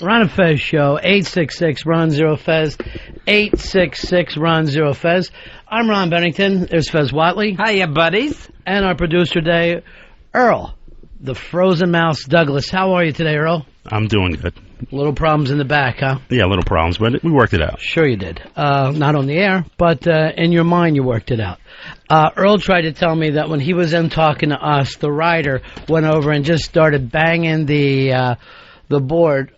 Ron and Fez show, 866-RON-0-FEZ, 866-RON-0-FEZ. I'm Ron Bennington. There's Fez Watley. Hiya, buddies. And our producer today, Earl, the frozen mouse Douglas. How are you today, Earl? I'm doing good. Little problems in the back, huh? Yeah, little problems, but we worked it out. Sure you did. Not on the air, but in your mind you worked it out. Earl tried to tell me that when he was in talking to us, the rider went over and just started banging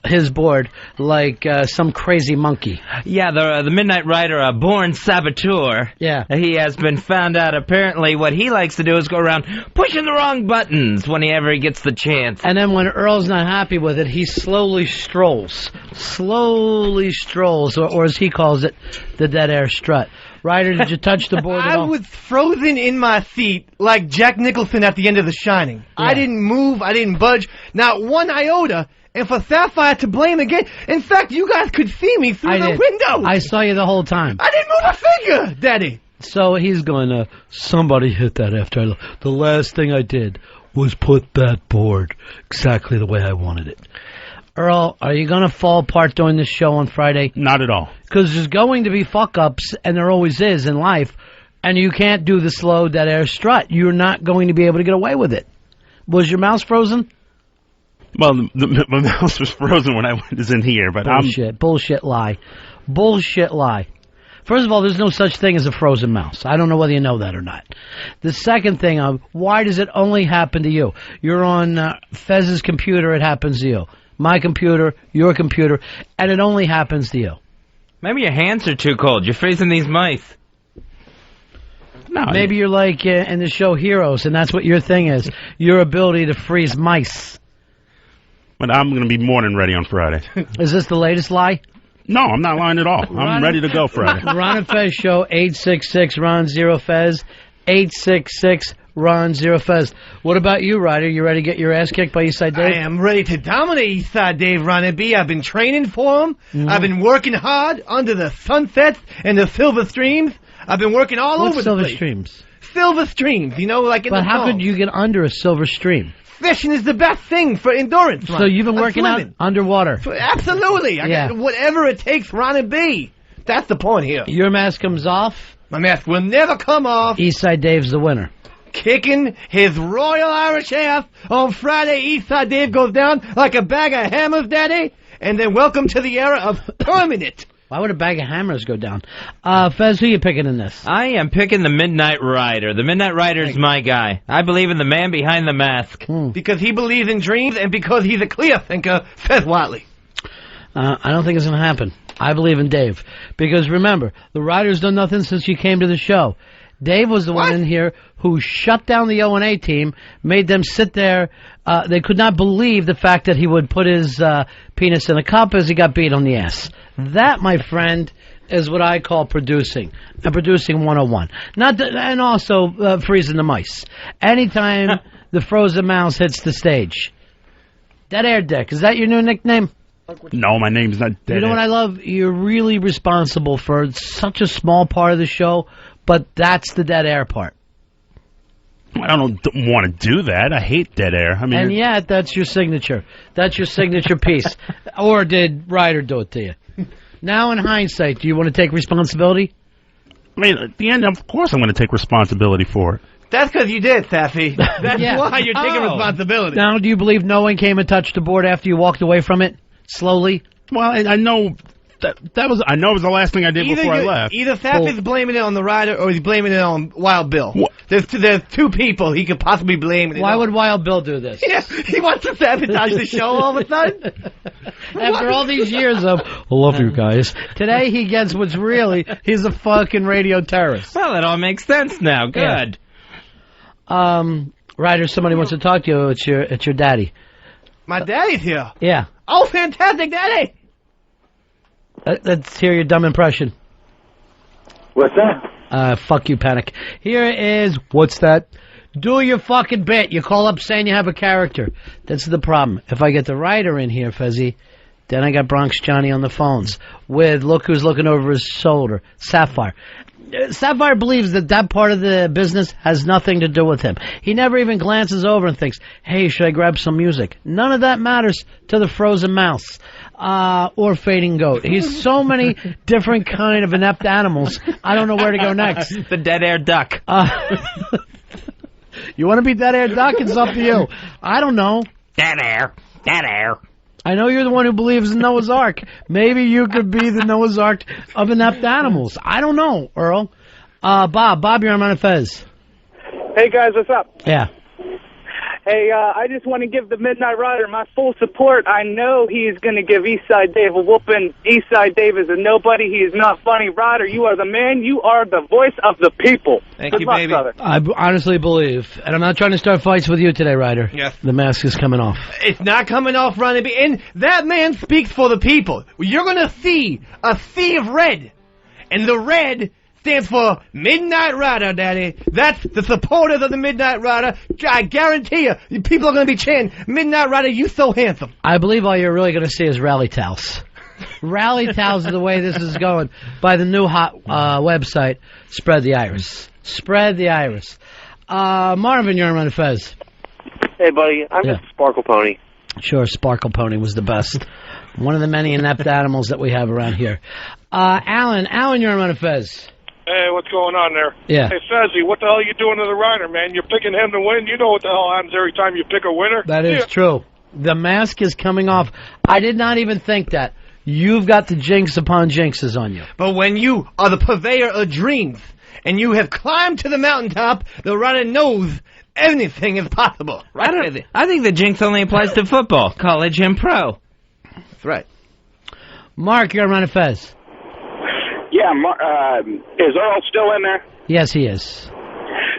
his board, like some crazy monkey. Yeah, the Midnight Rider, a born saboteur. Yeah. He has been found out, apparently, what he likes to do is go around pushing the wrong buttons whenever he gets the chance. And then when Earl's not happy with it, he slowly strolls, or as he calls it, the dead air strut. Ryder, did you touch the board at all? I was frozen in my seat like Jack Nicholson at the end of The Shining. Yeah. I didn't move, I didn't budge, not one iota. And for Sapphire to blame again, in fact, you guys could see me through the window. I saw you the whole time. I didn't move a finger, Daddy. So he's going, somebody hit that after the last thing I did was put that board exactly the way I wanted it. Earl, are you going to fall apart during this show on Friday? Not at all. Because there's going to be fuck-ups, and there always is in life, and you can't do the slow dead air strut. You're not going to be able to get away with it. Was your mouse frozen? Well, my mouse was frozen when I was in here, but Bullshit lie. First of all, there's no such thing as a frozen mouse. I don't know whether you know that or not. The second thing, why does it only happen to you? You're on Fez's computer, it happens to you. My computer, your computer, and it only happens to you. Maybe your hands are too cold. You're freezing these mice. No, maybe you're like in the show Heroes, and that's what your thing is, your ability to freeze mice. But I'm going to be more than ready on Friday. Is this the latest lie? No, I'm not lying at all. I'm ready to go Friday. Ron and Fez show, 866-RON-0-FEZ, 866-RON-0-FEZ. What about you, Ryder? You ready to get your ass kicked by Eastside Dave? I am ready to dominate Eastside Dave, Ronnie B. I've been training for him. Mm-hmm. I've been working hard under the sunsets and the silver streams. I've been working all over the place. Silver streams? Silver streams, like in the But how could you get under a silver stream? Fishing is the best thing for endurance, Ron. So you've been working out underwater? Absolutely. I got whatever it takes, Ronnie B. That's the point here. Your mask comes off? My mask will never come off. Eastside Dave's the winner. Kicking his Royal Irish ass on Friday. Eastside Dave goes down like a bag of hammers, Daddy. And then welcome to the era of permanent. Why would a bag of hammers go down? Fez, who are you picking in this? I am picking the Midnight Rider. The Midnight Rider's my guy. I believe in the man behind the mask. Because he believes in dreams and because he's a clear thinker, Fez Watley. I don't think it's going to happen. I believe in Dave. Because remember, the Rider's done nothing since you came to the show. Dave was the one in here who shut down the O&A team, made them sit there. They could not believe the fact that he would put his penis in a cup as he got beat on the ass. That, my friend, is what I call producing. And producing 101. And also freezing the mice. Anytime the frozen mouse hits the stage. Dead Air Dick, is that your new nickname? No, my name's not Dead Air. You know what I love? You're really responsible for such a small part of the show, but that's the dead air part. I don't want to do that. I hate dead air. I mean, and yet, that's your signature. That's your signature piece. Or did Ryder do it to you? Now, in hindsight, do you want to take responsibility? I mean, at the end, of course I'm going to take responsibility for it. That's because you did, Safi. That's why you're taking responsibility. Now, do you believe no one came and touched the board after you walked away from it? Slowly? Well, I know... I know it was the last thing I did before I left. Either Sappy's blaming it on the rider or he's blaming it on Wild Bill. What? There's two people he could possibly blame it on. Why would Wild Bill do this? Yeah, he wants to sabotage the show all of a sudden. After all these years of, I love you guys, today he gets what's really, he's a fucking radio terrorist. Well, it all makes sense now. Good. Yeah. Ryder, somebody wants to talk to you. It's your daddy. My daddy's here. Yeah. Oh, fantastic, Daddy! Let's hear your dumb impression. What's that? Fuck you, Panic. Here is, what's that? Do your fucking bit. You call up saying you have a character. That's the problem. If I get the writer in here, Fezzy, then I got Bronx Johnny on the phones with, look who's looking over his shoulder, Sapphire. Sapphire believes that part of the business has nothing to do with him. He never even glances over and thinks, hey, should I grab some music? None of that matters to the frozen mouse. or fading goat. He's so many different kind of inept animals. I don't know where to go next. The dead air duck. You want to be dead air duck? It's up to you. I don't know. Dead air. Dead air. I know you're the one who believes in Noah's Ark. Maybe you could be the Noah's Ark of inept animals. I don't know, Earl. Bob, you're on Fez. Hey, guys, what's up? Yeah. Hey, I just want to give the Midnight Rider my full support. I know he's going to give Eastside Dave a whooping. Eastside Dave is a nobody. He is not funny. Ryder, you are the man. You are the voice of the people. Thank you, baby. Brother. I honestly believe, and I'm not trying to start fights with you today, Ryder. Yes. The mask is coming off. It's not coming off, Ronnie. And that man speaks for the people. You're going to see a sea of red. And the red stands for Midnight Rider, Daddy. That's the supporters of the Midnight Rider. I guarantee you, people are going to be chanting, Midnight Rider, you so handsome. I believe all you're really going to see is rally towels. Rally towels are the way this is going by the new hot website, Spread the Iris. Spread the Iris. Marvin, you're on Fez. Hey, buddy. I'm just a Sparkle Pony. Sure, Sparkle Pony was the best. One of the many inept animals that we have around here. Alan, you're on Fez. Hey, what's going on there? Yeah. Hey, Fezzy, what the hell are you doing to the Rider, man? You're picking him to win. You know what the hell happens every time you pick a winner. That is true. The mask is coming off. I did not even think that. You've got the jinx upon jinxes on you. But when you are the purveyor of dreams, and you have climbed to the mountaintop, the Rider knows anything is possible. Right? I think the jinx only applies to football, college, and pro. That's right. Mark, you're on Fez. Yeah, is Earl still in there? Yes, he is.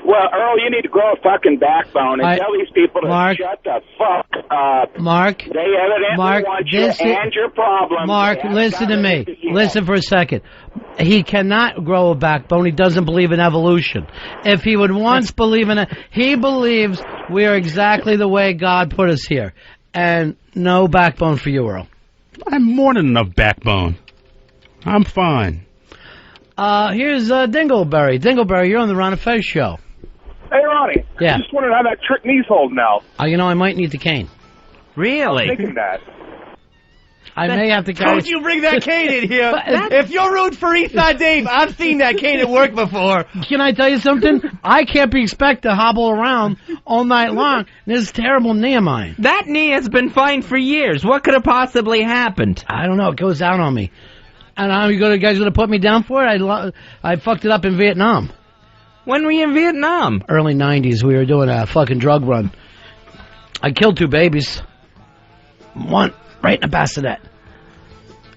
Well, Earl, you need to grow a fucking backbone and tell these people to shut the fuck up. Mark, they evidently want you and your problems. Mark, listen to me. Listen for a second. He cannot grow a backbone. He doesn't believe in evolution. If he would once believe in it, he believes we are exactly the way God put us here. And no backbone for you, Earl. I'm more than enough backbone. I'm fine. Here's Dingleberry. Dingleberry, you're on the Ron and Fez show. Hey, Ronnie. Yeah. I just wondered how that trick knee's holding out. I might need the cane. Really? I'm thinking that. I may have to carry... Don't you bring that cane in here. If you're rooting for Eastside Dave, I've seen that cane at work before. Can I tell you something? I can't be expected to hobble around all night long. This terrible knee of mine. That knee has been fine for years. What could have possibly happened? I don't know. It goes out on me. And you guys going to put me down for it? I fucked it up in Vietnam. When were you in Vietnam? Early 90s. We were doing a fucking drug run. I killed 2 babies. One right in a bassinet.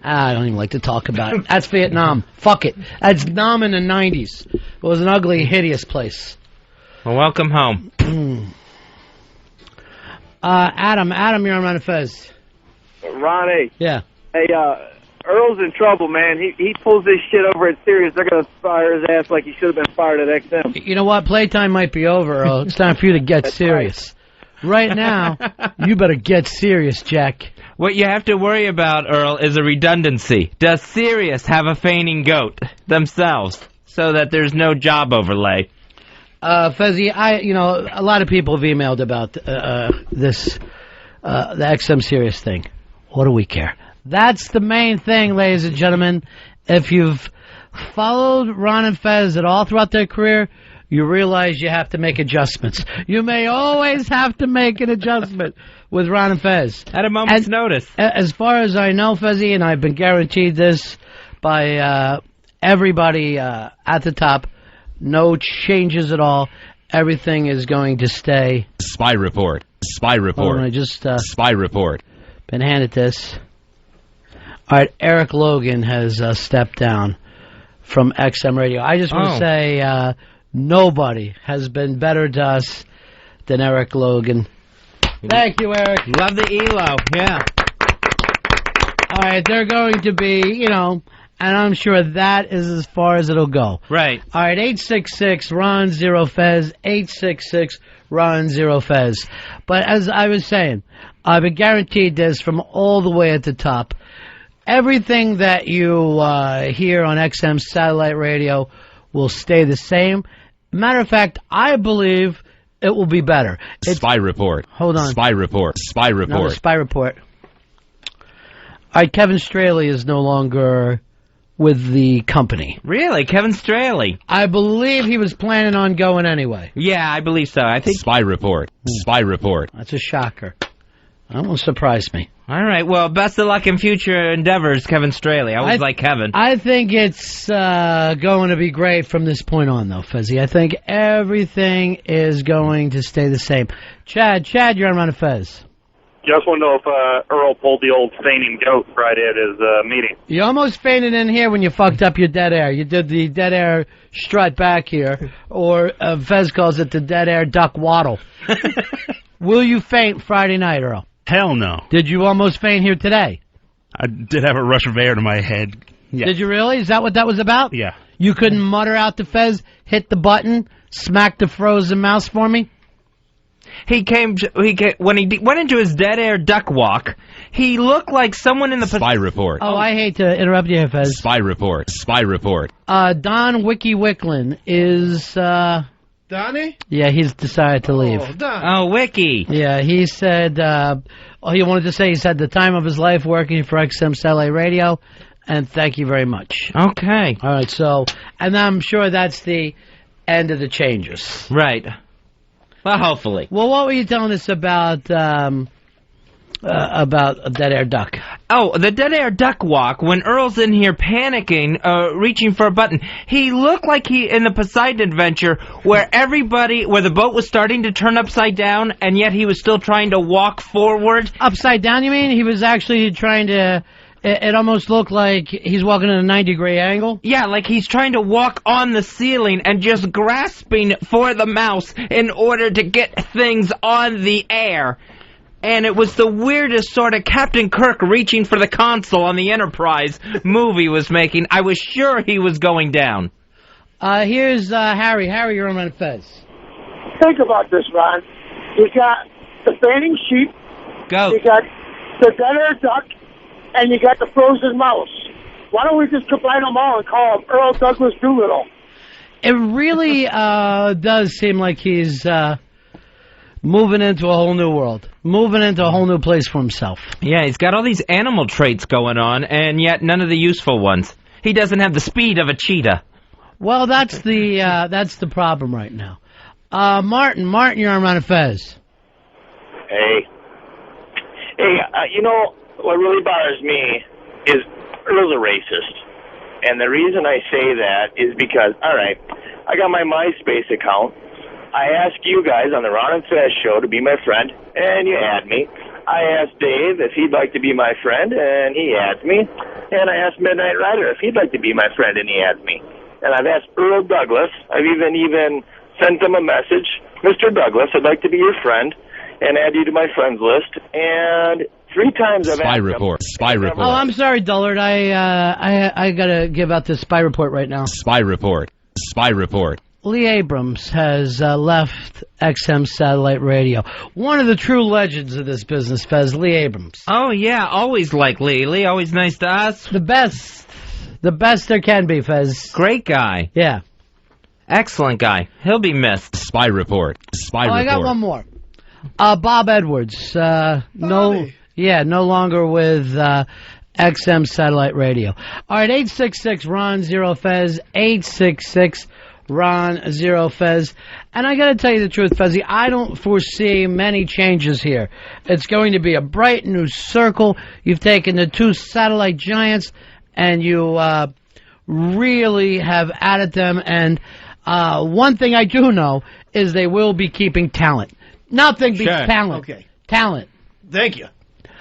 I don't even like to talk about it. That's Vietnam. Fuck it. That's Nam in the 90s. It was an ugly, hideous place. Well, welcome home. Adam, you're on Fez. Ronnie. Yeah. Hey, Earl's in trouble, man. He pulls this shit over at Sirius. They're going to fire his ass like he should have been fired at XM. You know what? Playtime might be over, Earl. It's time for you to get serious. Right now, you better get serious, Jack. What you have to worry about, Earl, is a redundancy. Does Sirius have a feigning goat themselves so that there's no job overlay? Fezzy, a lot of people have emailed about this, the XM Sirius thing. What do we care? That's the main thing, ladies and gentlemen. If you've followed Ron and Fez at all throughout their career, you realize you have to make adjustments. You may always have to make an adjustment with Ron and Fez. At a moment's notice. As far as I know, Fezzy, and I've been guaranteed this by everybody at the top, no changes at all. Everything is going to stay. Spy report. Spy report. I just Spy report. Been handed this. All right, Eric Logan has stepped down from XM Radio. I just want to say nobody has been better to us than Eric Logan. Thank you, Eric. Love the ELO, yeah. All right, they're going to be, and I'm sure that is as far as it'll go. Right. All right, 866-RON-0-FEZ, 866-RON-0-FEZ. But as I was saying, I've been guaranteed this from all the way at the top. Everything that you hear on XM satellite radio will stay the same. Matter of fact, I believe it will be better. Spy report. Hold on. Spy report. Spy report. Another spy report. All right, Kevin Straley is no longer with the company. Really? Kevin Straley? I believe he was planning on going anyway. Yeah, I believe so. I think. Spy report. Spy report. That's a shocker. That won't surprise me. All right. Well, best of luck in future endeavors, Kevin Straley. I always like Kevin. I think it's going to be great from this point on, though, Fezzy. I think everything is going to stay the same. Chad, you're on Run of Fez. Just want to know if Earl pulled the old fainting goat Friday at his meeting. You almost fainted in here when you fucked up your dead air. You did the dead air strut back here, or Fez calls it the dead air duck waddle. Will you faint Friday night, Earl? Hell no. Did you almost faint here today? I did have a rush of air to my head. Yeah. Did you really? Is that what that was about? Yeah. You couldn't mutter out to Fez, hit the button, smack the frozen mouse for me? When he went into his dead air duck walk, he looked like someone in the... Spy report. Oh, I hate to interrupt you here, Fez. Spy report. Spy report. Don Wiki Wicklin is... Donnie? Yeah, he's decided to leave. Oh, Wiki. Yeah, he said... all he wanted to say, he said the time of his life working for XM Satellite Radio, and thank you very much. Okay. All right, so... And I'm sure that's the end of the changes. Right. Well, hopefully. Well, what were you telling us about a dead air duck? Oh, the dead air duck walk, when Earl's in here panicking, reaching for a button, he looked like he in the Poseidon Adventure, where the boat was starting to turn upside down, and yet he was still trying to walk forward. Upside down, you mean? He was actually trying to... It almost looked like he's walking at a 90-degree angle? Yeah, like he's trying to walk on the ceiling and just grasping for the mouse in order to get things on the air. And it was the weirdest sort of Captain Kirk reaching for the console on the Enterprise movie was making. I was sure he was going down. Here's Harry. Harry, you're on Run Fez. Think about this, Ron. You got the fainting sheep. Go. You got the dead air duck. And you got the frozen mouse. Why don't we just combine them all and call him Earl Douglas Doolittle? It really does seem like he's moving into a whole new world. Moving into a whole new place for himself. Yeah, he's got all these animal traits going on, and yet none of the useful ones. He doesn't have the speed of a cheetah. Well, that's the problem right now. Martin, you're on Run Fez. Hey, you know, what really bothers me is Earl's a racist. And the reason I say that is because, all right, I got my MySpace account. I asked you guys on the Ron and Fez show to be my friend, and you add me. I asked Dave if he'd like to be my friend, and he adds me. And I asked Midnight Rider if he'd like to be my friend, and he adds me. And I've asked Earl Douglas. I've even sent him a message. Mr. Douglas, I'd like to be your friend and add you to my friends list. And 3 times I've asked him. Spy report. Oh, I'm sorry, Dullard. I gotta give out this spy report right now. Spy report. Spy report. Lee Abrams has left XM Satellite Radio. One of the true legends of this business, Fez, Lee Abrams. Oh, yeah, always like Lee. Lee, always nice to us. The best there can be, Fez. Great guy. Yeah. Excellent guy. He'll be missed. Spy report. Spy report. I got one more. Bob Edwards. No longer with XM Satellite Radio. All right, 866-RON-0-FEZ, 866-RON-0-FEZ. And I got to tell you the truth, Fezzy, I don't foresee many changes here. It's going to be a bright new circle. You've taken the 2 satellite giants, and you really have added them. And one thing I do know is they will be keeping talent. Nothing beats talent. Okay. Talent. Thank you.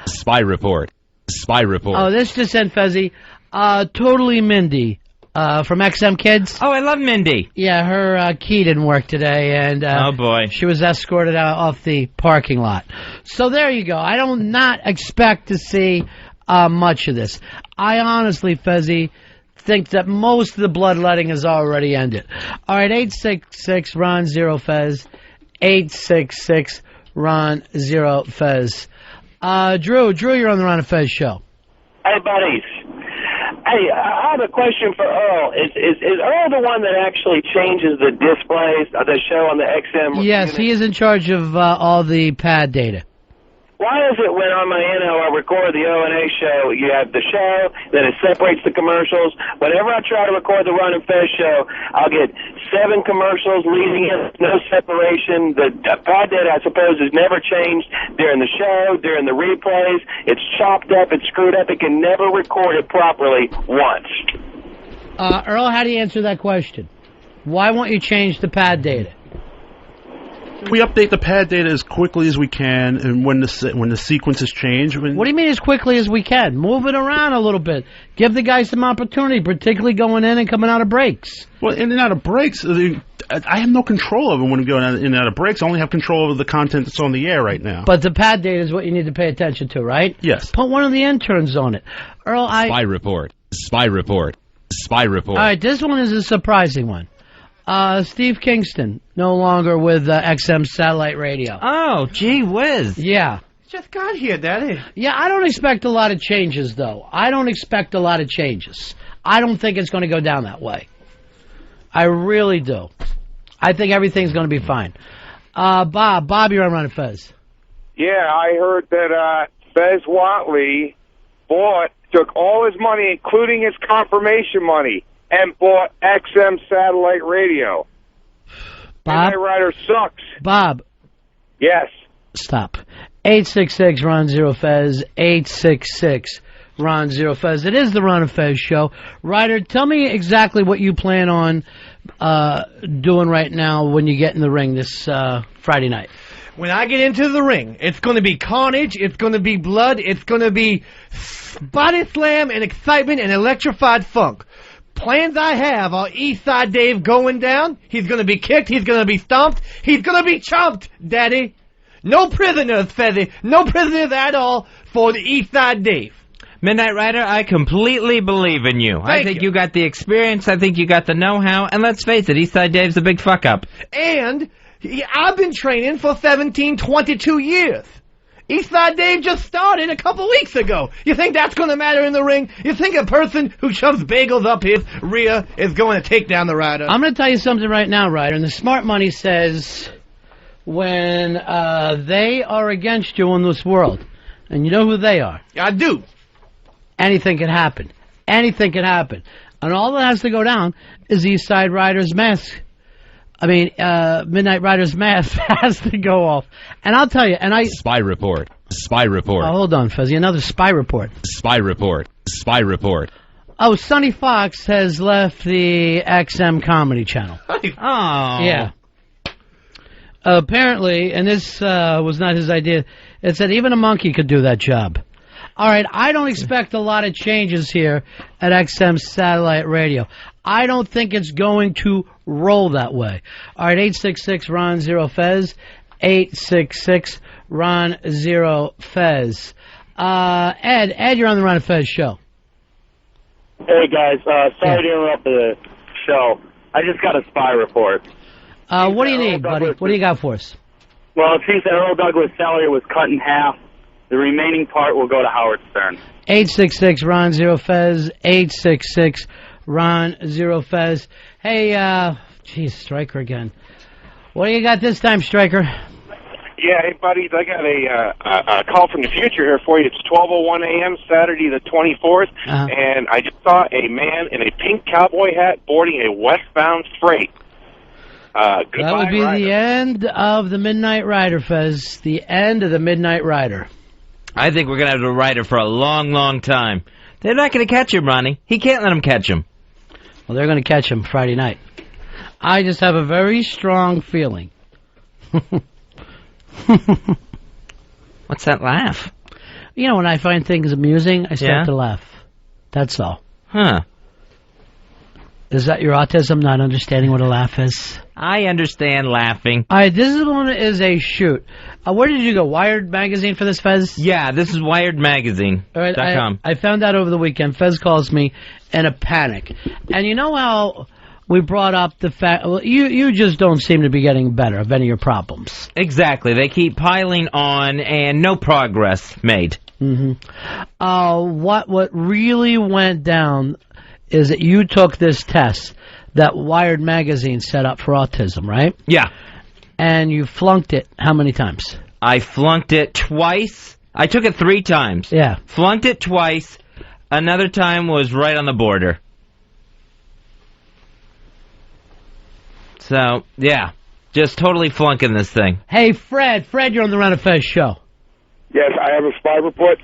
Spy report. Spy report. Oh, this just sent Fezzy. Totally Mindy from XM Kids. Oh, I love Mindy. Yeah, her key didn't work today, and oh boy, she was escorted out off the parking lot. So there you go. I don't not expect to see much of this. I honestly, Fezzy, think that most of the bloodletting has already ended. All right, 866-RON-0-FEZ, 866-RON-0-FEZ. Drew, you're on the Ron and Fez show. Hey, buddies. Hey, I have a question for Earl. Is Earl the one that actually changes the displays of the show on the XM? Yes, he is in charge of all the pad data. Why is it when on my I record the O&A show, you have the show, then it separates the commercials. Whenever I try to record the Ron and Fez show, I'll get 7 commercials leading in, no separation. The pad data, I suppose, has never changed during the show, during the replays. It's chopped up, it's screwed up. It can never record it properly once. Earl, how do you answer that question? Why won't you change the pad data? We update the pad data as quickly as we can, and when the sequences change. What do you mean as quickly as we can? Move it around a little bit. Give the guys some opportunity, particularly going in and coming out of breaks. Well, in and out of breaks, I have no control over when we go in and out of breaks. I only have control over the content that's on the air right now. But the pad data is what you need to pay attention to, right? Yes. Put one of the interns on it. Earl, Spy report. Spy report. Spy report. All right, this one is a surprising one. Steve Kingston, no longer with XM Satellite Radio. Oh, gee whiz. Yeah. Just got here, Daddy. Yeah, I don't expect a lot of changes, though. I don't expect a lot of changes. I don't think it's going to go down that way. I really do. I think everything's going to be fine. Bob, you're on Ron and Fez. Yeah, I heard that Fez Watley took all his money, including his confirmation money, and bought XM Satellite Radio. Bob? Midnight Rider sucks. Bob. Yes. Stop. 866 Ron Zero Fez. 866 Ron Zero Fez. It is the Ron and Fez show. Ryder, tell me exactly what you plan on doing right now when you get in the ring this Friday night. When I get into the ring, it's going to be carnage, it's going to be blood, it's going to be body slam and excitement and electrified funk. Plans I have are Eastside Dave going down. He's going to be kicked. He's going to be stomped. He's going to be chomped, Daddy. No prisoners, Fezzy. No prisoners at all for the Eastside Dave. Midnight Rider, I completely believe in you. I think you got the experience. I think you got the know-how. And let's face it, Eastside Dave's a big fuck-up. And I've been training for 22 years. Eastside Dave just started a couple weeks ago. You think that's going to matter in the ring? You think a person who shoves bagels up his rear is going to take down the rider? I'm going to tell you something right now, Ryder, and the smart money says when they are against you in this world, and you know who they are. I do. Anything can happen. Anything can happen. And all that has to go down is Eastside Rider's mask. Midnight Rider's mask has to go off. And I'll tell you, Spy report. Spy report. Oh, hold on, Fuzzy. Another spy report. Spy report. Spy report. Oh, Sonny Fox has left the XM Comedy Channel. Oh. Yeah. Apparently, and this was not his idea, it said even a monkey could do that job. All right, I don't expect a lot of changes here at XM Satellite Radio. I don't think it's going to roll that way. All right, 866 Ron Zero Fez. 866 Ron Zero Fez. Ed, you're on the Ron and Fez show. Hey guys, sorry to interrupt the show. I just got a spy report. What do you need, buddy? What do you got for us? Well, it seems that Earl Douglas' salary was cut in half. The remaining part will go to Howard Stern. 866 Ron Zero Fez. 866 Ron Zero Fez. Hey, Stryker again. What do you got this time, Stryker? Yeah, hey, buddies, I got a call from the future here for you. It's 12:01 a.m., Saturday the 24th, and I just saw a man in a pink cowboy hat boarding a westbound freight. That would be the end of the Midnight Rider, Fez. The end of the Midnight Rider. I think we're going to have to ride it for a long, long time. They're not going to catch him, Ronnie. He can't let him catch him. Well, they're going to catch him Friday night. I just have a very strong feeling. What's that laugh? You know, when I find things amusing, I start to laugh. That's all. Huh. Is that your autism, not understanding what a laugh is? I understand laughing. All right, this one is a shoot. Where did you go? Wired Magazine for this, Fez? Yeah, this is WiredMagazine.com. All right, I found out over the weekend. Fez calls me in a panic. And you know how we brought up the fact... Well, you just don't seem to be getting better of any of your problems. Exactly. They keep piling on and no progress made. Mm-hmm. What really went down is that you took this test that Wired Magazine set up for autism, right? Yeah. And you flunked it how many times? I flunked it twice. I took it 3 times. Yeah. Flunked it twice. Another time was right on the border. So, yeah. Just totally flunking this thing. Hey, Fred, you're on the Ron and Fez show. Yes, I have a spy report.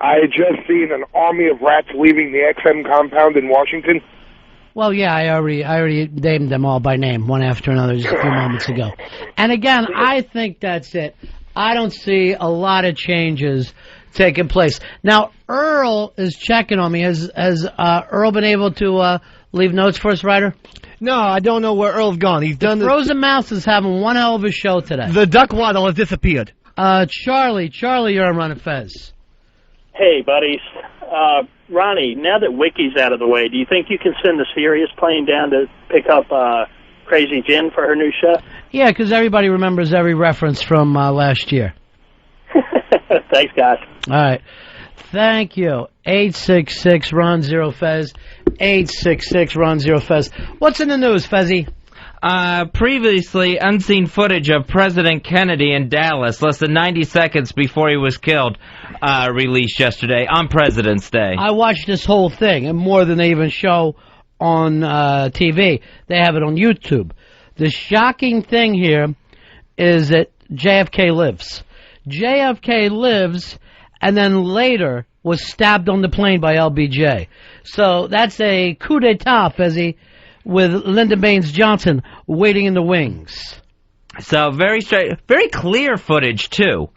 I had just seen an army of rats leaving the XM compound in Washington. Well, yeah, I already named them all by name, one after another, just a few moments ago. And again, I think that's it. I don't see a lot of changes taking place. Now, Earl is checking on me. Has Earl been able to leave notes for us, Ryder? No, I don't know where Earl's gone. He's done Frozen Mouse is having one hell of a show today. The duck waddle has disappeared. Charlie, you're on Ron and Fez. Hey, buddies. Ronnie, now that Wiki's out of the way, do you think you can send the Sirius plane down to pick up Crazy Jen for her new show? Yeah, because everybody remembers every reference from last year. Thanks, guys. All right. Thank you. 866-RON-0-FEZ. 866-RON-0-FEZ. What's in the news, Fezzy? Previously unseen footage of President Kennedy in Dallas less than 90 seconds before he was killed released yesterday on President's Day. I watched this whole thing, and more than they even show on TV. They have it on YouTube. The shocking thing here is that JFK lives. JFK lives, and then later was stabbed on the plane by LBJ. So that's a coup d'etat, Fezzy, with Lyndon Baines Johnson waiting in the wings. So very clear footage, too,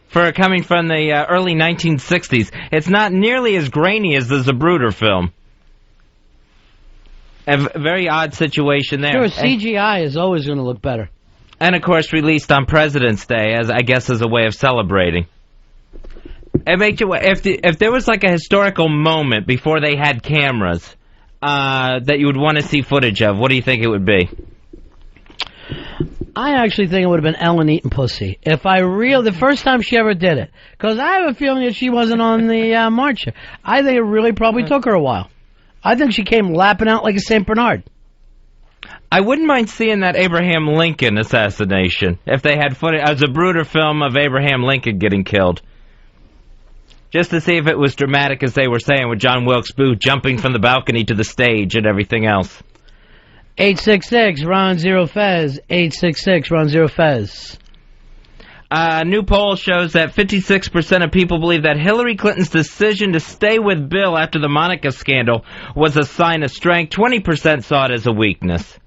for coming from the early 1960s. It's not nearly as grainy as the Zapruder film. A very odd situation there. Sure, CGI is always going to look better. And, of course, released on President's Day, as I guess as a way of celebrating. It makes you, if there was like a historical moment before they had cameras that you would want to see footage of, what do you think it would be? I actually think it would have been Ellen eating pussy. The first time she ever did it. Because I have a feeling that she wasn't on the march. I think it really probably took her a while. I think she came lapping out like a St. Bernard. I wouldn't mind seeing that Abraham Lincoln assassination, if they had footage, as a Zapruder film of Abraham Lincoln getting killed. Just to see if it was dramatic, as they were saying, with John Wilkes Booth jumping from the balcony to the stage and everything else. 866-RON-0-FEZ. 866-RON-0-FEZ. A new poll shows that 56% of people believe that Hillary Clinton's decision to stay with Bill after the Monica scandal was a sign of strength. 20% saw it as a weakness.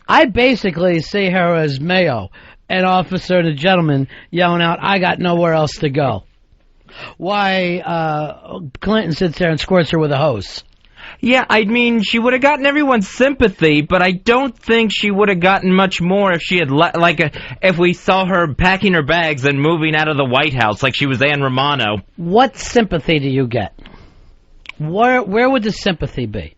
I basically see her as Mayo, an officer and a gentleman yelling out, "I got nowhere else to go." Why Clinton sits there and squirts her with a hose. Yeah, I mean, she would have gotten everyone's sympathy, but I don't think she would have gotten much more if she had if we saw her packing her bags and moving out of the White House like she was Anne Romano. What sympathy do you get? Where would the sympathy be?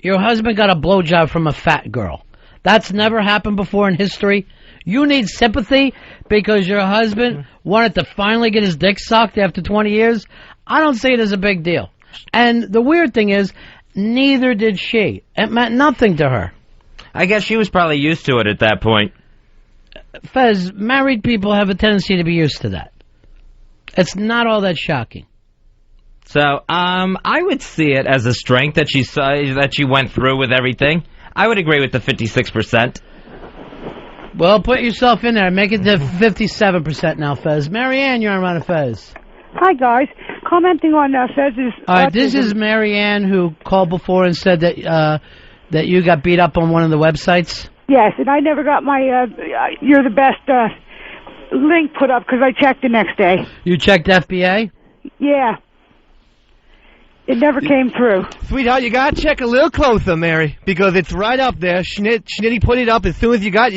Your husband got a blowjob from a fat girl. That's never happened before in history. You need sympathy because your husband wanted to finally get his dick sucked after 20 years? I don't see it as a big deal. And the weird thing is, neither did she. It meant nothing to her. I guess she was probably used to it at that point. Fez, married people have a tendency to be used to that. It's not all that shocking. So, I would see it as a strength that she went through with everything. I would agree with the 56%. Well, put yourself in there. Make it to 57% now, Fez. Marianne, you're on Ron and Fez. Hi, guys. Commenting on Fez's... All right, this is Marianne who called before and said that that you got beat up on one of the websites. Yes, and I never got my You're the Best link put up because I checked the next day. You checked FBA? Yeah. It never came through. Sweetheart, you gotta check a little closer, Mary, because it's right up there. Schnitty put it up as soon as you got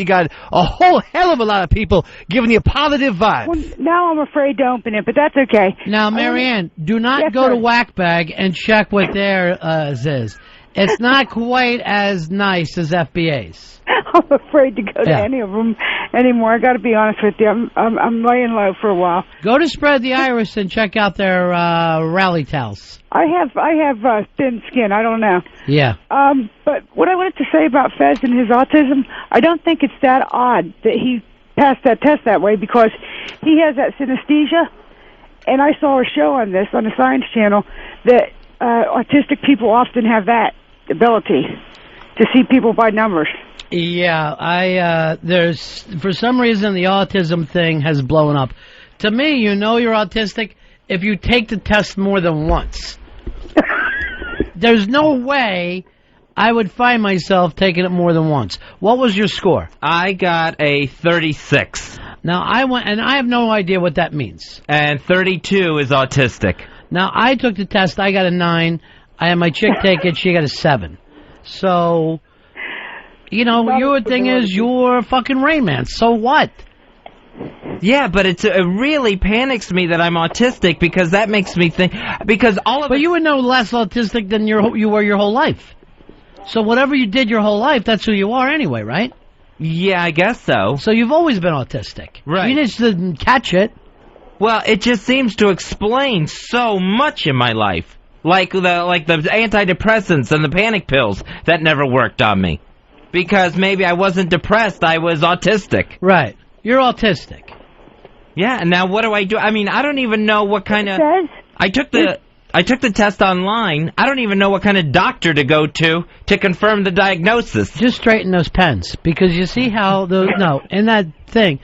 a whole hell of a lot of people giving you positive vibes. Well, now I'm afraid to open it, but that's okay. Now, Marianne, do not go to Whackbag and check what theirs is. It's not quite as nice as FBA's. I'm afraid to go to any of them anymore. I got to be honest with you. I'm laying low for a while. Go to Spread the Iris and check out their rally towels. I have thin skin. I don't know. Yeah. But what I wanted to say about Fez and his autism, I don't think it's that odd that he pass that test that way because he has that synesthesia. And I saw a show on this on the Science Channel that autistic people often have that ability to see people by numbers. Yeah, there's, for some reason, the autism thing has blown up. To me, you know you're autistic if you take the test more than once. There's no way I would find myself taking it more than once. What was your score? I got a 36. Now, I went, and I have no idea what that means. And 32 is autistic. Now, I took the test. I got a 9. I had my chick take it. She got a 7. So, you know, your thing is you're fucking Rain Man. So what? Yeah, but it really panics me that I'm autistic because that makes me think... Because all of But you were no less autistic than you were your whole life. So whatever you did your whole life, that's who you are anyway, right? Yeah, I guess so. So you've always been autistic. Right. You just didn't catch it. Well, it just seems to explain so much in my life. Like the antidepressants and the panic pills that never worked on me. Because maybe I wasn't depressed, I was autistic. Right. You're autistic. Yeah, and now what do? I mean, I don't even know what kind of... I took the test online. I don't even know what kind of doctor to go to confirm the diagnosis. Just straighten those pens, because you see how in that thing,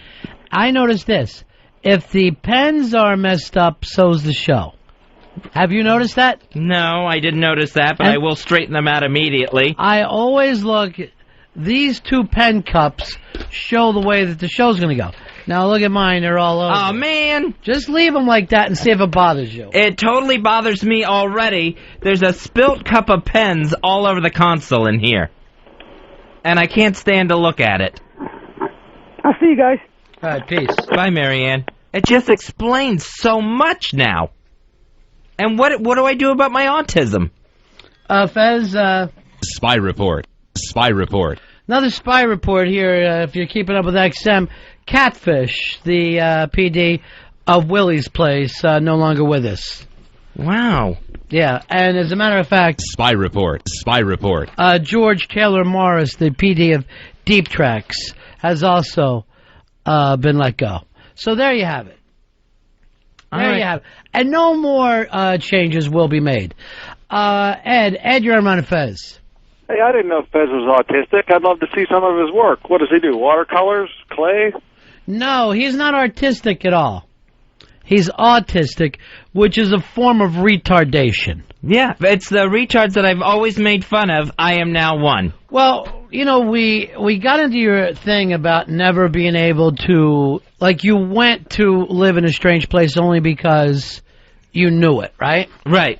I noticed this. If the pens are messed up, so's the show. Have you noticed that? No, I didn't notice that, but I will straighten them out immediately. I always look. These 2 pen cups show the way that the show's going to go. Now look at mine; they're all over. Oh man! Just leave them like that and see if it bothers you. It totally bothers me already. There's a spilt cup of pens all over the console in here, and I can't stand to look at it. I'll see you guys. All right, peace. Bye, Marianne. It just explains so much now. And what do I do about my autism? Fez. Spy report. Spy report. Another spy report here, if you're keeping up with XM. Catfish, the PD of Willie's place, no longer with us. Wow. Yeah, and as a matter of fact... Spy report. Spy report. George Taylor Morris, the PD of Deep Tracks, has also been let go. So there you have it. There you have it. And no more changes will be made. Ed, you're on Fez. Hey, I didn't know Fez was autistic. I'd love to see some of his work. What does he do? Watercolors? Clay? No, he's not artistic at all. He's autistic, which is a form of retardation. Yeah, it's the retards that I've always made fun of. I am now one. Well, you know, we got into your thing about never being able to... Like, you went to live in a strange place only because you knew it, right? Right.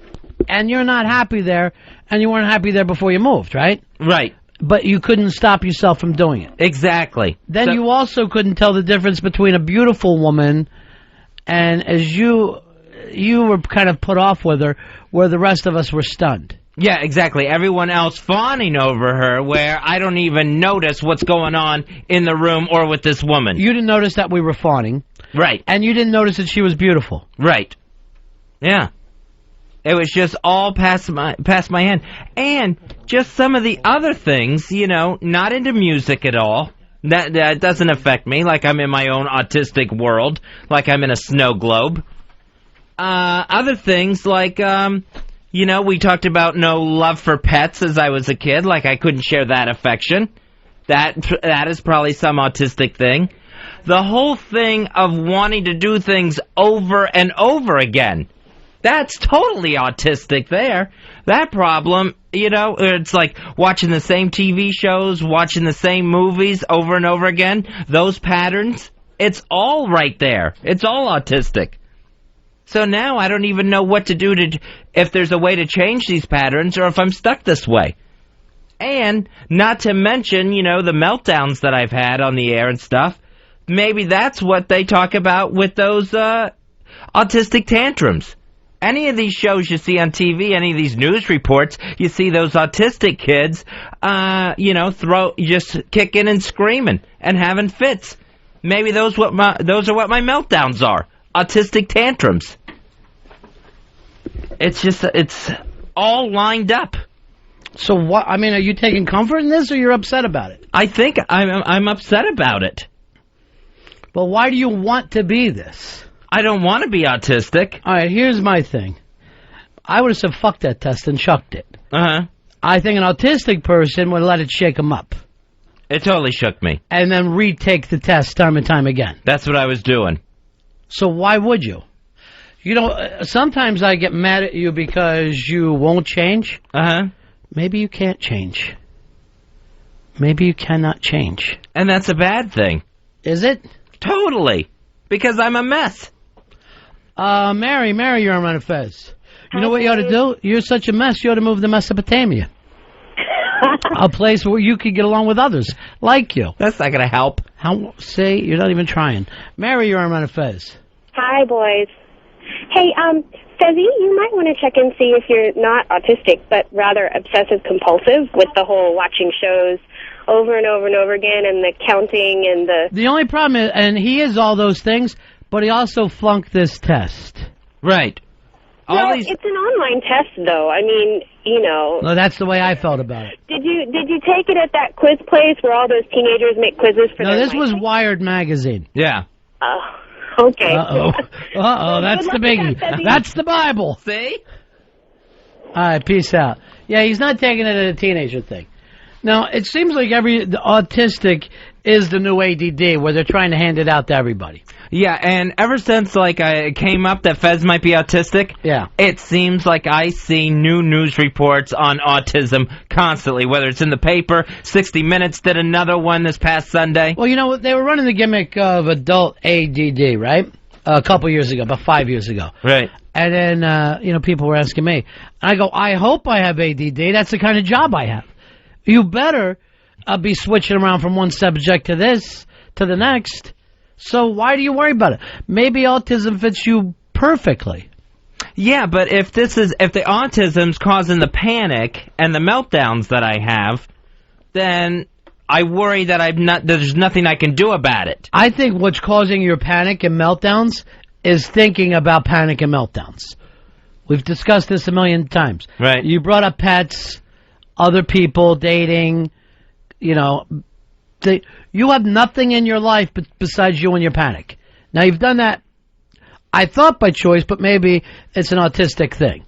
And you're not happy there, and you weren't happy there before you moved, right? Right. But you couldn't stop yourself from doing it. Exactly. Then you also couldn't tell the difference between a beautiful woman and as you were kind of put off with her, where the rest of us were stunned. Yeah, exactly. Everyone else fawning over her, where I don't even notice what's going on in the room or with this woman. You didn't notice that we were fawning. Right. And you didn't notice that she was beautiful. Right. Yeah. It was just all past my hand. And just some of the other things, you know, not into music at all. That doesn't affect me, like I'm in my own autistic world, like I'm in a snow globe. Other things like, you know, we talked about no love for pets as I was a kid, like I couldn't share that affection. That is probably some autistic thing. The whole thing of wanting to do things over and over again. That's totally autistic there. That problem, you know, it's like watching the same TV shows, watching the same movies over and over again. Those patterns, it's all right there. It's all autistic. So now I don't even know what to do if there's a way to change these patterns or if I'm stuck this way. And not to mention, you know, the meltdowns that I've had on the air and stuff. Maybe that's what they talk about with those autistic tantrums. Any of these shows you see on TV, any of these news reports, you see those autistic kids, you know, just kicking and screaming and having fits. Maybe those are what my meltdowns are. Autistic tantrums. It's all lined up. So what? I mean, are you taking comfort in this, or you're upset about it? I think I'm upset about it. But why do you want to be this? I don't want to be autistic. All right, here's my thing. I would have said fuck that test and chucked it. Uh-huh. I think an autistic person would let it shake them up. It totally shook me. And then retake the test time and time again. That's what I was doing. So why would you? You know, sometimes I get mad at you because you won't change. Uh-huh. Maybe you can't change. Maybe you cannot change. And that's a bad thing. Is it? Totally. Because I'm a mess. Mary, you're on Fez. You know what you ought to do? You're such a mess, you ought to move to Mesopotamia. A place where you could get along with others, like you. That's not going to help. See, you're not even trying. Mary, you're on Fez. Hi, boys. Hey, Fezzy, you might want to check and see if you're not autistic, but rather obsessive-compulsive with the whole watching shows over and over and over again and the counting and the... The only problem is, and he is all those things, but he also flunked this test. Right. Well, it's an online test, though. I mean, you know... Well, that's the way I felt about it. Did you take it at that quiz place where all those teenagers make quizzes for No, their this was Wired Magazine. Yeah. Oh, okay. Uh-oh, that's the biggie. That's the Bible. See? All right, peace out. Yeah, he's not taking it as a teenager thing. Now, it seems like the autistic is the new ADD, where they're trying to hand it out to everybody. Yeah, and ever since it came up that Fez might be autistic, yeah, it seems like I see new news reports on autism constantly, whether it's in the paper. 60 Minutes did another one this past Sunday. Well, you know, they were running the gimmick of adult ADD, right? A couple years ago, about 5 years ago. Right. And then, people were asking me. And I go, I hope I have ADD. That's the kind of job I have. You better be switching around from one subject to this, to the next. So why do you worry about it? Maybe autism fits you perfectly. Yeah, but if the autism's causing the panic and the meltdowns that I have, then I worry that there's nothing I can do about it. I think what's causing your panic and meltdowns is thinking about panic and meltdowns. We've discussed this a million times. Right. You brought up pets, other people, dating, you have nothing in your life besides you and your panic. Now, you've done that, I thought by choice, but maybe it's an autistic thing.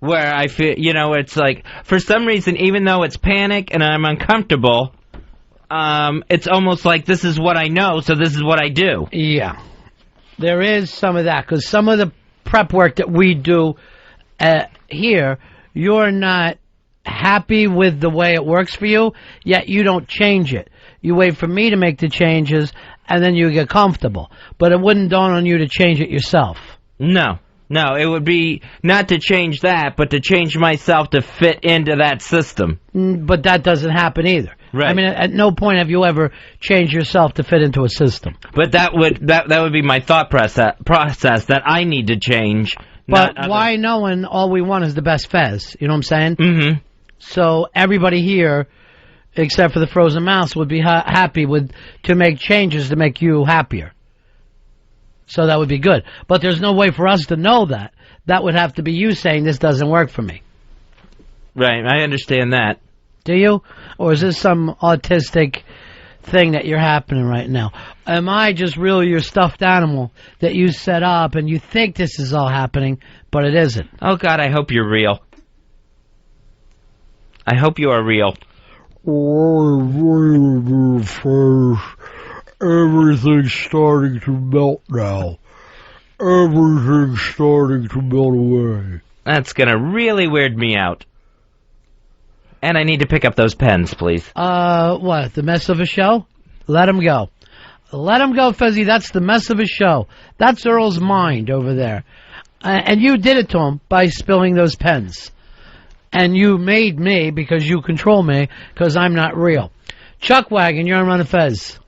Where I feel, it's like, for some reason, even though it's panic and I'm uncomfortable, it's almost like this is what I know, so this is what I do. Yeah. There is some of that, because some of the prep work that we do here, you're not happy with the way it works for you, yet you don't change it. You wait for me to make the changes, and then you get comfortable. But it wouldn't dawn on you to change it yourself. No, it would be not to change that, but to change myself to fit into that system. But that doesn't happen either. Right. I mean, at no point have you ever changed yourself to fit into a system. But that would be my thought process that I need to change. But why knowing all we want is the best Fez? You know what I'm saying? Mm-hmm. So everybody here, except for the frozen mouse, would be happy to make changes to make you happier. So that would be good. But there's no way for us to know that. That would have to be you saying this doesn't work for me. Right, I understand that. Do you? Or is this some autistic thing that you're happening right now? Am I just really your stuffed animal that you set up and you think this is all happening, but it isn't? Oh, God, I hope you're real. I hope you are real. Everything's starting to melt now. Everything's starting to melt away. That's gonna really weird me out. And I need to pick up those pens, please. What? The mess of a show? Let him go. Let him go, Fezzy. That's the mess of a show. That's Earl's mind over there. And you did it to him by spilling those pens. And you made me, because you control me, because I'm not real. Chuckwagon, you're on Run of Fez.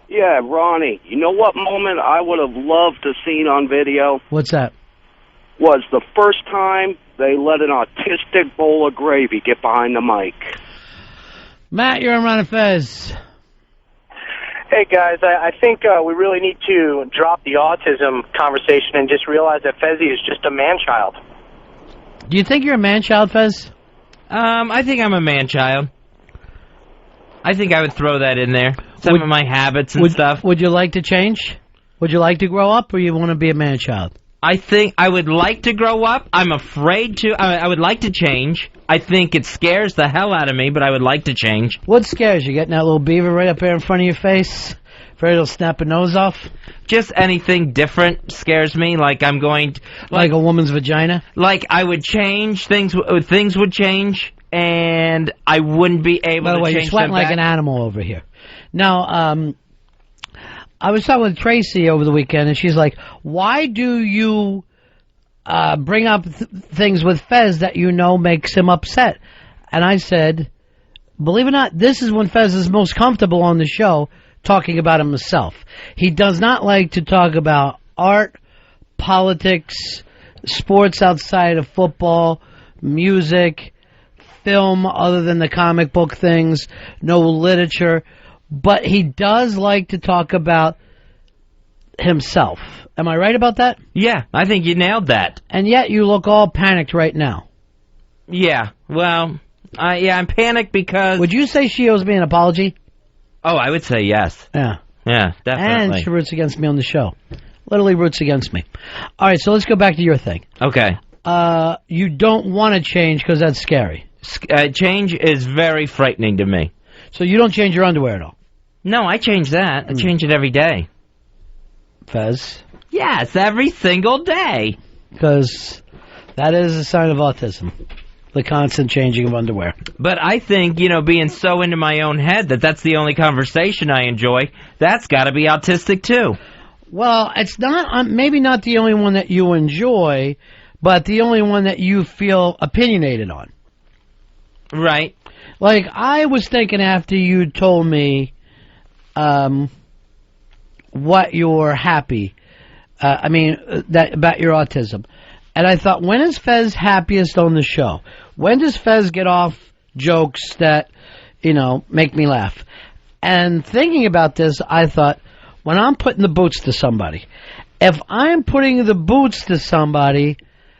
Yeah, Ronnie, you know what moment I would have loved to seen on video? What's that? Was the first time they let an autistic bowl of gravy get behind the mic. Matt, you're on Run of Fez. Hey, guys, I think we really need to drop the autism conversation and just realize that Fezzy is just a man-child. Do you think you're a man-child, Fez? I think I'm a man-child. I think I would throw that in there. some of my habits and stuff. Would you like to change? Would you like to grow up, or you want to be a man-child? I think I would like to grow up. I'm afraid to. I would like to change. I think it scares the hell out of me, but I would like to change. What scares you? Getting that little beaver right up there in front of your face? Afraid it'll snap a nose off? Just anything different scares me. Like I'm going to, like a woman's vagina? Like I would change things. Things would change, and I wouldn't be able By the to way, change you're sweating them like back. an animal over here. Now, I was talking with Tracy over the weekend, and she's like, why do you bring up things with Fez that you know makes him upset? And I said, believe it or not, this is when Fez is most comfortable on the show talking about himself. He does not like to talk about art, politics, sports outside of football, music, film other than the comic book things, no literature. But he does like to talk about himself. Am I right about that? Yeah, I think you nailed that. And yet you look all panicked right now. Yeah, well, I'm panicked because... Would you say she owes me an apology? Oh, I would say yes. Yeah. Yeah, definitely. And she roots against me on the show. Literally roots against me. All right, so let's go back to your thing. Okay. You don't want to change because that's scary. Change is very frightening to me. So you don't change your underwear at all? No, I change that. I change it every day. Fez? Yes, every single day. Because that is a sign of autism. The constant changing of underwear. But I think, being so into my own head that's the only conversation I enjoy, that's got to be autistic too. Well, it's not, maybe not the only one that you enjoy, but the only one that you feel opinionated on. Right. Like, I was thinking after you told me what you're happy, that about your autism. And I thought, when is Fez happiest on the show? When does Fez get off jokes that, make me laugh? And thinking about this, I thought, when I'm putting the boots to somebody, if I'm putting the boots to somebody,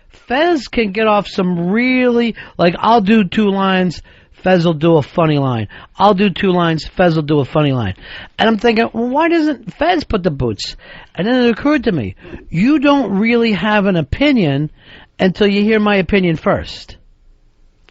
Fez can get off some really, like, I'll do 2 lines, Fez will do a funny line. I'll do 2 lines, Fez will do a funny line. And I'm thinking, well, why doesn't Fez put the boots? And then it occurred to me, you don't really have an opinion until you hear my opinion first.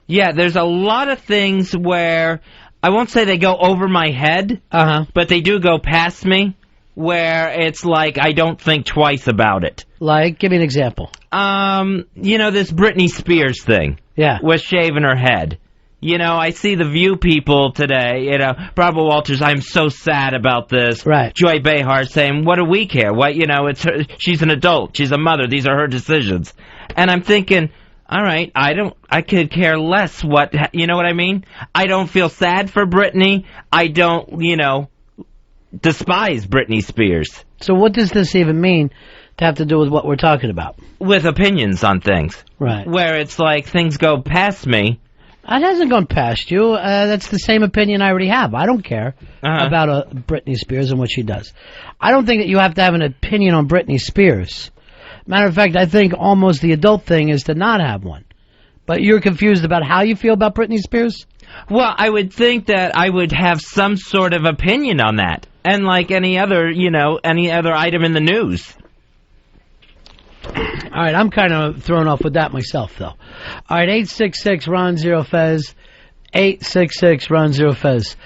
Yeah, there's a lot of things where, I won't say they go over my head, but they do go past me, where it's like I don't think twice about it. Like, give me an example. This Britney Spears thing. Yeah. With shaving her head. I see the View people today, Barbara Walters, I'm so sad about this. Right. Joy Behar saying, what do we care? What, it's her, she's an adult, she's a mother, these are her decisions. And I'm thinking, all right, I could care less what, you know what I mean? I don't feel sad for Britney. I don't, despise Britney Spears. So what does this even mean to have to do with what we're talking about? With opinions on things. Right. Where it's like things go past me. It hasn't gone past you. That's the same opinion I already have. I don't care about Britney Spears and what she does. I don't think that you have to have an opinion on Britney Spears. Matter of fact, I think almost the adult thing is to not have one. But you're confused about how you feel about Britney Spears? Well, I would think that I would have some sort of opinion on that. And like any other, any other item in the news. All right, I'm kind of thrown off with that myself, though. All right, 866-RON-0-FEZ, 866-RON-0-FEZ.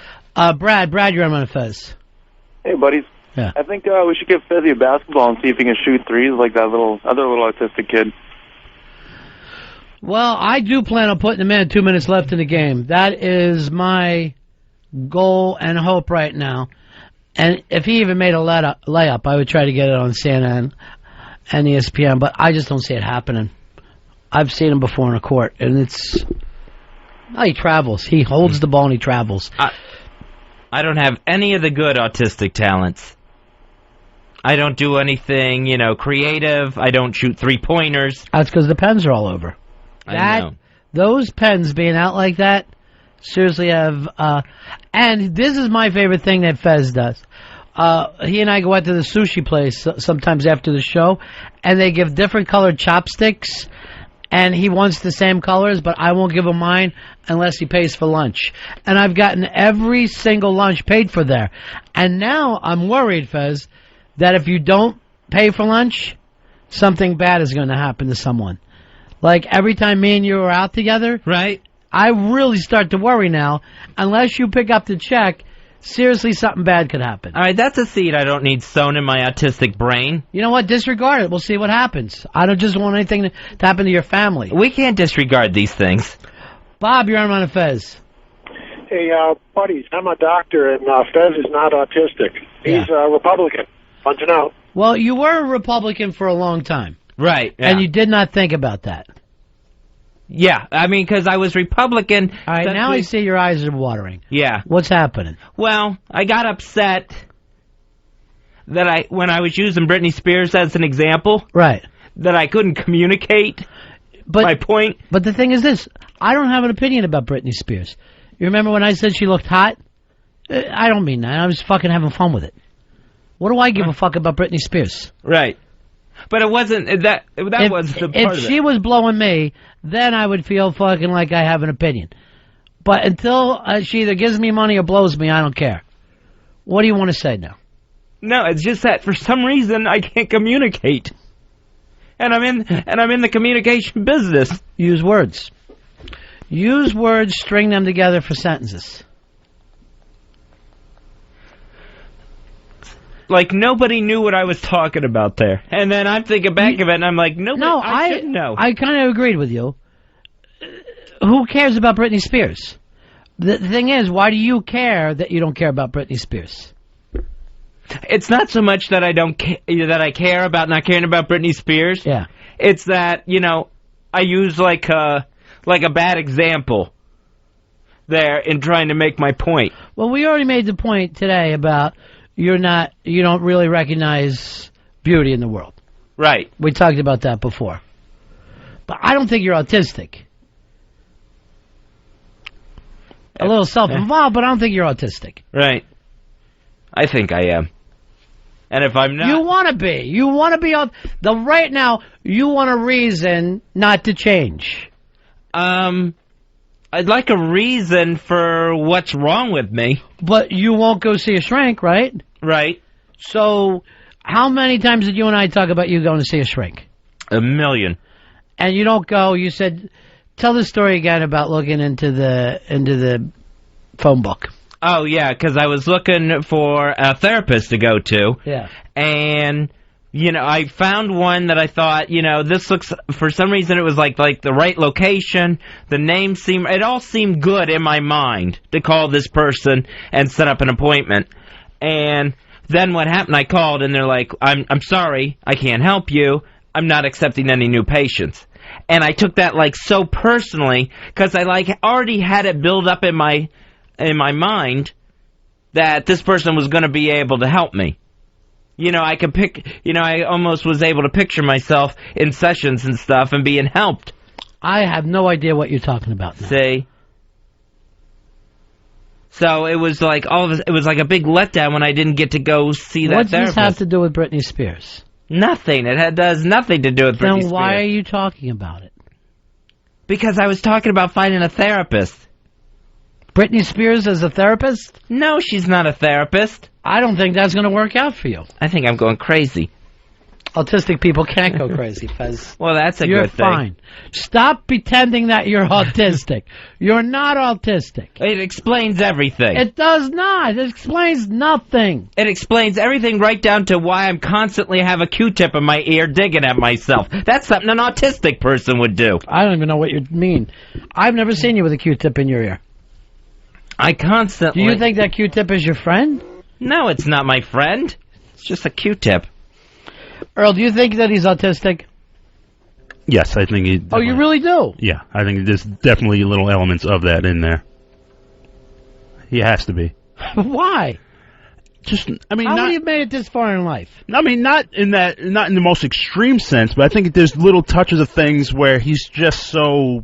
Brad, you're on Fez. Hey, buddies. Yeah. I think we should give Fezzy a basketball and see if he can shoot threes like that other little autistic kid. Well, I do plan on putting him in 2 minutes left in the game. That is my goal and hope right now. And if he even made a layup, I would try to get it on CNN and ESPN, but I just don't see it happening. I've seen him before in a court, and it's... Oh, he travels. He holds the ball and he travels. I don't have any of the good autistic talents. I don't do anything, creative. I don't shoot 3-pointers. That's because the pens are all over. I know. Those pens being out like that seriously have... and this is my favorite thing that Fez does. He and I go out to the sushi place sometimes after the show, and they give different colored chopsticks, and he wants the same colors, but I won't give him mine unless he pays for lunch. And I've gotten every single lunch paid for there. And now I'm worried, Fez, that if you don't pay for lunch, something bad is going to happen to someone. Like every time me and you are out together, right? I really start to worry now. Unless you pick up the check, seriously, something bad could happen. All right, that's a seed I don't need sown in my autistic brain. You know what? Disregard it. We'll see what happens. I don't just want anything to happen to your family. We can't disregard these things. Bob, you're on Fez. Hey, buddies, I'm a doctor, and Fez is not autistic. He's a Republican. Fun to know. Well, you were a Republican for a long time. Right. Yeah. And you did not think about that. Yeah, I mean, because I was Republican. All right, now I see your eyes are watering. Yeah. What's happening? Well, I got upset that when I was using Britney Spears as an example. Right. That I couldn't communicate my point. But the thing is this. I don't have an opinion about Britney Spears. You remember when I said she looked hot? I don't mean that. I was fucking having fun with it. What do I give a fuck about Britney Spears? Right. But it wasn't that was the part if of it. she was blowing me, then I would feel fucking like I have an opinion. But until she either gives me money or blows me, I don't care. What do you want to say now? No, it's just that for some reason I can't communicate. And I'm in the communication business. Use words. Use words, string them together for sentences. Like, nobody knew what I was talking about there. And then I'm thinking back of it, and I'm like, I should know. I kind of agreed with you. Who cares about Britney Spears? The thing is, why do you care that you don't care about Britney Spears? It's not so much that that I care about not caring about Britney Spears. Yeah. It's that, I use like a bad example there in trying to make my point. Well, we already made the point today about you don't really recognize beauty in the world. Right. We talked about that before. But I don't think you're autistic. A little self-involved, but I don't think you're autistic. Right. I think I am. And if I'm not... You want to be. You want to be... Right now, you want a reason not to change. I'd like a reason for what's wrong with me. But you won't go see a shrink, right? Right. So, how many times did you and I talk about you going to see a shrink? 1 million. And you don't go, you said... Tell the story again about looking into the phone book. Oh, yeah, because I was looking for a therapist to go to. Yeah. And, I found one that I thought, this looks, for some reason it was like the right location. The name it all seemed good in my mind to call this person and set up an appointment. And then what happened, I called and they're like, I'm sorry, I can't help you. I'm not accepting any new patients. And I took that so personally because I already had it built up in my mind that this person was going to be able to help me. I could I almost was able to picture myself in sessions and stuff and being helped. I have no idea what you're talking about now. See? So it was like it was like a big letdown when I didn't get to go see that therapist. What does this have to do with Britney Spears? Nothing. It does nothing to do with Britney Spears. Then why are you talking about it? Because I was talking about finding a therapist. Britney Spears as a therapist? No, she's not a therapist. I don't think that's going to work out for you. I think I'm going crazy. Autistic people can't go crazy, Fez. Well, that's a you're good thing. You're fine. Stop pretending that you're autistic. You're not autistic. It explains everything. It does not. It explains nothing. It explains everything right down to why I'm constantly have a Q-tip in my ear digging at myself. That's something an autistic person would do. I don't even know what you mean. I've never seen you with a Q-tip in your ear. I constantly... Do you think that Q-tip is your friend? No, it's not my friend. It's just a Q-tip. Earl, do you think that he's autistic? Yes, I think he... Oh, you really do? Yeah, I think there's definitely little elements of that in there. He has to be. Why? How would you have made it this far in life? I mean, not in the most extreme sense, but I think there's little touches of things where he's just so,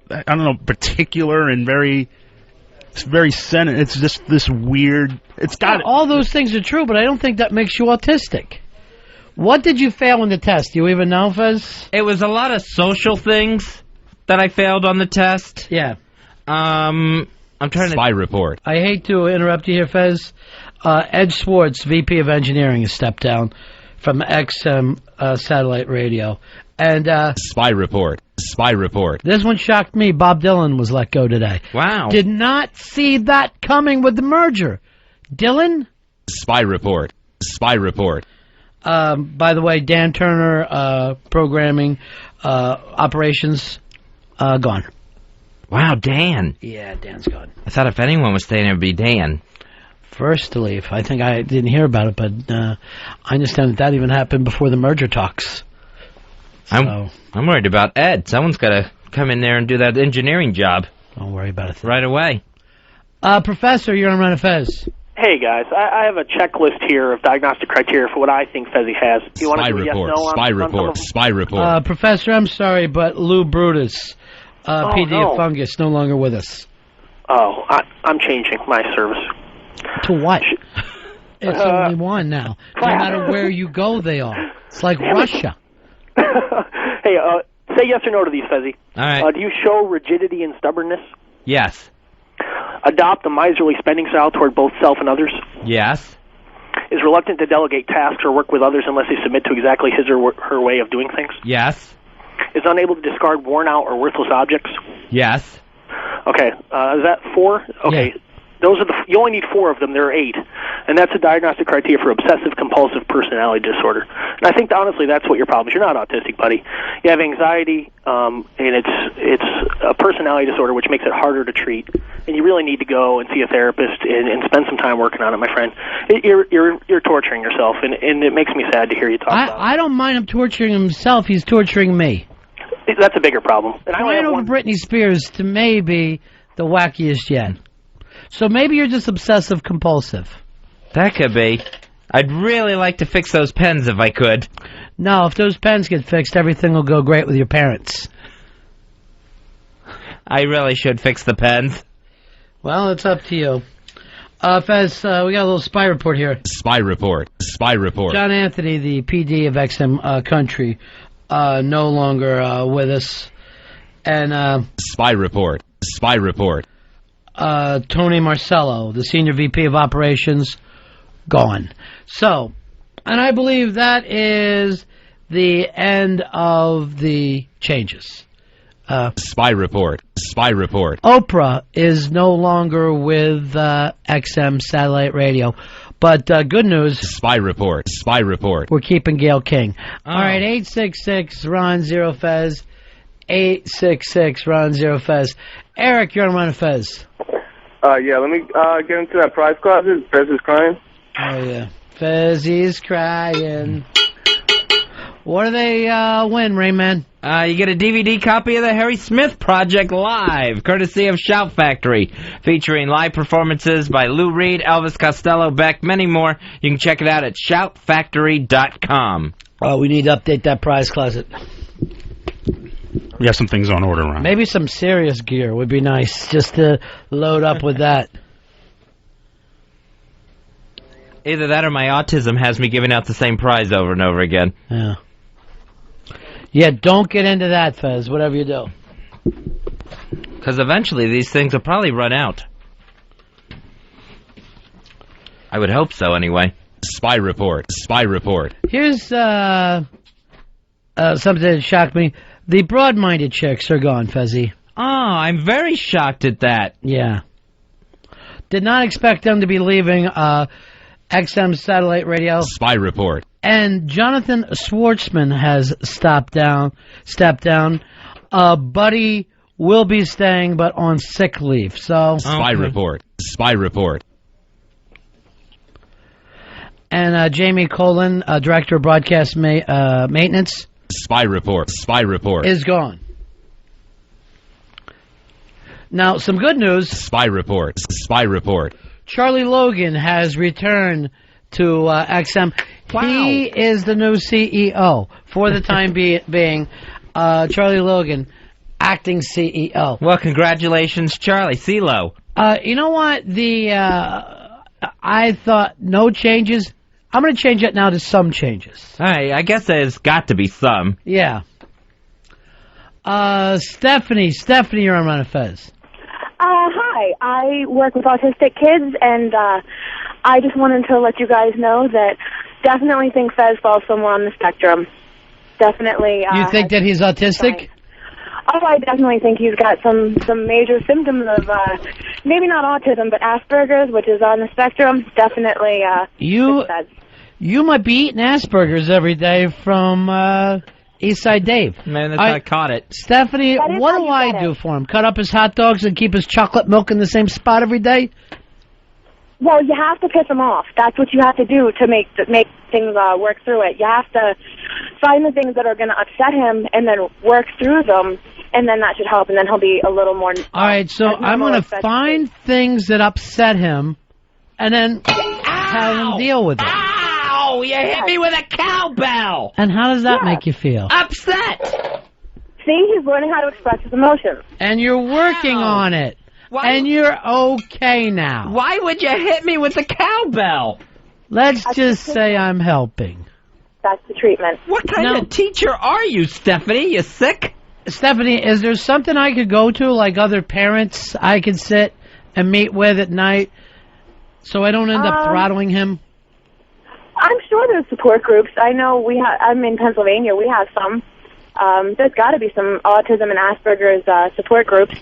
I don't know, particular and very centered. It's just this weird... It's got... All those things are true, but I don't think that makes you autistic. What did you fail in the test? Do you even know, Fez? It was a lot of social things that I failed on the test. Yeah. I'm trying Spy report. I hate to interrupt you here, Fez. Ed Swartz, VP of Engineering, has stepped down from XM satellite radio. And Spy report. Spy report. This one shocked me. Bob Dylan was let go today. Wow. Did not see that coming with the merger. Dylan? Spy report. Spy report. By the way, Dan Turner, programming, operations, gone. Wow, Dan. Yeah, Dan's gone. I thought if anyone was staying, it would be Dan. First to leave. I think I didn't hear about it, but I understand that even happened before the merger talks. So, I'm worried about Ed. Someone's got to come in there and do that engineering job. Don't worry about it. Right away. Professor, you're on Run of Fez. Hey, guys, I have a checklist here of diagnostic criteria for what I think Fezzi has. Do you want to do yes, no on Spy some of report. them? Spy report. Professor, I'm sorry, but Lou Brutus, PD no. of Fungus, no longer with us. Oh, I'm changing my service. To what? It's only one now. No matter where you go, they are. It's like Russia. Hey, say yes or no to these, Fezzi. All right. Do you show rigidity and stubbornness? Yes. Adopt a miserly spending style toward both self and others? Yes. Is reluctant to delegate tasks or work with others unless they submit to exactly his or her way of doing things? Yes. Is unable to discard worn-out or worthless objects? Yes. Okay, is that 4? Okay. Yeah. Those are you only need 4 of them. There are 8, and that's a diagnostic criteria for obsessive-compulsive personality disorder. And I think honestly that's what your problem is. You're not autistic, buddy. You have anxiety, and it's a personality disorder, which makes it harder to treat. And you really need to go and see a therapist and spend some time working on it, my friend. You're torturing yourself, and it makes me sad to hear you talk about it. I don't mind him torturing himself. He's torturing me. That's a bigger problem. And I only Right have over one. Britney Spears to maybe the wackiest yet. So maybe you're just obsessive compulsive. That could be. I'd really like to fix those pens if I could. No, if those pens get fixed, everything will go great with your parents. I really should fix the pens. Well, it's up to you. Fez, we got a little spy report here. Spy report. Spy report. John Anthony, the PD of XM Country, no longer with us. And Spy report. Spy report. Tony Marcello, the Senior VP of Operations, gone. So, and I believe that is the end of the changes. Spy report. Spy report. Oprah is no longer with XM Satellite Radio. But good news. Spy report. Spy report. We're keeping Gail King. All right, 866-RON-0-FEZ. 866-RON-0-FEZ. Eric, you're on Run of Fez. Yeah, let me get into that prize closet. Fez is crying. Oh, yeah. Fezzy's crying. What do they win, Rayman? You get a DVD copy of the Harry Smith Project live, courtesy of Shout Factory, featuring live performances by Lou Reed, Elvis Costello, Beck, many more. You can check it out at shoutfactory.com. We need to update that prize closet. We got some things on order, Ron. Maybe some serious gear would be nice, just to load up with that. Either that or my autism has me giving out the same prize over and over again. Yeah. Yeah, don't get into that, Fez, whatever you do. Because eventually these things will probably run out. I would hope so, anyway. Spy report. Spy report. Here's something that shocked me. The broad-minded chicks are gone, Fezzy. Oh, I'm very shocked at that. Yeah. Did not expect them to be leaving XM Satellite Radio. Spy report. And Jonathan Schwartzman has stepped down. Buddy will be staying, but on sick leave. So Spy report. Spy report. And Jamie Colin, Director of Broadcast Maintenance. Spy report. Spy report. Is gone. Now, some good news. Spy report. Spy report. Charlie Logan has returned to XM. Wow. He is the new CEO for the time being. Charlie Logan, acting CEO. Well, congratulations, Charlie. CeeLo. You know what? I thought no changes. I'm going to change it now to some changes. All right, I guess there's got to be some. Yeah. Stephanie, you're on Run of Fez. Hi, I work with autistic kids, and I just wanted to let you guys know that definitely think Fez falls somewhere on the spectrum. Definitely. You think that he's autistic? Oh, I definitely think he's got some major symptoms of maybe not autism, but Asperger's, which is on the spectrum. Definitely. You might be eating Asperger's every day from Eastside Dave. Man, that's how I caught it. Stephanie, what do I do for him? Cut up his hot dogs and keep his chocolate milk in the same spot every day? Well, you have to piss him off. That's what you have to do to make things work through it. You have to find the things that are going to upset him and then work through them, and then that should help, and then he'll be a little more... All right, so I'm going to find things that upset him and then have him deal with it. Ow! You hit me with a cowbell! And how does that make you feel? Upset! See, he's learning how to express his emotions. And you're working on it. Why? And you're okay now. Why would you hit me with the cowbell? Let's just say I'm helping. That's the treatment. What kind of teacher are you, Stephanie? You sick? Stephanie, is there something I could go to, like other parents I could sit and meet with at night so I don't end up throttling him? I'm sure there's support groups. I know I'm in Pennsylvania. We have some. There's got to be some autism and Asperger's support groups.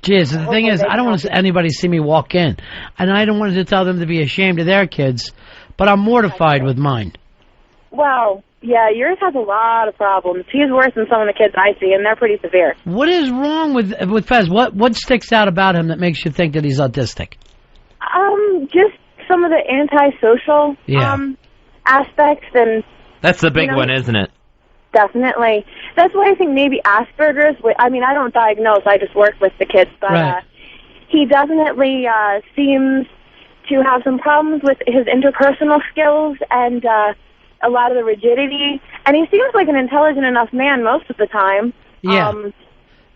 Jeez, the thing is, I don't want anybody to see me walk in. And I don't want to tell them to be ashamed of their kids, but I'm mortified with mine. Well, yeah, yours has a lot of problems. He's worse than some of the kids I see, and they're pretty severe. What is wrong with Fez? What sticks out about him that makes you think that he's autistic? Just some of the antisocial aspects, and that's the big one, isn't it? Definitely. That's why I think maybe Asperger's. I mean, I don't diagnose. I just work with the kids, but he definitely seems to have some problems with his interpersonal skills and a lot of the rigidity. And he seems like an intelligent enough man most of the time. Yeah.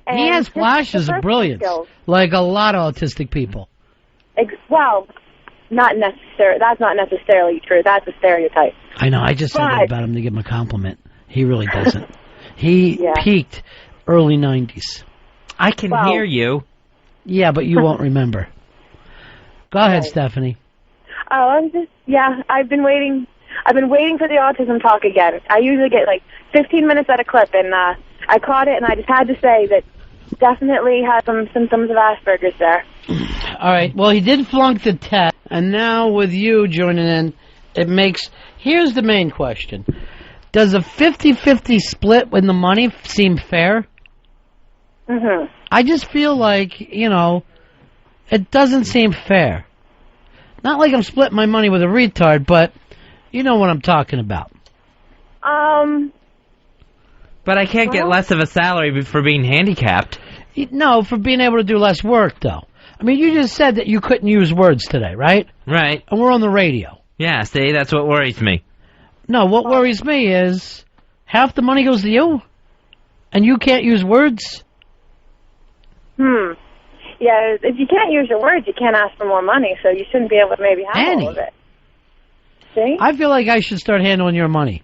He has flashes of brilliance, like a lot of autistic people. Well, not necessarily. That's not necessarily true. That's a stereotype. I know. I just said that about him to give him a compliment. He really doesn't. He peaked early 90s. I can hear you. Yeah, but you won't remember. Go ahead, Stephanie. Oh, I've been waiting for the autism talk again. I usually get like 15 minutes at a clip, and I caught it, and I just had to say that definitely has some symptoms of Asperger's there. All right. Well, he did flunk the test, and now with you joining in, it makes... Here's the main question. Does a 50-50 split in the money seem fair? Mm-hmm. I just feel like, it doesn't seem fair. Not like I'm splitting my money with a retard, but you know what I'm talking about. But I can't get less of a salary for being handicapped. No, for being able to do less work, though. I mean, you just said that you couldn't use words today, right? Right. And we're on the radio. Yeah, see, that's what worries me. No, what worries me is half the money goes to you, and you can't use words. Yeah, if you can't use your words, you can't ask for more money, so you shouldn't be able to maybe have all of it. See? I feel like I should start handling your money.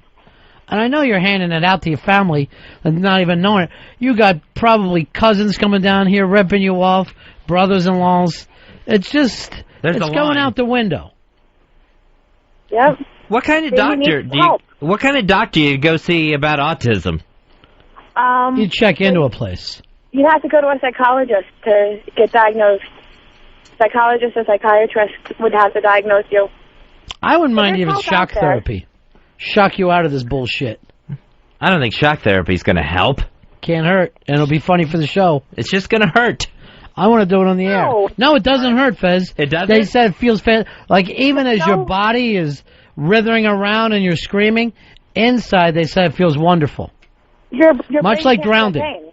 And I know you're handing it out to your family and not even knowing it. You got probably cousins coming down here ripping you off, brothers-in-laws. It's just, it's going out the window. Yep. What kind of doctor do you go see about autism? You check into a place. You have to go to a psychologist to get diagnosed. Psychologist or psychiatrist would have to diagnose you. I wouldn't mind even shock therapy. Shock you out of this bullshit. I don't think shock therapy is going to help. Can't hurt, and it'll be funny for the show. It's just going to hurt. I want to do it on the air. No, it doesn't hurt, Fez. It doesn't? They said it feels like even as your body is writhing around and you're screaming, inside they said it feels wonderful. Your Much brain like can't grounding. feel pain.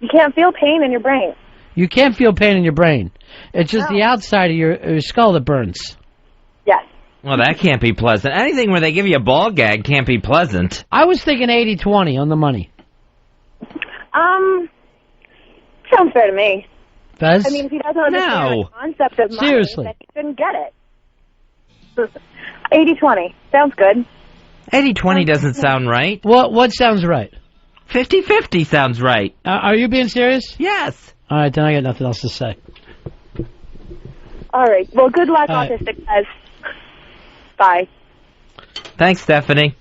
You can't feel pain in your brain. You can't feel pain in your brain. It's just the outside of your skull that burns. Yes. Well, that can't be pleasant. Anything where they give you a ball gag can't be pleasant. I was thinking 80-20 on the money. Sounds fair to me. Fez? I mean, if he doesn't understand the concept of money, Seriously. then he shouldn't get it. 80-20. Sounds good. 80-20 doesn't sound right. What sounds right? 50-50 sounds right. Are you being serious? Yes. All right, then I got nothing else to say. All right. Well, good luck, All right. Autistic guys. Bye. Thanks, Stephanie.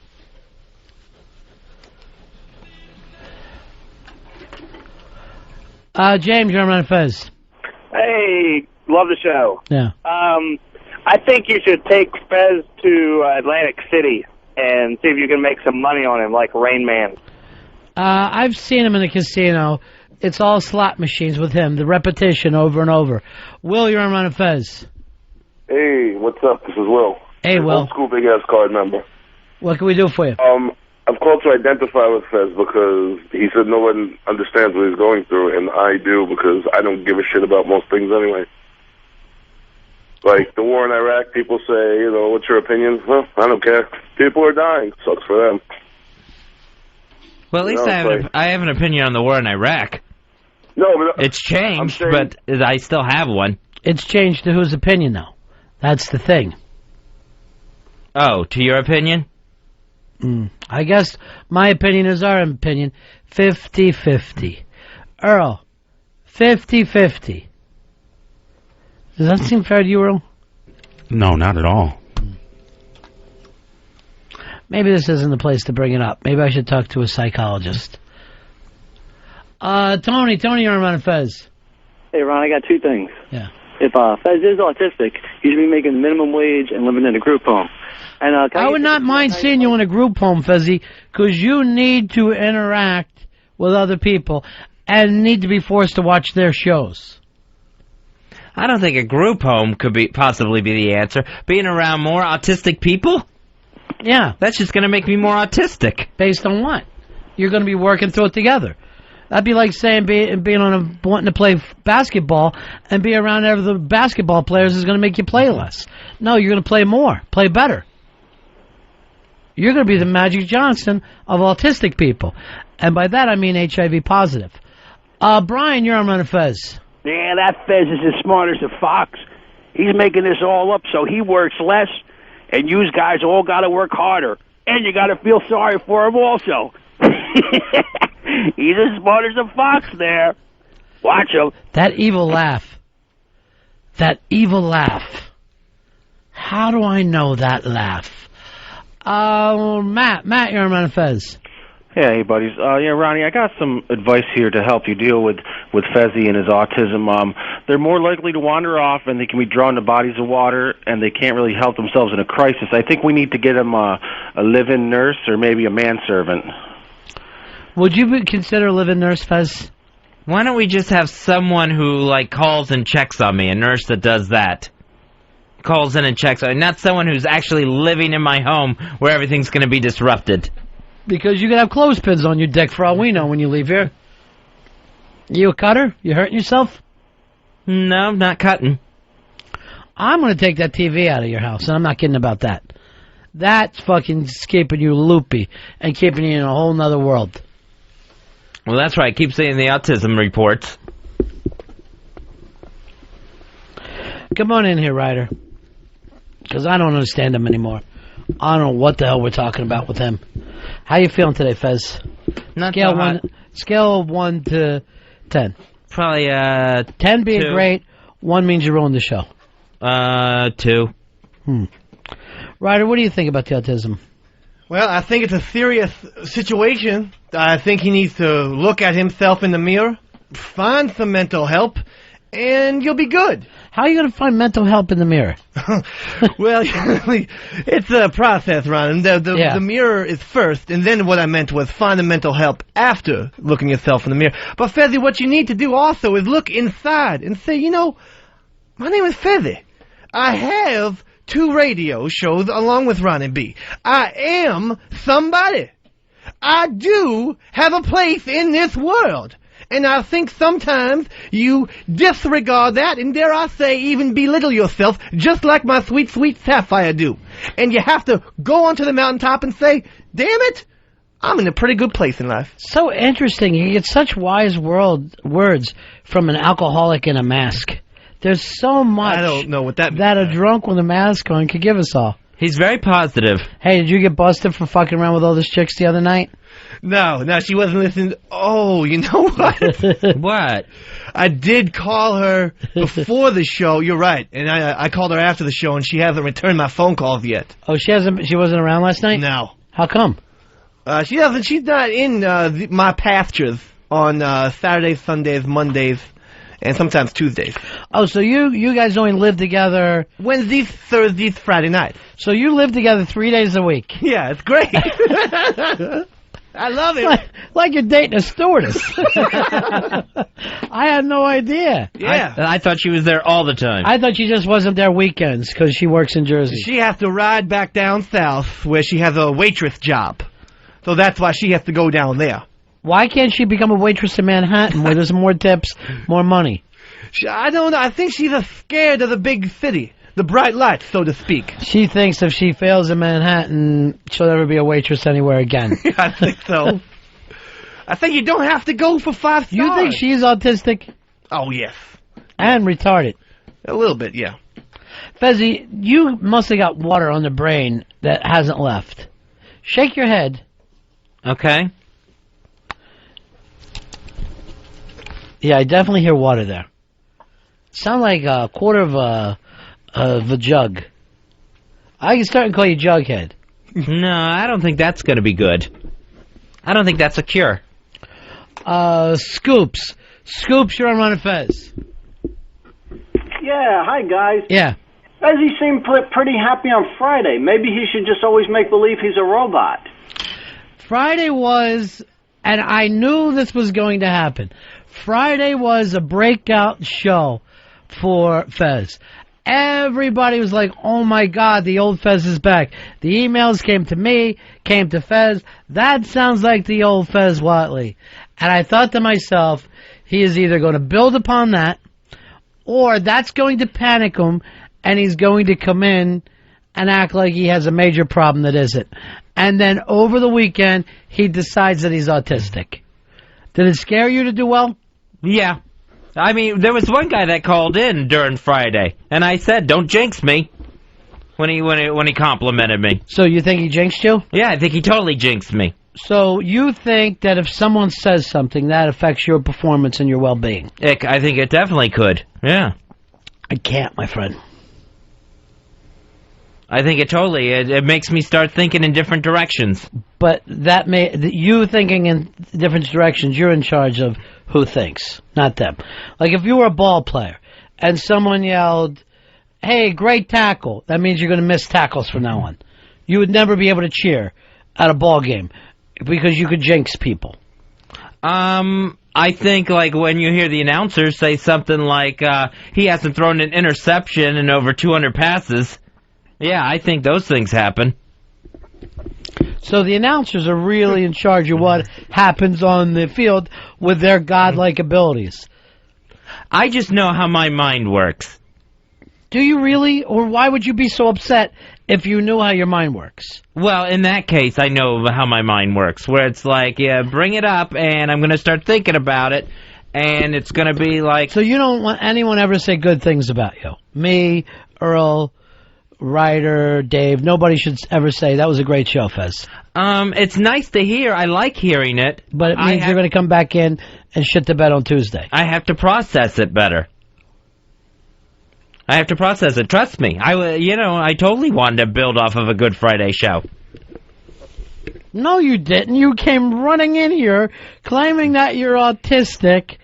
James, you're on Fez. Hey, love the show. Yeah. I think you should take Fez to Atlantic City and see if you can make some money on him, like Rain Man. I've seen him in a casino. It's all slot machines with him. The repetition over and over. Will, you're on Fez. Hey, what's up? This is Will. Hey, Will. Old school big ass card member. What can we do for you? I've called to identify with Fez because he said no one understands what he's going through, and I do because I don't give a shit about most things anyway. Like the war in Iraq, people say, you know, what's your opinion? Well, I don't care. People are dying. Sucks for them. Well, at least I have an opinion on the war in Iraq. No, but it's changed, but I still have one. It's changed to whose opinion, though? That's the thing. Oh, to your opinion? I guess my opinion is our opinion. 50-50. Earl, 50-50. Does that seem fair to you, Earl? No, not at all. Maybe this isn't the place to bring it up. Maybe I should talk to a psychologist. Tony, you're on Fez. Hey, Ron, I got two things. Yeah. If Fez is autistic, he should be making minimum wage and living in a group home. And I would not mind seeing you in a group home, Fezzy, because you need to interact with other people and need to be forced to watch their shows. I don't think a group home could possibly be the answer. Being around more autistic people? Yeah. That's just going to make me more autistic. Based on what? You're going to be working through it together. That'd be like saying wanting to play basketball and be around other basketball players is going to make you play less. No, you're going to play more, play better. You're going to be the Magic Johnson of autistic people. And by that I mean HIV positive. Brian, you're on Fez. Yeah, that Fez is as smart as a fox. He's making this all up so he works less, and you guys all got to work harder. And you got to feel sorry for him also. He's as smart as a fox there. Watch him. That evil laugh. That evil laugh. How do I know that laugh? Matt, you're on Fez. Hey, buddies. Yeah, Ronnie, I got some advice here to help you deal with Fezzy and his autism. They're more likely to wander off, and they can be drawn to bodies of water, and they can't really help themselves in a crisis. I think we need to get them a live-in nurse or maybe a manservant. Would you consider a live-in nurse, Fez? Why don't we just have someone who, calls and checks on me, a nurse that does that? Calls in and checks on me, not someone who's actually living in my home where everything's going to be disrupted. Because you could have clothespins on your dick for all we know when you leave here. You a cutter? You hurting yourself? No, I'm not cutting. I'm going to take that TV out of your house, and I'm not kidding about that. That's fucking keeping you loopy and keeping you in a whole nother world. Well, that's right. Keep seeing the autism reports. Come on in here, Ryder. Because I don't understand him anymore. I don't know what the hell we're talking about with him. How you feeling today, Fez? Scale of 1 to 10. Probably 10 being 2. great. 1 means you ruined the show. 2. Ryder, what do you think about the autism? Well, I think it's a serious situation. I think he needs to look at himself in the mirror, find some mental help, and you'll be good. How are you going to find mental help in the mirror? Well, it's a process, Ron. The mirror is first, and then what I meant was find the mental help after looking yourself in the mirror. But, Fezzy, what you need to do also is look inside and say, my name is Fezzy. I have 2 radio shows along with Ronnie B. I am somebody. I do have a place in this world. And I think sometimes you disregard that and, dare I say, even belittle yourself, just like my sweet, sweet Sapphire do. And you have to go onto the mountaintop and say, damn it, I'm in a pretty good place in life. So interesting. You get such wise words from an alcoholic in a mask. There's so much I don't know what that means. That a drunk with a mask on could give us all. He's very positive. Hey, did you get busted for fucking around with all those chicks the other night? No, she wasn't listening. Oh, you know what? What? I did call her before the show. You're right, and I called her after the show, and she hasn't returned my phone calls yet. Oh, she wasn't around last night? No. How come? She doesn't. She's not in my pastures on Saturdays, Sundays, Mondays, and sometimes Tuesdays. Oh, so you guys only live together Wednesdays, Thursdays, Friday nights. So you live together 3 days a week. Yeah, it's great. I love it. Like you're dating a stewardess. I had no idea. Yeah. I thought she was there all the time. I thought she just wasn't there weekends because she works in Jersey. She has to ride back down south where she has a waitress job. So that's why she has to go down there. Why can't she become a waitress in Manhattan where there's more tips, more money? I don't know. I think she's scared of the big city. The bright lights, so to speak. She thinks if she fails in Manhattan, she'll never be a waitress anywhere again. I think so. I think you don't have to go for 5 stars. You think she's autistic? Oh, yes. And retarded? A little bit, yeah. Fezzi, you must have got water on the brain that hasn't left. Shake your head. Okay. Yeah, I definitely hear water there. Sound like a quarter of a jug. I can start and call you Jughead. No, I don't think that's going to be good. I don't think that's a cure. Scoops. Scoops, you're on Ron and Fez. Yeah, hi guys. Yeah. Fezzi seemed pretty happy on Friday. Maybe he should just always make believe he's a robot. Friday was, and I knew this was going to happen, Friday was a breakout show for Fez. Everybody was like, oh my God, the old Fez is back. The emails came to me, came to Fez. That sounds like the old Fez Whatley. And I thought to myself, he is either going to build upon that, or that's going to panic him, and he's going to come in and act like he has a major problem that isn't. And then over the weekend, he decides that he's autistic. Did it scare you to do well? Yeah. I mean, there was one guy that called in during Friday, and I said, "Don't jinx me," when he complimented me. So you think he jinxed you? Yeah, I think he totally jinxed me. So you think that if someone says something, that affects your performance and your well-being? I think it definitely could. Yeah. I can't, my friend. I think it totally. It makes me start thinking in different directions. But you thinking in different directions, you're in charge of who thinks, not them. Like if you were a ball player and someone yelled, "Hey, great tackle," that means you're going to miss tackles from now on. You would never be able to cheer at a ball game because you could jinx people. I think like when you hear the announcers say something like, he hasn't thrown an interception in over 200 passes. Yeah, I think those things happen. So the announcers are really in charge of what happens on the field with their godlike abilities. I just know how my mind works. Do you really? Or why would you be so upset if you knew how your mind works? Well, in that case, I know how my mind works, where it's like, yeah, bring it up, and I'm going to start thinking about it, and it's going to be like... So you don't want anyone ever say good things about you? Me, Earl... Ryder, Dave, nobody should ever say, "That was a great show, Fez." It's nice to hear. I like hearing it. But it means you're going to come back in and shit the bed on Tuesday. I have to process it better. I have to process it. Trust me. I totally wanted to build off of a Good Friday show. No, you didn't. You came running in here claiming that you're autistic,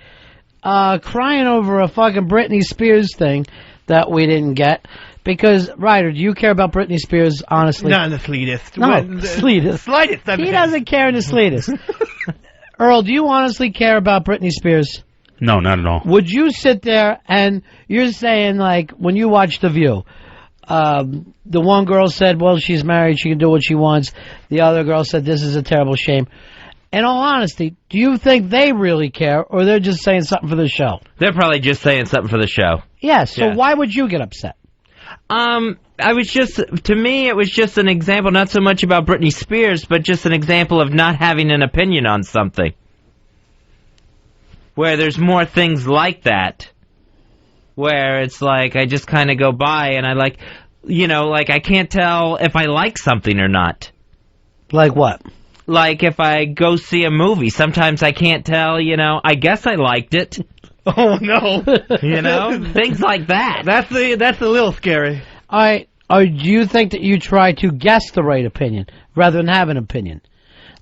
crying over a fucking Britney Spears thing that we didn't get. Because, Ryder, do you care about Britney Spears, honestly? Not in the slightest. No, slightest. Slightest. He doesn't care in the slightest. Earl, do you honestly care about Britney Spears? No, not at all. Would you sit there and you're saying, like, when you watch The View, the one girl said, well, she's married, she can do what she wants. The other girl said, this is a terrible shame. In all honesty, do you think they really care, or they're just saying something for the show? They're probably just saying something for the show. Yes, so why would you get upset? To me, it was just an example, not so much about Britney Spears, but just an example of not having an opinion on something. Where there's more things like that. Where it's like, I just kind of go by and I like, like I can't tell if I like something or not. Like what? Like if I go see a movie, sometimes I can't tell, I guess I liked it. Oh, no. Things like that. That's a little scary. All right. Or do you think that you try to guess the right opinion rather than have an opinion?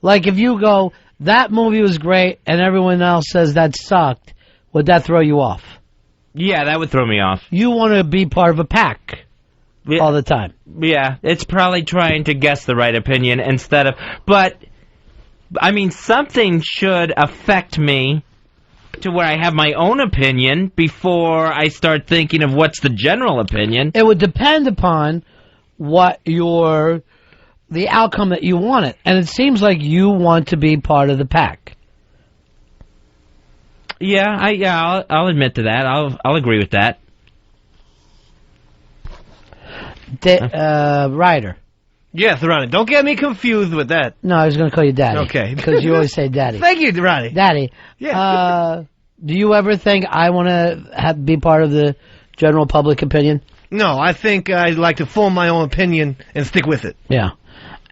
Like if you go, that movie was great, and everyone else says that sucked, would that throw you off? Yeah, that would throw me off. You want to be part of a pack all the time. Yeah, it's probably trying to guess the right opinion instead of... But, I mean, something should affect me to where I have my own opinion before I start thinking of what's the general opinion. It would depend upon what the outcome that you want it. And it seems like you want to be part of the pack. Yeah, I'll admit to that. I'll agree with that. Ryder. Yes, Ronnie. Don't get me confused with that. No, I was going to call you Daddy. Okay. Because you always say Daddy. Thank you, Ronnie. Daddy. Yeah. Do you ever think I want to be part of the general public opinion? No, I think I'd like to form my own opinion and stick with it. Yeah.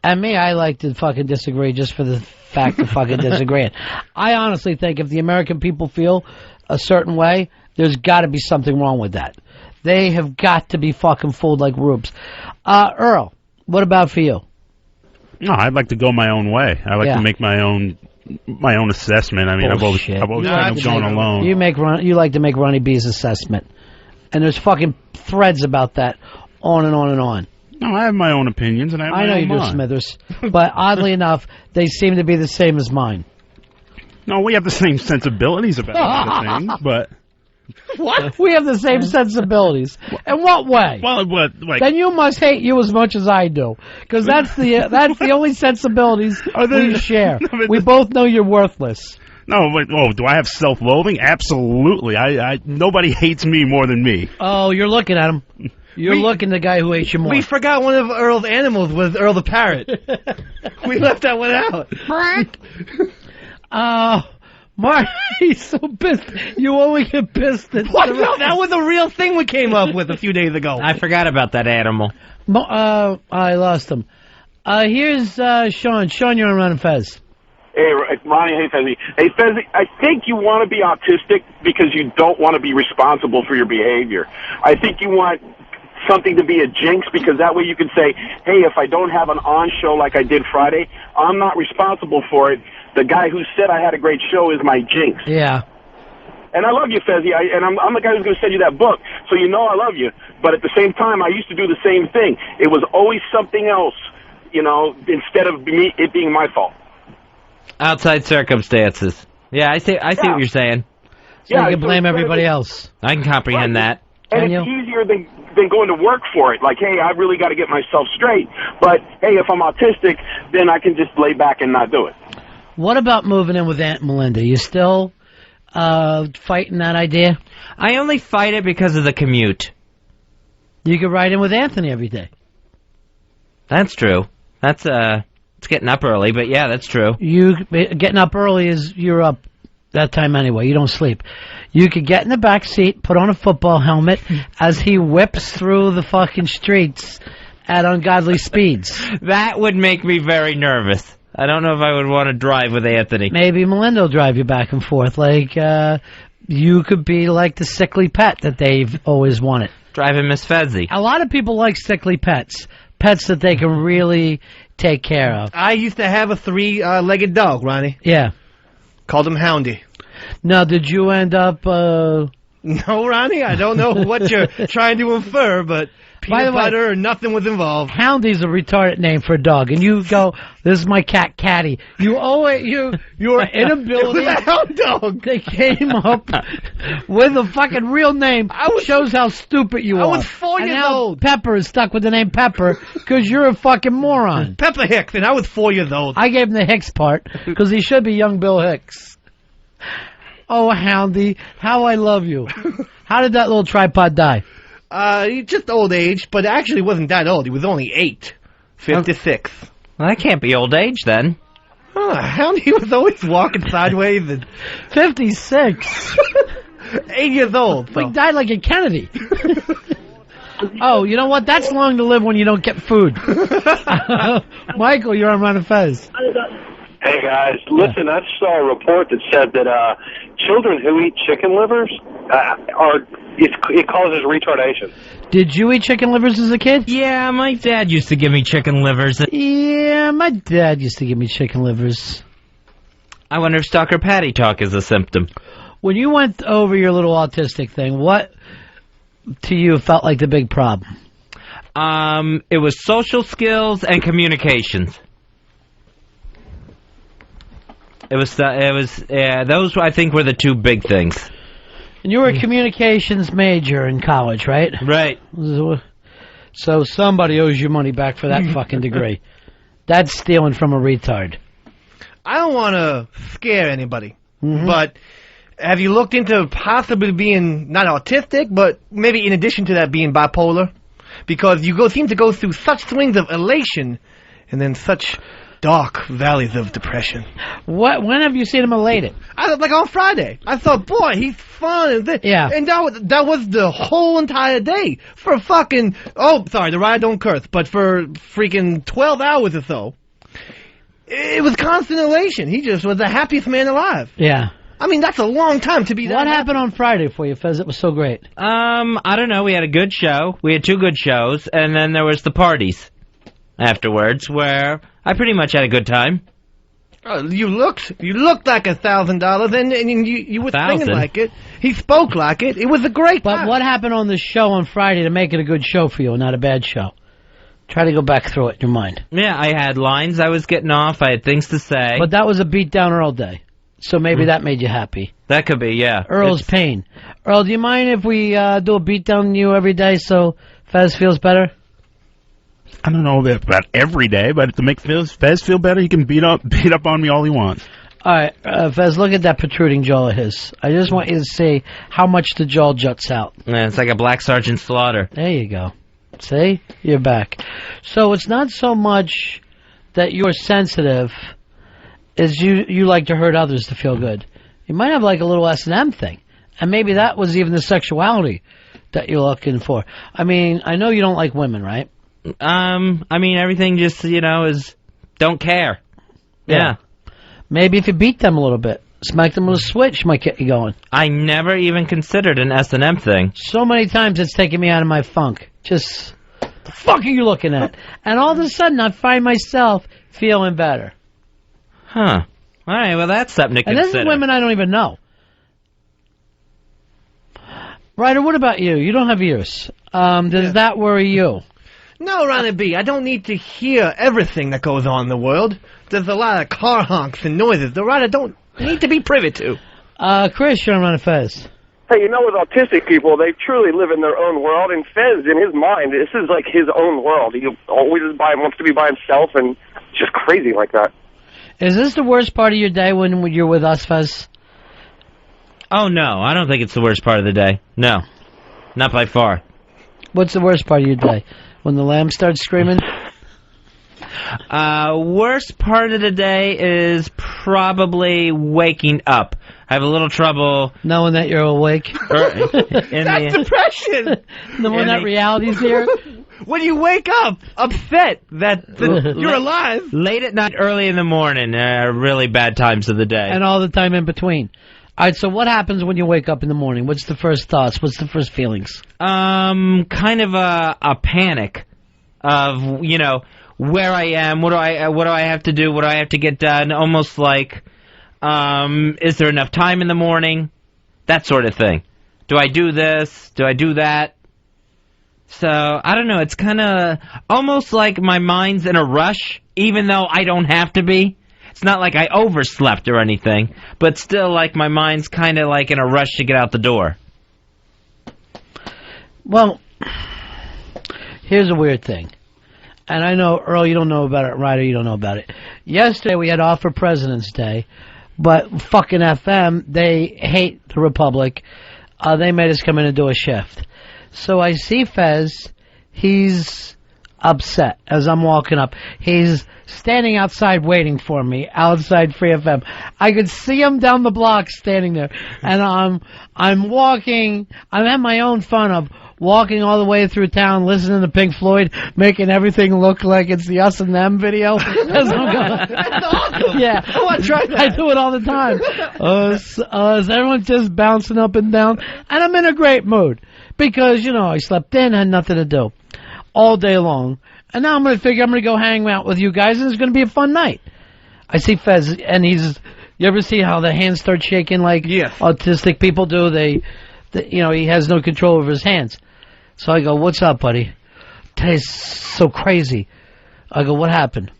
And me, I like to fucking disagree just for the fact of fucking disagreeing. I honestly think if the American people feel a certain way, there's got to be something wrong with that. They have got to be fucking fooled like rubes. Earl, what about for you? No, I'd like to go my own way. I like to make my own assessment. I mean, I've always kind of gone alone. You like to make Ronnie B's assessment, and there's fucking threads about that, on and on and on. No, I have my own opinions, and I know own you do, mine. Smithers, but oddly enough, they seem to be the same as mine. No, we have the same sensibilities about other things, but... What? We have the same sensibilities. In what way? Well, then you must hate you as much as I do, because that's the only sensibilities we share. We both know you're worthless. No, but do I have self-loathing? Absolutely. Nobody hates me more than me. Oh, you're looking at him. You're looking at the guy who hates you more. We forgot one of Earl's animals was Earl the parrot. We left that one out. Mark, he's so pissed. You only get pissed at... What? No, that was a real thing we came up with a few days ago. I forgot about that animal. I lost him. Here's Sean. Sean, you're on Ron and Fez. Hey, Ronnie. Hey, Fezzy. Hey, Fezzy, I think you want to be autistic because you don't want to be responsible for your behavior. I think you want something to be a jinx because that way you can say, hey, if I don't have an on show like I did Friday, I'm not responsible for it. The guy who said I had a great show is my jinx. Yeah. And I love you, Fezzy, and I'm the guy who's going to send you that book, so you know I love you. But at the same time, I used to do the same thing. It was always something else, instead of it being my fault. Outside circumstances. Yeah, I see what you're saying. So you can blame everybody else. I can comprehend that. And it's easier than going to work for it. Like, hey, I really got to get myself straight. But, hey, if I'm autistic, then I can just lay back and not do it. What about moving in with Aunt Melinda? You still fighting that idea? I only fight it because of the commute. You could ride in with Anthony every day. That's true. That's it's getting up early, but yeah, that's true. Getting up early you're up that time anyway. You don't sleep. You could get in the back seat, put on a football helmet as he whips through the fucking streets at ungodly speeds. That would make me very nervous. I don't know if I would want to drive with Anthony. Maybe Melinda will drive you back and forth. Like, you could be like the sickly pet that they've always wanted. Driving Miss Fezzy. A lot of people like sickly pets. Pets that they can really take care of. I used to have a 3-legged dog, Ronnie. Yeah. Called him Houndy. Now, did you end up... No, Ronnie, I don't know what you're trying to infer, but... Peanut butter or nothing was involved. Houndy's a retarded name for a dog, and you go, "This is my cat, Caddy." You owe it. Your inability. It was a hound dog. They came up with a fucking real name. Shows how stupid you are. I was 4 years old. Pepper is stuck with the name Pepper because you're a fucking moron. Pepper Hicks, and I was 4 years old. I gave him the Hicks part because he should be young Bill Hicks. Oh, Houndy, how I love you. How did that little tripod die? Just old age, but actually wasn't that old. He was only 8. 56. Well, that can't be old age, then. He was always walking sideways. And 56. 8 years old. So. He died like a Kennedy. Oh, you know what? That's long to live when you don't get food. Michael, you're on Ron and Fez. Hey guys, listen, I saw a report that said that children who eat chicken livers it causes retardation. Did you eat chicken livers as a kid? Yeah, my dad used to give me chicken livers. Yeah, my dad used to give me chicken livers. I wonder if stalker patty talk is a symptom. When you went over your little autistic thing, what to you felt like the big problem? It was social skills and communications. Those I think were the two big things. And you were a communications major in college, right? Right. So somebody owes you money back for that fucking degree. That's stealing from a retard. I don't want to scare anybody, but have you looked into possibly being not autistic, but maybe in addition to that being bipolar? Because you seem to go through such swings of elation and then such dark valleys of depression. When have you seen him elated? Like on Friday. I thought, boy, he's fun. Yeah. And that was the whole entire day. For fucking, the ride don't curse, but for freaking 12 hours or so. It was constant elation. He just was the happiest man alive. Yeah. I mean, that's a long time to be that. What happened on Friday for you, Fez? It was so great. I don't know. We had a good show. We had two good shows, and then there was the parties afterwards, where I pretty much had a good time. You looked like $1,000, and you were singing like it. He spoke like it. It was a great time. But what happened on the show on Friday to make it a good show for you, and not a bad show? Try to go back through it in your mind. Yeah, I had lines I was getting off. I had things to say. But that was a beat down Earl day. So maybe that made you happy. That could be, yeah. Earl's pain. Earl, do you mind if we do a beat down on you every day so Fez feels better? I don't know about every day, but to make Fez feel better, he can beat up on me all he wants. All right, Fez, look at that protruding jaw of his. I just want you to see how much the jaw juts out. Yeah, it's like a Black Sergeant Slaughter. There you go. See? You're back. So it's not so much that you're sensitive as you like to hurt others to feel good. You might have like a little S&M thing. And maybe that was even the sexuality that you're looking for. I mean, I know you don't like women, right? I mean, everything just, is don't care. Yeah. Maybe if you beat them a little bit, smack them with a switch, might get you going. I never even considered an S&M thing. So many times it's taken me out of my funk. Just, the fuck are you looking at? And all of a sudden I find myself feeling better. Huh. All right, well, that's something to consider. And this is women I don't even know. Ryder, what about you? You don't have ears. Does that worry you? No, Ronnie B, I don't need to hear everything that goes on in the world. There's a lot of car honks and noises that I don't need to be privy to. Chris, you're on Ron and Fez. Hey, with autistic people, they truly live in their own world, and Fez, in his mind, this is like his own world. He always wants to be by himself, and it's just crazy like that. Is this the worst part of your day when you're with us, Fez? Oh, no, I don't think it's the worst part of the day. No, not by far. What's the worst part of your day? When the lamb starts screaming? Worst part of the day is probably waking up. I have a little trouble knowing that you're awake. That's depression. When that reality's here. When you wake up upset that you're alive. Late at night, early in the morning, really bad times of the day. And all the time in between. All right, so what happens when you wake up in the morning? What's the first thoughts? What's the first feelings? Kind of a panic of, where I am, what do I have to do, what do I have to get done, almost like, is there enough time in the morning? That sort of thing. Do I do this? Do I do that? So, I don't know, it's kind of almost like my mind's in a rush, even though I don't have to be. It's not like I overslept or anything, but still like my mind's kind of like in a rush to get out the door. Well, here's a weird thing. And I know, Earl, you don't know about it. Ryder, you don't know about it. Yesterday we had off for President's Day, but fucking FM, they hate the Republic. They made us come in and do a shift. So I see Fez. He's upset as I'm walking up. He's standing outside waiting for me, outside Free FM. I could see him down the block standing there. And I'm walking. I'm at my own fun of walking all the way through town, listening to Pink Floyd, making everything look like it's the Us and Them video. That's awesome. Yeah. I want to try that. I do it all the time. Us, everyone's just bouncing up and down. And I'm in a great mood. Because, I slept in, had nothing to do. All day long. And now I'm going to go hang out with you guys, and it's going to be a fun night. I see Fez, and you ever see how the hands start shaking like autistic people do? He has no control over his hands. So I go, what's up, buddy? Today's so crazy. I go, what happened?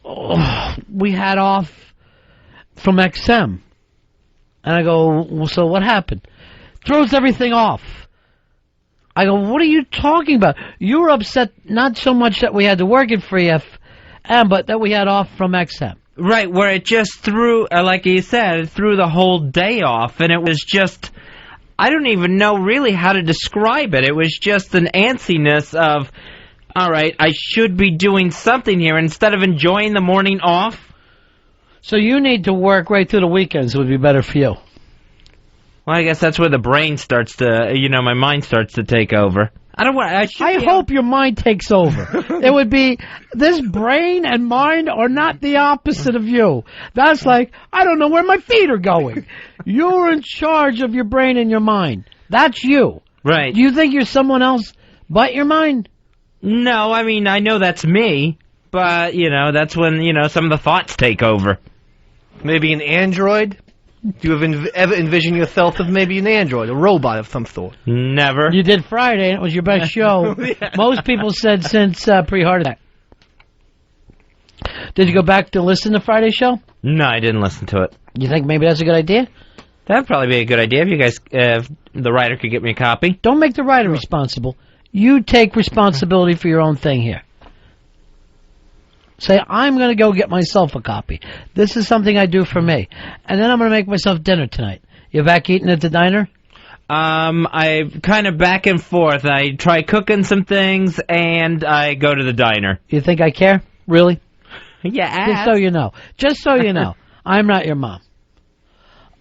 Oh, we had off from XM. And I go, well, so what happened? Throws everything off. I go, what are you talking about? You were upset not so much that we had to work at Free FM, but that we had off from XM. Right, where it just threw, like you said, it threw the whole day off, and it was just, I don't even know really how to describe it. It was just an antsiness of, all right, I should be doing something here instead of enjoying the morning off. So you need to work right through the weekends. It would be better for you. Well, I guess that's where the brain starts to, my mind starts to take over. I hope your mind takes over. It would be, this brain and mind are not the opposite of you. That's like, I don't know where my feet are going. You're in charge of your brain and your mind. That's you. Right. Do you think you're someone else but your mind? No, I mean, I know that's me, but, that's when, some of the thoughts take over. Maybe an android? Do you ever envision yourself as maybe an android, a robot of some sort? Never. You did Friday, and it was your best show. Yeah. Most people said since pre-heart attack. Did you go back to listen to Friday's show? No, I didn't listen to it. You think maybe that's a good idea? That'd probably be a good idea if you guys, if the writer could get me a copy. Don't make the writer responsible. You take responsibility for your own thing here. Say, I'm going to go get myself a copy. This is something I do for me. And then I'm going to make myself dinner tonight. You back eating at the diner? I kind of back and forth. I try cooking some things, and I go to the diner. You think I care? Really? Yeah. Just so you know. Just so you know. I'm not your mom.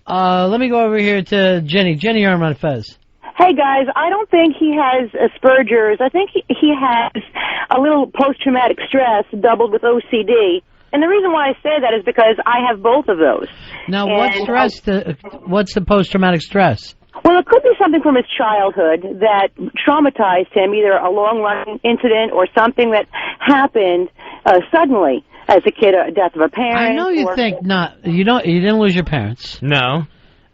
Let me go over here to Jenny. Jenny Armand Fez. Hey, guys, I don't think he has Asperger's. I think he has a little post-traumatic stress doubled with OCD. And the reason why I say that is because I have both of those. Now, what's the post-traumatic stress? Well, it could be something from his childhood that traumatized him, either a long-running incident or something that happened suddenly as a kid, a death of a parent. I know you think not. You didn't lose your parents. No.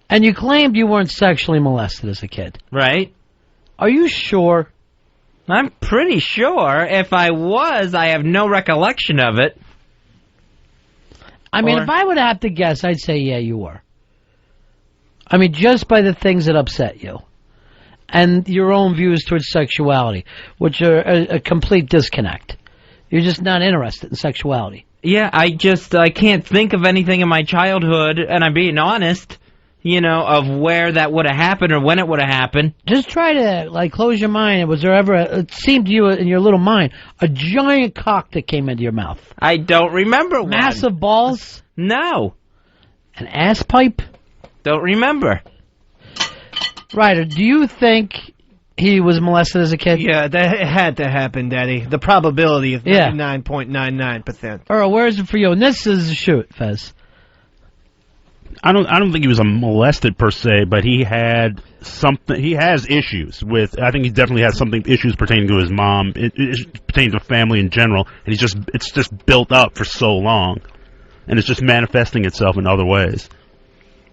And you claimed you weren't sexually molested as a kid. Right. Are you sure? I'm pretty sure. If I was, I have no recollection of it. I mean, if I would have to guess, I'd say, yeah, you were. I mean, just by the things that upset you. And your own views towards sexuality, which are a complete disconnect. You're just not interested in sexuality. Yeah, I can't think of anything in my childhood, and I'm being honest, of where that would have happened or when it would have happened. Just try to, close your mind. Was there ever, it seemed to you in your little mind, a giant cock that came into your mouth? I don't remember one. Massive balls? No. An ass pipe? Don't remember. Ryder, do you think he was molested as a kid? Yeah, that had to happen, Daddy. The probability is 99.99%. Earl, where is it for you? And this is shoot, Fez. I don't think he was a molested per se, but he had something. He has issues with. I think he definitely has issues pertaining to his mom, pertaining to family in general, and it's just built up for so long, and it's just manifesting itself in other ways.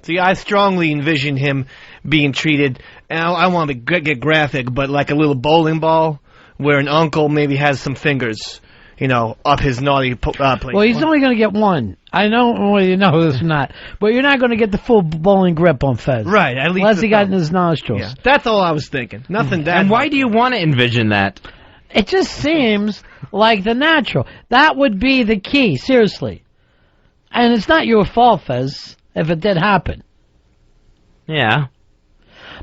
See, I strongly envision him being treated, and I want to get graphic, but like a little bowling ball, where an uncle maybe has some fingers, up his naughty place. Well, he's only going to get one. I know, well, you know this or not, but you're not going to get the full bowling grip on Fez. Right, at least unless he got in his nostrils. Yeah, that's all I was thinking. Nothing that. And why do you want to envision that? It just seems like the natural. That would be the key, seriously. And it's not your fault, Fez, if it did happen. Yeah.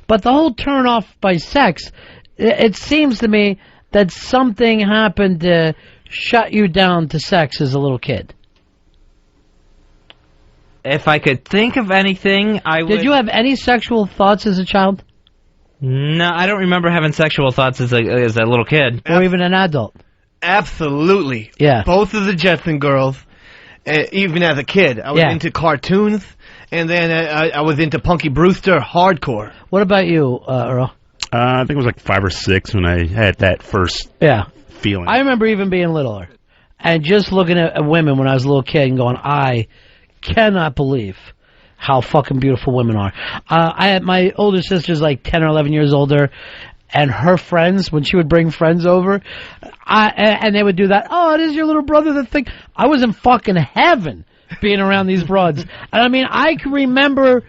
But the whole turn off by sex, it seems to me that something happened to shut you down to sex as a little kid. If I could think of anything, I would... Did you have any sexual thoughts as a child? No, I don't remember having sexual thoughts as a little kid. Or even an adult. Absolutely. Yeah. Both of the Jetson girls, even as a kid, I was into cartoons, and then I was into Punky Brewster hardcore. What about you, Earl? I think it was like 5 or 6 when I had that first feeling. I remember even being littler and just looking at women when I was a little kid and going, I cannot believe how fucking beautiful women are. I had my older sister's like 10 or 11 years older, and her friends, when she would bring friends over, and they would do that, oh, it is your little brother that thing. I was in fucking heaven being around these broads. And I mean, I can remember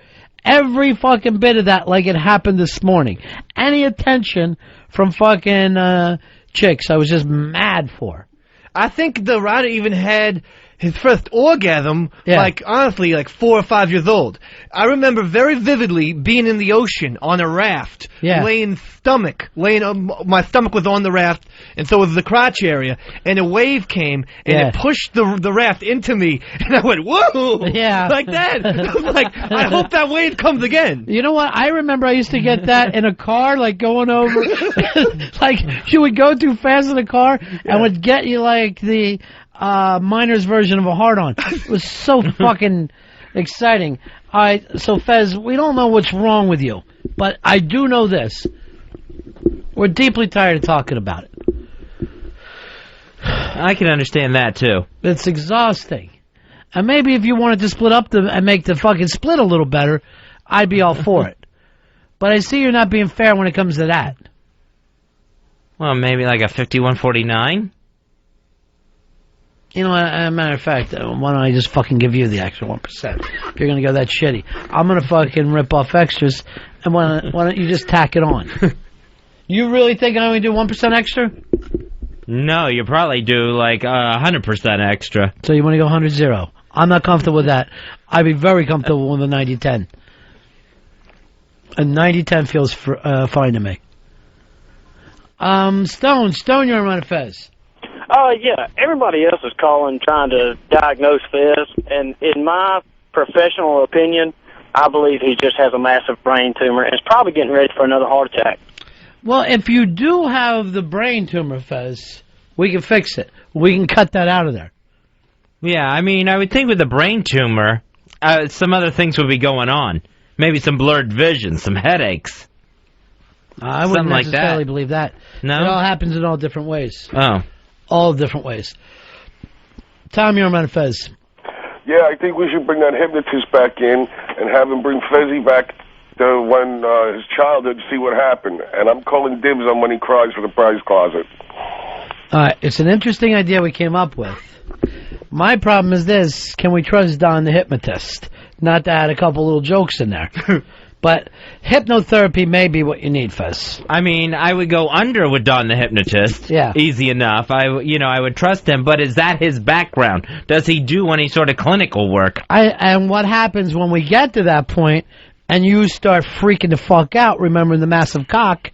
every fucking bit of that like it happened this morning. Any attention from fucking chicks, I was just mad for. I think the writer even had his first orgasm, like, honestly, like 4 or 5 years old. I remember very vividly being in the ocean on a raft, laying my stomach was on the raft, and so was the crotch area, and a wave came, and it pushed the raft into me, and I went, whoa! Yeah. Like that. I was like, I hope that wave comes again. You know what? I remember I used to get that in a car, like going over, like you would go too fast in a car, and would get you like the miner's version of a hard-on. It was so fucking exciting. All right, so Fez, we don't know what's wrong with you, but I do know this. We're deeply tired of talking about it. I can understand that, too. It's exhausting. And maybe if you wanted to split up and make the fucking split a little better, I'd be all for it. But I see you're not being fair when it comes to that. Well, maybe like a 51-49? You know, as a matter of fact, why don't I just fucking give you the extra 1%? If you're going to go that shitty. I'm going to fucking rip off extras, and why don't you just tack it on? You really think I only do 1% extra? No, you probably do like 100% extra. So you want to go 100-0. I'm not comfortable with that. I'd be very comfortable with a 90-10. A 90-10 feels fine to me. Stone, you're on Fez. Yeah, everybody else is calling trying to diagnose Fez, and in my professional opinion, I believe he just has a massive brain tumor and is probably getting ready for another heart attack. Well, if you do have the brain tumor, Fez, we can fix it. We can cut that out of there. Yeah, I mean, I would think with the brain tumor, some other things would be going on. Maybe some blurred vision, some headaches. I wouldn't Something necessarily like that. believe that. No? It all happens in all different ways. Oh. All different ways. Tom, you're on Fez. Yeah, I think we should bring that hypnotist back in and have him bring Fezzy back to when his childhood to see what happened. And I'm calling dibs on when he cries for the prize closet. It's an interesting idea we came up with. My problem is this: can we trust Don the hypnotist? Not to add a couple little jokes in there. But hypnotherapy may be what you need, Fez. I mean, I would go under with Don the hypnotist. Yeah. Easy enough. I would trust him, but is that his background? Does he do any sort of clinical work? And what happens when we get to that point and you start freaking the fuck out, remembering the massive cock,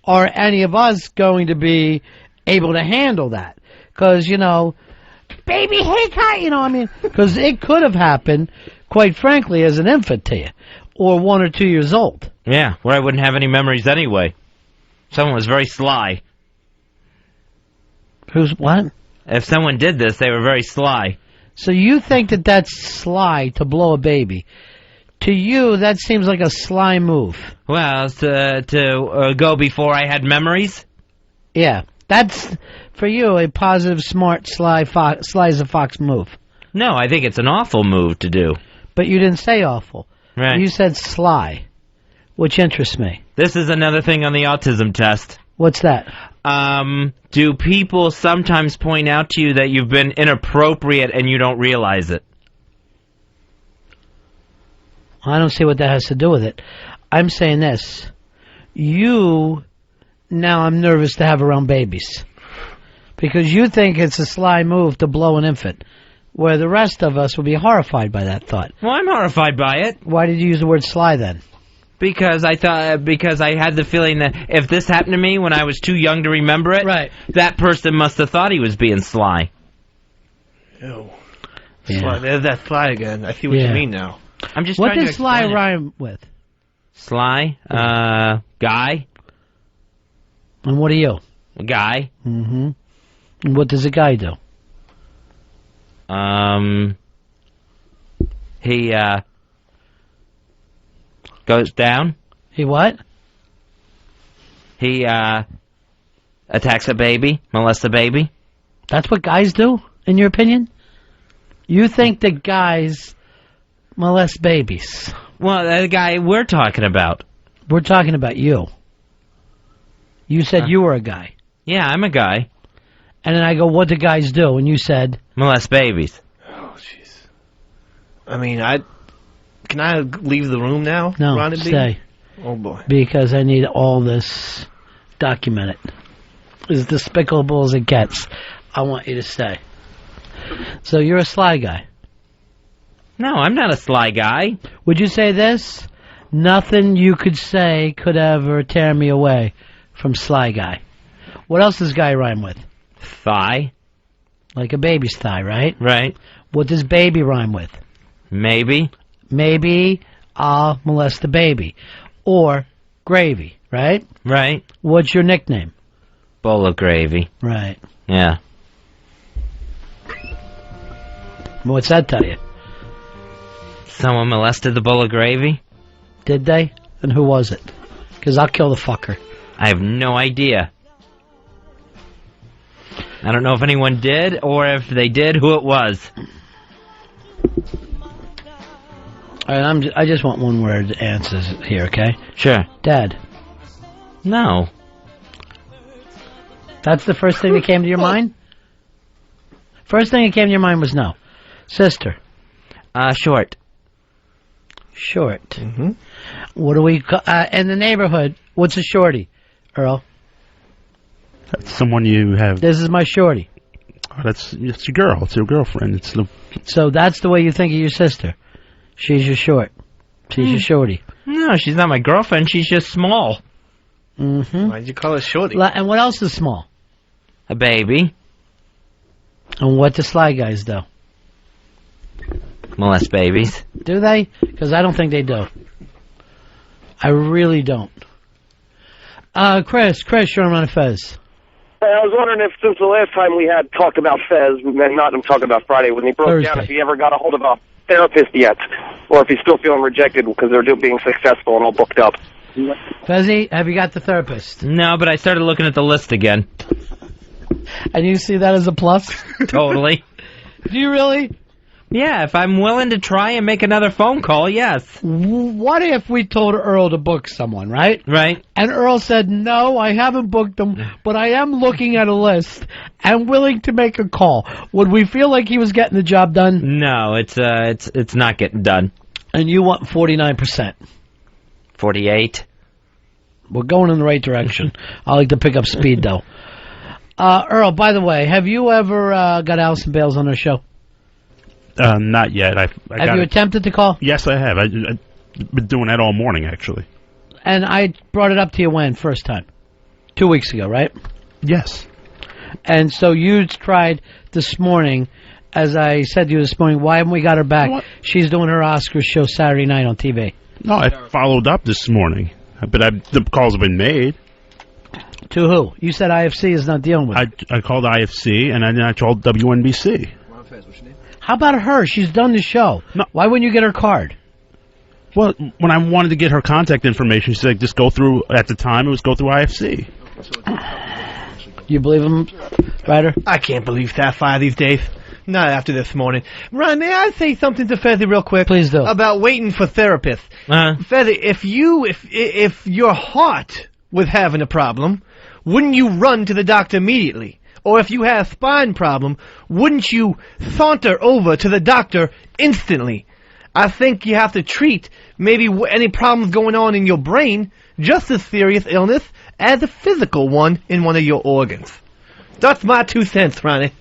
are any of us going to be able to handle that? Because, baby, hey, cock, because it could have happened, quite frankly, as an infant to you. Or 1 or 2 years old. Yeah, where I wouldn't have any memories anyway. Someone was very sly. Who's what? If someone did this, they were very sly. So you think that that's sly to blow a baby? To you, that seems like a sly move. Well, to go before I had memories? Yeah, that's, for you, a positive, smart, sly as a fox move. No, I think it's an awful move to do. But you didn't say awful. Right. You said sly, which interests me. This is another thing on the autism test. What's that? Do people sometimes point out to you that you've been inappropriate and you don't realize it? I don't see what that has to do with it. I'm saying this. Now I'm nervous to have around babies. Because you think it's a sly move to blow an infant. Where the rest of us would be horrified by that thought. Well, I'm horrified by it. Why did you use the word sly then? Because I had the feeling that if this happened to me when I was too young to remember it, right, that person must have thought he was being sly. Ew. Yeah. Sly. There's that sly again. I see what you mean now. I'm just what trying to does sly explain it. rhyme with? Sly? Guy? And what are you? A guy? Mm-hmm. And what does a guy do? He, goes down. He what? He, attacks a baby, molests a baby. That's what guys do, in your opinion? You think that guys molest babies? Well, the guy we're talking about. We're talking about you. You said you were a guy. Yeah, I'm a guy. And then I go, what do guys do? And you said... molest babies. Oh, jeez. I mean, can I leave the room now? No, Ronnie B? stay. Oh, boy. Because I need all this documented. As despicable as it gets. I want you to stay. So you're a sly guy. No, I'm not a sly guy. Would you say this? Nothing you could say could ever tear me away from sly guy. What else does guy rhyme with? Thigh. Like a baby's thigh, right? Right. What does baby rhyme with? Maybe. Maybe I'll molest the baby. Or gravy, right? Right. What's your nickname? Bowl of gravy. Right. Yeah. What's that tell you? Someone molested the bowl of gravy? Did they? And who was it? Because I'll kill the fucker. I have no idea. I don't know if anyone did, or if they did, who it was. All right, I just want one word answers here, okay? Sure. Dad. No. That's the first thing that came to your mind? First thing that came to your mind was no. Sister. Short. Short. Mm-hmm. What do we in the neighborhood, what's a shorty, Earl? That's someone you have... This is my shorty. Oh, it's your girl. It's your girlfriend. So that's the way you think of your sister. She's your short. She's your shorty. No, she's not my girlfriend. She's just small. Mm-hmm. Why'd you call her shorty? And what else is small? A baby. And what do sly guys do? Molest babies. Do they? Because I don't think they do. I really don't. Chris, you're on Fez. Hey, I was wondering if, since the last time we had talked about Fez, and not I'm talking about Friday, when he broke down, if he ever got a hold of a therapist yet, or if he's still feeling rejected because they're being successful and all booked up. Fezzy, have you got the therapist? No, but I started looking at the list again. And you see that as a plus? Totally. Do you really? Yeah, if I'm willing to try and make another phone call, yes. What if we told Earl to book someone, right? Right. And Earl said, no, I haven't booked them, but I am looking at a list and willing to make a call. Would we feel like he was getting the job done? No, it's not getting done. And you want 49%. 48. We're going in the right direction. I like to pick up speed, though. Earl, by the way, have you ever got Allison Bales on our show? Not yet. Have you attempted to call? Yes, I have. I've been doing that all morning, actually. And I brought it up to you when? First time? 2 weeks ago, right? Yes. And so you tried this morning, as I said to you this morning, why haven't we got her back? What? She's doing her Oscars show Saturday night on TV. No, I followed up this morning, but the calls have been made. To who? You said IFC is not dealing with it. I called IFC, and then I called WNBC. How about her? She's done the show. No. Why wouldn't you get her card? Well, when I wanted to get her contact information, she said, just go through, at the time, it was go through IFC. You believe him, Ryder? I can't believe Sapphire these days. Not after this morning. Ron, may I say something to Fezzy real quick? Please do. About waiting for therapists. Fezzy, if your heart was having a problem, wouldn't you run to the doctor immediately? Or if you had a spine problem, wouldn't you saunter over to the doctor instantly? I think you have to treat maybe any problems going on in your brain, just as serious illness as a physical one in one of your organs. That's my 2 cents, Ronnie.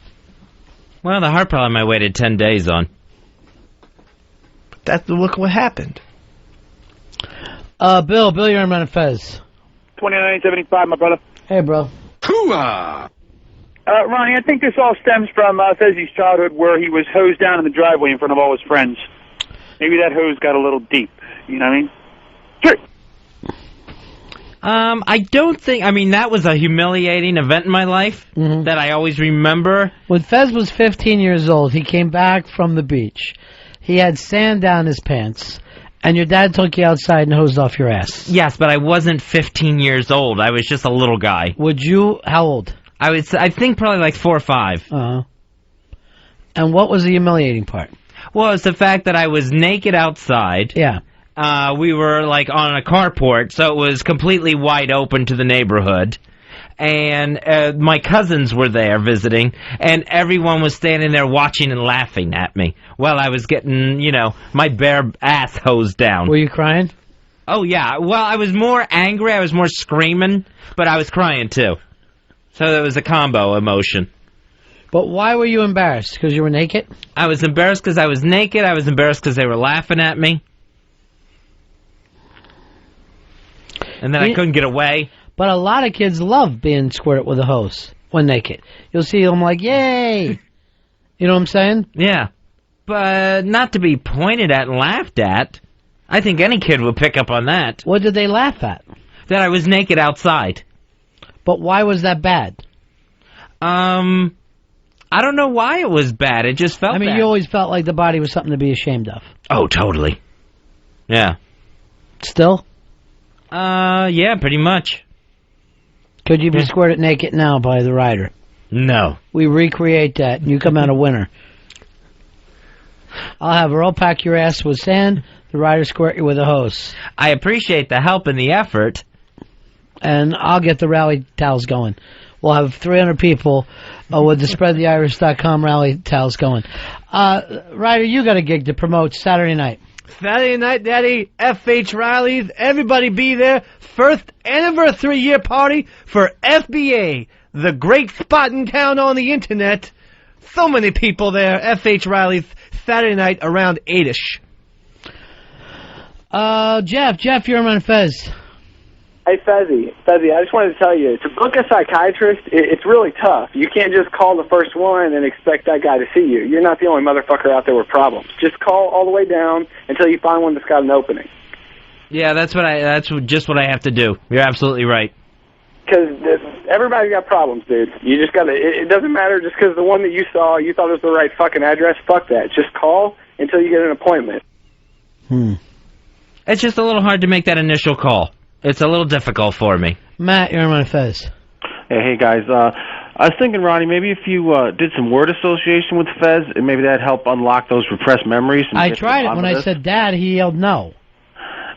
Well, the heart problem I waited 10 days on. But look what happened. Bill, you're on Fez. 2975, my brother. Hey, bro. Hoo-ah! Ronnie, I think this all stems from Fezzy's childhood where he was hosed down in the driveway in front of all his friends. Maybe that hose got a little deep. You know what I mean? Sure. I don't think... I mean, that was a humiliating event in my life that I always remember. When Fez was 15 years old, he came back from the beach. He had sand down his pants, and your dad took you outside and hosed off your ass. Yes, but I wasn't 15 years old. I was just a little guy. Would you... How old? I think probably like 4 or 5. Uh-huh. And what was the humiliating part? Well, it's the fact that I was naked outside. Yeah. We were, like, on a carport, so it was completely wide open to the neighborhood. And my cousins were there visiting, and everyone was standing there watching and laughing at me while I was getting, my bare ass hosed down. Were you crying? Oh, yeah. Well, I was more angry, I was more screaming, but I was crying, too. So there was a combo emotion. But why were you embarrassed? Because you were naked? I was embarrassed because I was naked. I was embarrassed because they were laughing at me. And then I couldn't get away. But a lot of kids love being squirted with a hose when naked. You'll see them like, yay! You know what I'm saying? Yeah. But not to be pointed at and laughed at. I think any kid would pick up on that. What did they laugh at? That I was naked outside. But why was that bad? I don't know why it was bad. It just felt bad. You always felt like the body was something to be ashamed of. Oh, totally. Yeah. Still? Yeah, pretty much. Could you be squirted naked now by the rider? No. We recreate that, and you come out a winner. I'll have Earl pack your ass with sand, the rider squirt you with a hose. I appreciate the help and the effort. And I'll get the rally towels going. We'll have 300 people with the SpreadTheIris.com rally towels going. Ryder, you got a gig to promote Saturday night. Saturday night, Daddy, FH Riley's, everybody be there. First anniversary year party for FBA, the great spot in town on the internet. So many people there. FH Riley's, Saturday night around 8-ish. Jeff, you're on Fez. Hey, Fezzy, I just wanted to tell you, to book a psychiatrist, it's really tough. You can't just call the first one and expect that guy to see you. You're not the only motherfucker out there with problems. Just call all the way down until you find one that's got an opening. Yeah, that's just what I have to do. You're absolutely right. Because everybody's got problems, dude. You just gotta, it doesn't matter just because the one that you saw, you thought it was the right fucking address. Fuck that. Just call until you get an appointment. It's just a little hard to make that initial call. It's a little difficult for me. Matt, you're on Fez. Hey, guys. I was thinking, Ronnie, maybe if you did some word association with Fez, and maybe that'd help unlock those repressed memories. I tried it. When I said Dad, he yelled no.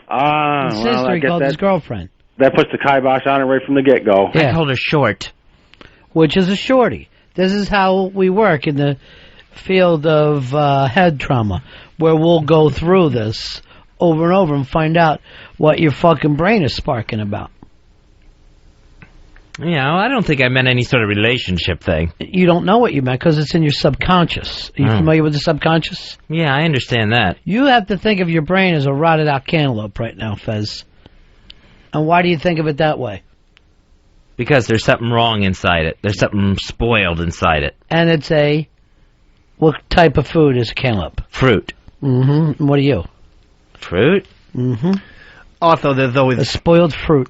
His sister, he called his girlfriend. That puts the kibosh on it right from the get-go. I called her short. Which is a shorty. This is how we work in the field of head trauma, where we'll go through this over and over and find out what your fucking brain is sparking about. Yeah, I don't think I meant any sort of relationship thing. You don't know what you meant because it's in your subconscious. Are you familiar with the subconscious? Yeah, I understand that. You have to think of your brain as a rotted out cantaloupe right now, Fez. And why do you think of it that way? Because there's something wrong inside it. There's something spoiled inside it. And it's what type of food is a cantaloupe? Fruit. Mm-hmm. And what are you? Fruit? Mm-hmm. Also, there's always a spoiled fruit.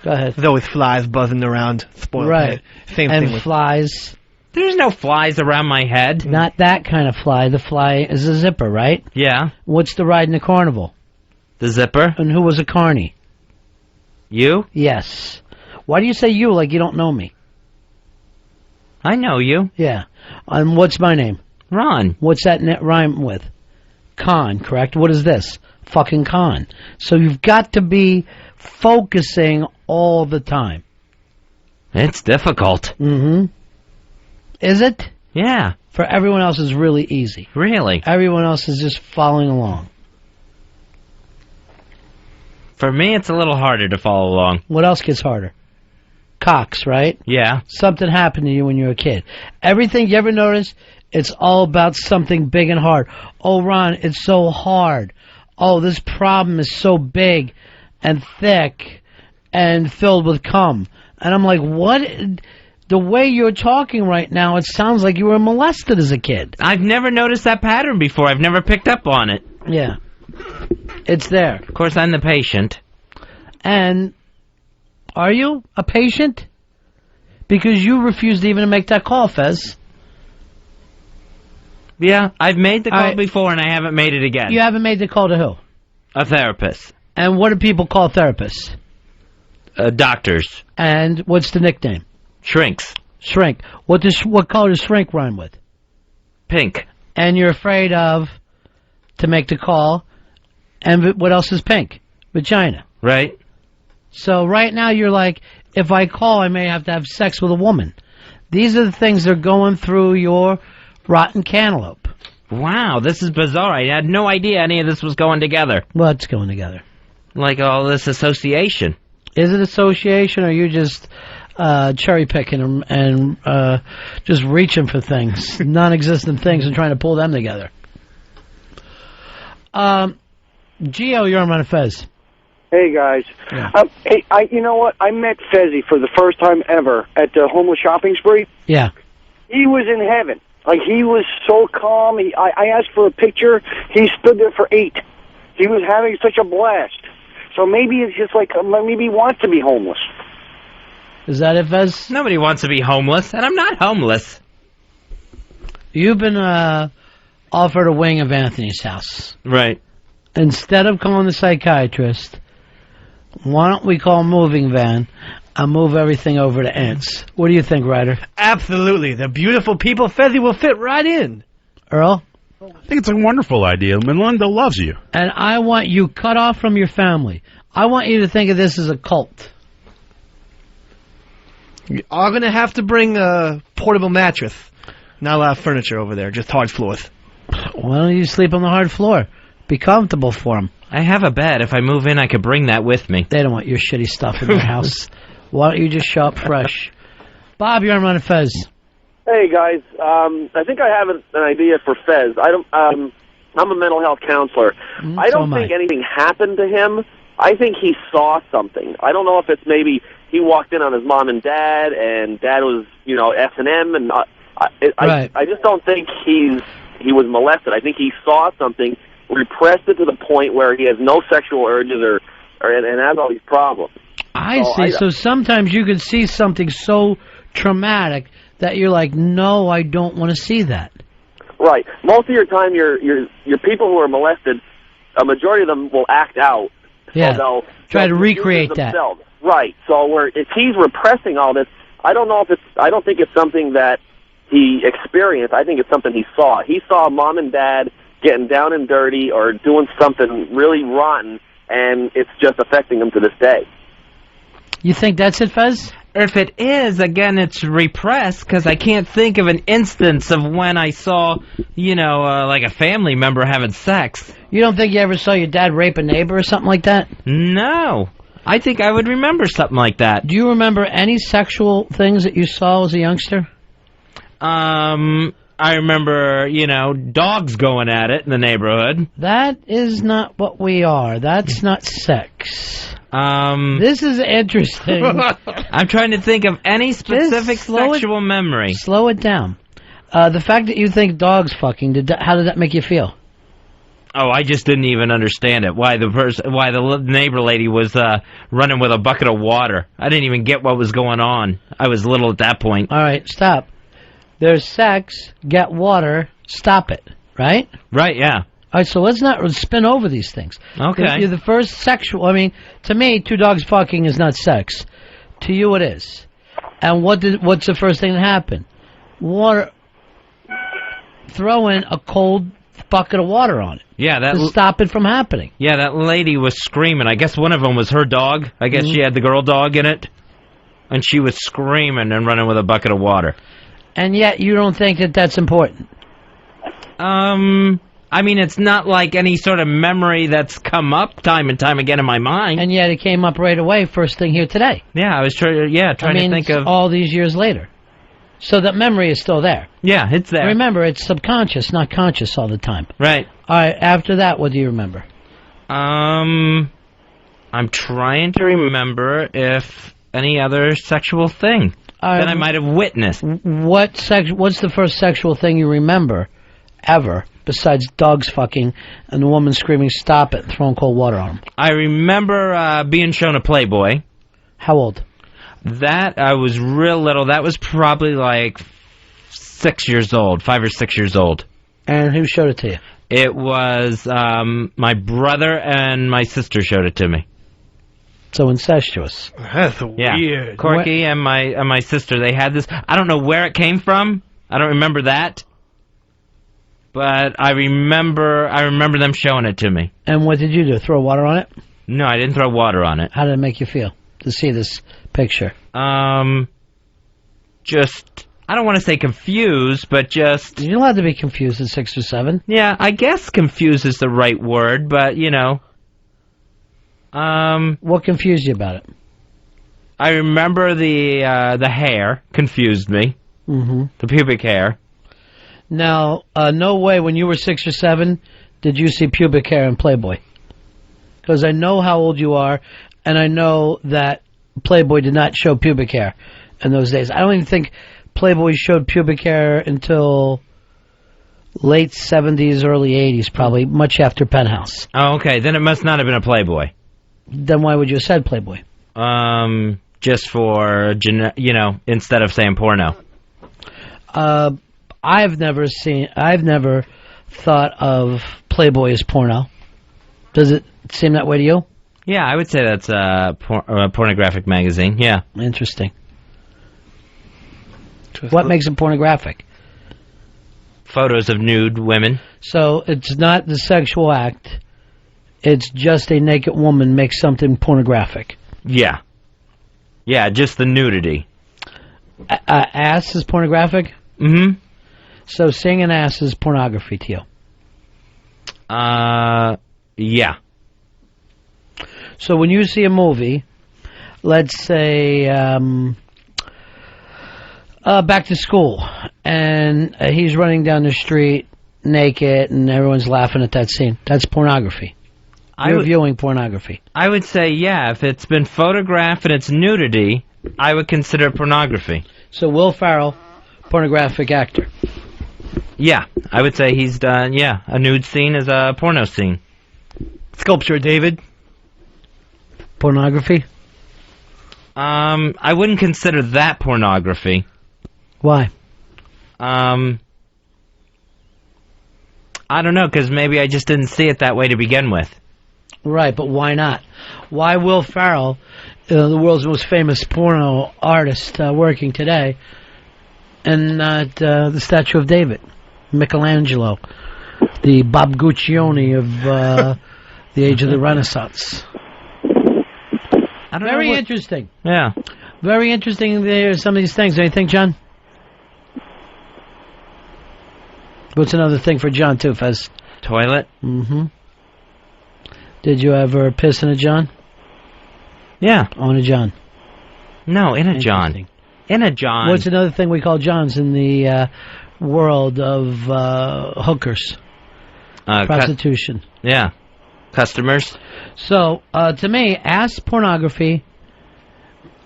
Go ahead. There's always flies buzzing around. Spoiled right. Head. Same and thing with flies. There's no flies around my head. Not that kind of fly. The fly is a zipper, right? Yeah. What's the ride in the carnival? The zipper. And who was a carny? You? Yes. Why do you say you like you don't know me? I know you. Yeah. And what's my name? Ron. What's that rhyme with? Con, correct? What is this? Fucking con. So you've got to be focusing all the time. It's difficult. Mm-hmm. Is it? Yeah. For everyone else, it's really easy. Really? Everyone else is just following along. For me, it's a little harder to follow along. What else gets harder? Cocks, right? Yeah. Something happened to you when you were a kid. Everything you ever notice, it's all about something big and hard. Oh, Ron, it's so hard. Oh, this problem is so big and thick and filled with cum. And I'm like, what? The way you're talking right now, it sounds like you were molested as a kid. I've never noticed that pattern before. I've never picked up on it. Yeah. It's there. Of course, I'm the patient. And Are you a patient? Because you refused even to make that call, Fez. Yeah, I've made the call before and I haven't made it again. You haven't made the call to who? A therapist. And what do people call therapists? Doctors. And what's the nickname? Shrinks. Shrink. What color does shrink rhyme with? Pink. And you're afraid to make the call. And what else is pink? Vagina. Right. So right now you're like, if I call, I may have to have sex with a woman. These are the things that are going through your rotten cantaloupe. Wow, this is bizarre. I had no idea any of this was going together. What's going together? Like all this association. Is it association, or are you just cherry picking and just reaching for things, non-existent things, and trying to pull them together? Gio, you're on Fez. Hey, guys. Yeah. You know what? I met Fezzy for the first time ever at the homeless shopping spree. Yeah. He was in heaven. Like, he was so calm. I asked for a picture. He stood there for 8. He was having such a blast. So maybe it's just like, maybe he wants to be homeless. Is that it, Fez? Nobody wants to be homeless, and I'm not homeless. You've been offered a wing of Anthony's house. Right. Instead of calling the psychiatrist, why don't we call a moving van and move everything over to Ants? What do you think, Ryder? Absolutely. They're beautiful people. Fezzy will fit right in. Earl? I think it's a wonderful idea. Melinda loves you. And I want you cut off from your family. I want you to think of this as a cult. You are going to have to bring a portable mattress. Not a lot of furniture over there, just hard floors. Why don't you sleep on the hard floor? Be comfortable for them. I have a bed. If I move in, I could bring that with me. They don't want your shitty stuff in their house. Why don't you just show up fresh? Bob, you're on Fez. Hey guys, I think I have an idea for Fez. I'm a mental health counselor. I don't think anything happened to him. I think he saw something. I don't know if it's maybe he walked in on his mom and dad was, S&M, and I just don't think he was molested. I think he saw something, repressed it to the point where he has no sexual urges and has all these problems. I see. So sometimes you can see something so traumatic that you're like, no, I don't want to see that. Right. Most of your time, your people who are molested, a majority of them will act out. Yeah. So try to recreate that. Right. So if he's repressing all this, I don't think it's something that he experienced. I think it's something he saw. He saw mom and dad getting down and dirty or doing something really rotten, and it's just affecting him to this day. You think that's it, Fez? If it is, again, it's repressed, because I can't think of an instance of when I saw, like a family member having sex. You don't think you ever saw your dad rape a neighbor or something like that? No. I think I would remember something like that. Do you remember any sexual things that you saw as a youngster? I remember, dogs going at it in the neighborhood. That is not what we are. That's not sex. This is interesting. I'm trying to think of any specific sexual memory. Slow it down. The fact that you think dogs fucking, how did that make you feel? Oh, I just didn't even understand it. Why the neighbor lady was running with a bucket of water. I didn't even get what was going on. I was little at that point. All right, stop. There's sex, get water, stop it, right? Right, yeah. All right, so let's not spin over these things. Okay. If you're the first sexual, to me, 2 dogs fucking is not sex. To you, it is. And what's the first thing that happened? Water. Throw in a cold bucket of water on it. Yeah, to stop it from happening. Yeah, that lady was screaming. I guess one of them was her dog. I guess she had the girl dog in it. And she was screaming and running with a bucket of water. And yet you don't think that that's important? It's not like any sort of memory that's come up time and time again in my mind. And yet it came up right away, first thing here today. Yeah, I was trying to think of all these years later. So that memory is still there. Yeah, it's there. Remember, it's subconscious, not conscious all the time. Right. All right, after that, what do you remember? I'm trying to remember if any other sexual thing that I might have witnessed. What's the first sexual thing you remember ever, besides dogs fucking and the woman screaming, stop it, throwing cold water on them? I remember being shown a Playboy. How old? That, I was real little. That was probably like 6 years old, 5 or 6 years old. And who showed it to you? It was my brother and my sister showed it to me. So incestuous. That's weird. Corky and my sister, they had this. I don't know where it came from. I don't remember that. But I remember them showing it to me. And what did you do? Throw water on it? No, I didn't throw water on it. How did it make you feel to see this picture? Just, I don't want to say confused, but just... You're allowed to be confused at 6 or 7. Yeah, I guess confused is the right word, but, you know. What confused you about it? I remember the hair confused me. Mm-hmm. The pubic hair. Now, no way when you were 6 or 7 did you see pubic hair in Playboy. Because I know how old you are, and I know that Playboy did not show pubic hair in those days. I don't even think Playboy showed pubic hair until late 70s, early 80s, probably, much after Penthouse. Oh, okay. Then it must not have been a Playboy. Then why would you have said Playboy? Just for, instead of saying porno. I've never thought of Playboy as porno. Does it seem that way to you? Yeah, I would say that's a pornographic magazine, yeah. Interesting. What makes it pornographic? Photos of nude women. So it's not the sexual act. It's just a naked woman makes something pornographic. Yeah. Yeah, just the nudity. Ass is pornographic? Mm-hmm. So seeing an ass is pornography to you? Yeah. So when you see a movie, let's say Back to School, and he's running down the street naked and everyone's laughing at that scene, that's pornography. You're viewing pornography. I would say, yeah, if it's been photographed and it's nudity, I would consider it pornography. So Will Ferrell, pornographic actor. Yeah, I would say he's done, a nude scene is a porno scene. Sculpture, David. Pornography? I wouldn't consider that pornography. Why? I don't know, because maybe I just didn't see it that way to begin with. Right, but why not? Why Will Ferrell, the world's most famous porno artist working today, and not the Statue of David, Michelangelo, the Bob Guccione of the age of the Renaissance? Very interesting. Yeah. Very interesting. There's some of these things. Anything, John? What's another thing for John, too, Fez? Toilet? Mm-hmm. Did you ever piss in a John? Yeah. On a John? No, in a John. In a John. What's another thing we call Johns in the world of hookers? Prostitution. Yeah. Customers. So, to me, ass pornography,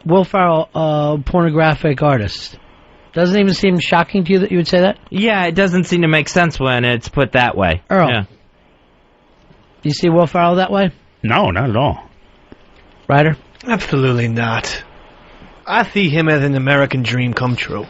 Will Ferrell, pornographic artist. Doesn't even seem shocking to you that you would say that? Yeah, it doesn't seem to make sense when it's put that way. Earl. Yeah. You see Will Ferrell that way? No, not at all. Ryder? Absolutely not. I see him as an American dream come true.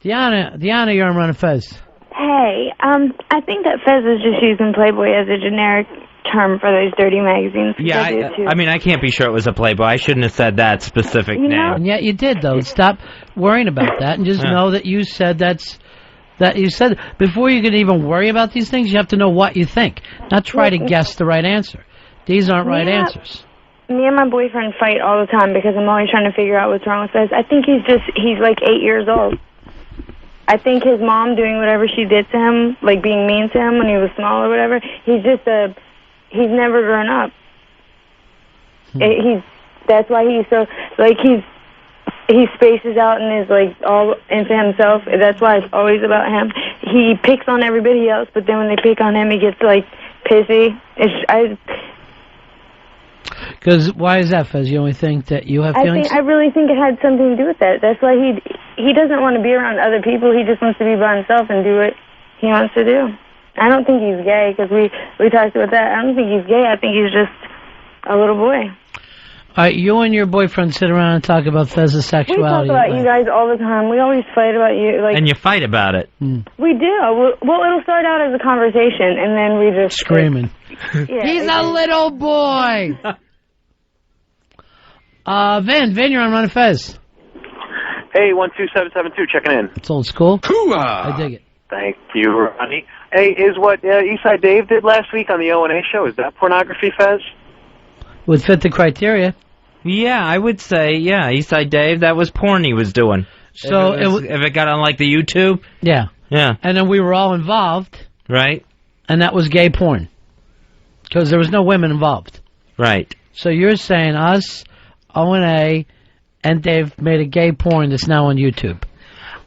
Deanna, you're on Run Fez. Hey, I think that Fez is just using Playboy as a generic term for those dirty magazines. Yeah, I mean, I can't be sure it was a Playboy. I shouldn't have said that specific name. And yet you did, though. Stop worrying about that and just know that you said that you said. Before you can even worry about these things, you have to know what you think, not try to guess the right answer. These aren't right answers. Me and my boyfriend fight all the time because I'm always trying to figure out what's wrong with Fez. I think he's like 8 years old. I think his mom doing whatever she did to him, like being mean to him when he was small or whatever, he's never grown up. That's why he's so, like, he spaces out and is, like, all into himself. That's why it's always about him. He picks on everybody else, but then when they pick on him, he gets, like, pissy. Because why is that, Fez? You only think that you have feelings? I really think it had something to do with that. That's why he doesn't want to be around other people. He just wants to be by himself and do what he wants to do. I don't think he's gay, because we talked about that. I don't think he's gay. I think he's just a little boy. All right, you and your boyfriend sit around and talk about Fez's We talk sexuality. about you guys all the time. We always fight about you. Like And you fight about it. we do. Well, it'll start out as a conversation, and then we just Screaming. Yeah, He's a little boy. Vin, you're on Run Fez. Hey, 12772, checking in. It's old school. I dig it. Thank you, Ronnie. Hey, is what Eastside Dave did last week on the O&A show, is that pornography, Fez? Would fit the criteria. Yeah, I would say, yeah, Eastside Dave, that was porn he was doing. So if it got on, like, the YouTube? Yeah. Yeah. And then we were all involved. Right. And that was gay porn. Because there was no women involved. Right. So you're saying us, O&A, and Dave made a gay porn that's now on YouTube.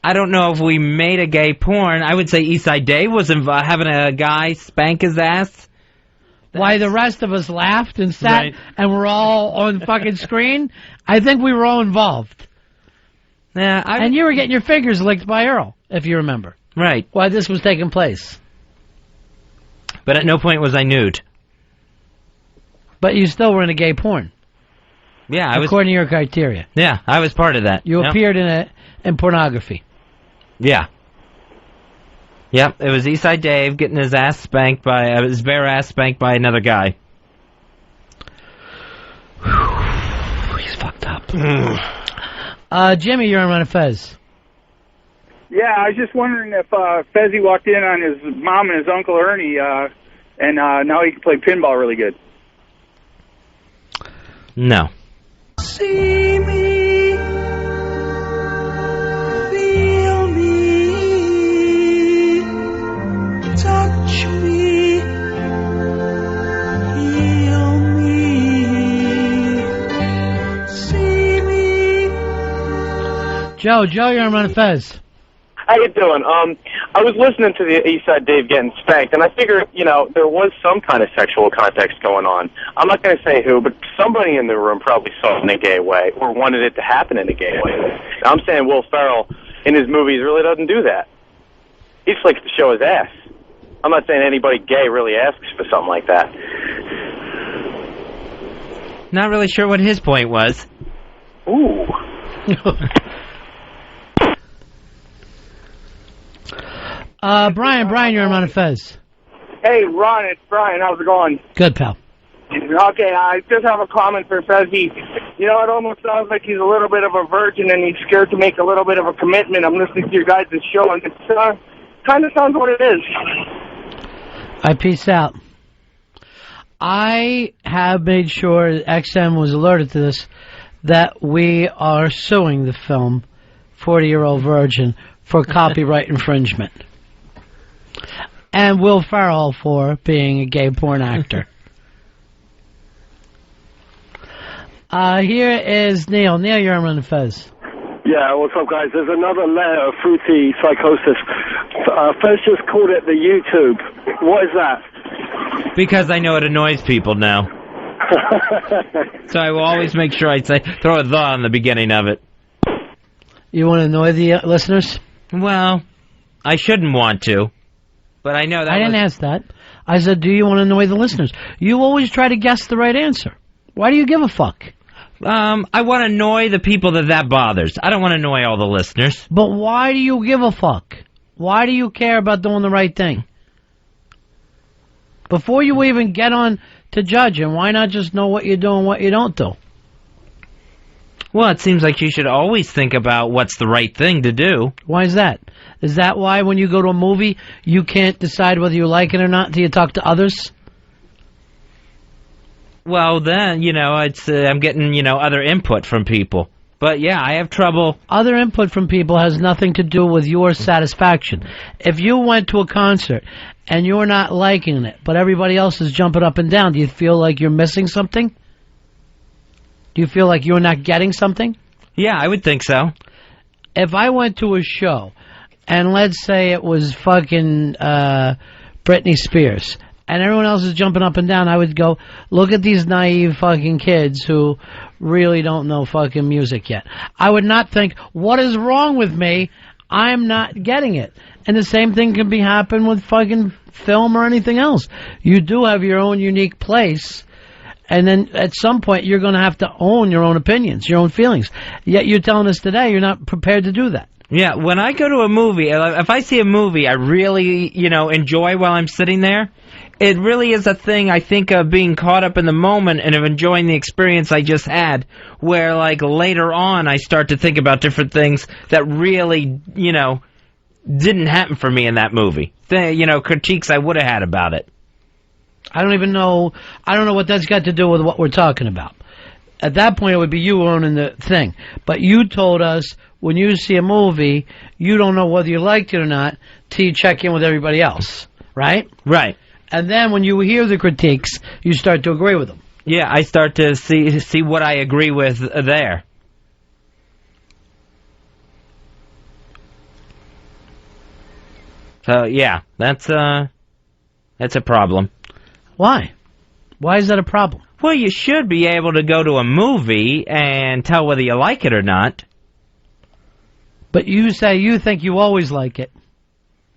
I don't know if we made a gay porn. I would say Eastside Dave was having a guy spank his ass. Why the rest of us laughed and sat and we're all on fucking screen? I think we were all involved. Yeah, and you were getting your fingers licked by Earl, if you remember. Right. While this was taking place. But at no point was I nude. But you still were in a gay porn. Yeah, I was. According to your criteria. Yeah, I was part of that. You appeared in pornography. Yeah. Yep, it was Eastside Dave getting his ass spanked by his bare ass spanked by another guy. He's fucked up. Jimmy, you're on Run Fez. Yeah, I was just wondering if Fezzy walked in on his mom and his Uncle Ernie, and now he can play pinball really good. No. See me, feel me, touch me, heal me, see me. Joe, you're on Run Fez. How you doing? I was listening to the Eastside Dave getting spanked, and I figured, there was some kind of sexual context going on. I'm not going to say who, but somebody in the room probably saw it in a gay way or wanted it to happen in a gay way. I'm saying Will Ferrell, in his movies, really doesn't do that. He just likes to show his ass. I'm not saying anybody gay really asks for something like that. Not really sure what his point was. Ooh. Brian, you're on Fez. Hey, Ron, it's Brian. How's it going? Good, pal. Okay, I just have a comment for Fezzy. It almost sounds like he's a little bit of a virgin and he's scared to make a little bit of a commitment. I'm listening to your guys' show, and it kind of sounds what it is. I peace out. I have made sure that XM was alerted to this, that we are suing the film 40-Year-Old Virgin for copyright infringement. And Will Ferrell for being a gay porn actor. Here is Neil. Neil, you're on Run Fez. Yeah, what's up, guys? There's another layer of fruity psychosis. Fez just called it the YouTube. What is that? Because I know it annoys people now. So I will always make sure I throw a the on the beginning of it. You want to annoy the listeners? Well, I shouldn't want to, but I know that I didn't ask that. I said, do you want to annoy the listeners? You always try to guess the right answer. Why do you give a fuck? I want to annoy the people that bothers. I don't want to annoy all the listeners. But why do you give a fuck? Why do you care about doing the right thing? Before you even get on to judging, why not just know what you do and what you don't do? Well, it seems like you should always think about what's the right thing to do. Why is that? Is that why when you go to a movie, you can't decide whether you like it or not until you talk to others? Well, then, I'm getting, other input from people. But, yeah, I have trouble. Other input from people has nothing to do with your satisfaction. If you went to a concert and you're not liking it, but everybody else is jumping up and down, do you feel like you're missing something? Do you feel like you're not getting something? Yeah, I would think so. If I went to a show, and let's say it was fucking Britney Spears, and everyone else is jumping up and down, I would go, look at these naive fucking kids who really don't know fucking music yet. I would not think, what is wrong with me? I'm not getting it. And the same thing can be happen with fucking film or anything else. You do have your own unique place. And then at some point, you're going to have to own your own opinions, your own feelings. Yet you're telling us today you're not prepared to do that. Yeah, when I go to a movie, if I see a movie I really, enjoy while I'm sitting there, it really is a thing, I think, of being caught up in the moment and of enjoying the experience I just had, where, like, later on I start to think about different things that really, didn't happen for me in that movie. Critiques I would have had about it. I don't know what that's got to do with what we're talking about. At that point, it would be you owning the thing. But you told us when you see a movie, you don't know whether you liked it or not till you check in with everybody else, right? Right. And then when you hear the critiques, you start to agree with them. Yeah, I start to see what I agree with there. So, yeah, that's a problem. Why? Why is that a problem? Well, you should be able to go to a movie and tell whether you like it or not. But you say you think you always like it.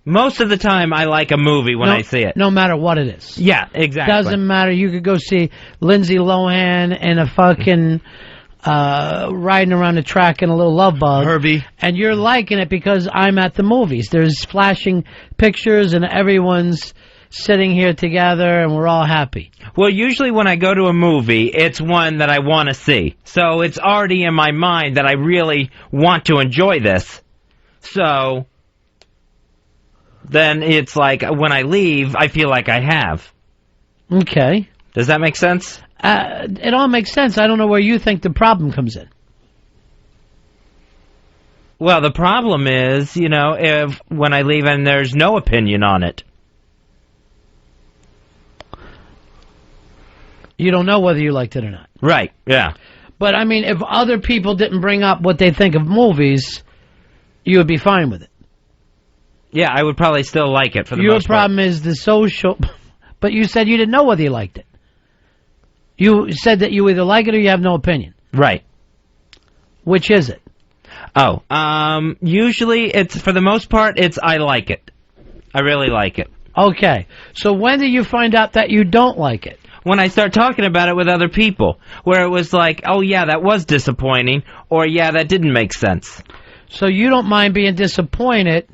Most of the time, I like a movie when I see it. No matter what it is. Yeah, exactly. Doesn't matter. You could go see Lindsay Lohan and a fucking riding around the track in a little love bug. Herbie. And you're liking it because I'm at the movies. There's flashing pictures and everyone's sitting here together and we're all happy. Well, usually when I go to a movie, it's one that I want to see. So it's already in my mind that I really want to enjoy this. So then it's like when I leave, I feel like I have. Okay. Does that make sense? It all makes sense. I don't know where you think the problem comes in. Well, the problem is, if when I leave and there's no opinion on it. You don't know whether you liked it or not. Right, yeah. But, I mean, if other people didn't bring up what they think of movies, you would be fine with it. Yeah, I would probably still like it for the most part. Your problem is the social... But you said you didn't know whether you liked it. You said that you either like it or you have no opinion. Right. Which is it? Oh, usually it's, for the most part, it's I like it. I really like it. Okay. So when did you find out that you don't like it? When I start talking about it with other people, where it was like, oh yeah, that was disappointing, or yeah, that didn't make sense. So you don't mind being disappointed.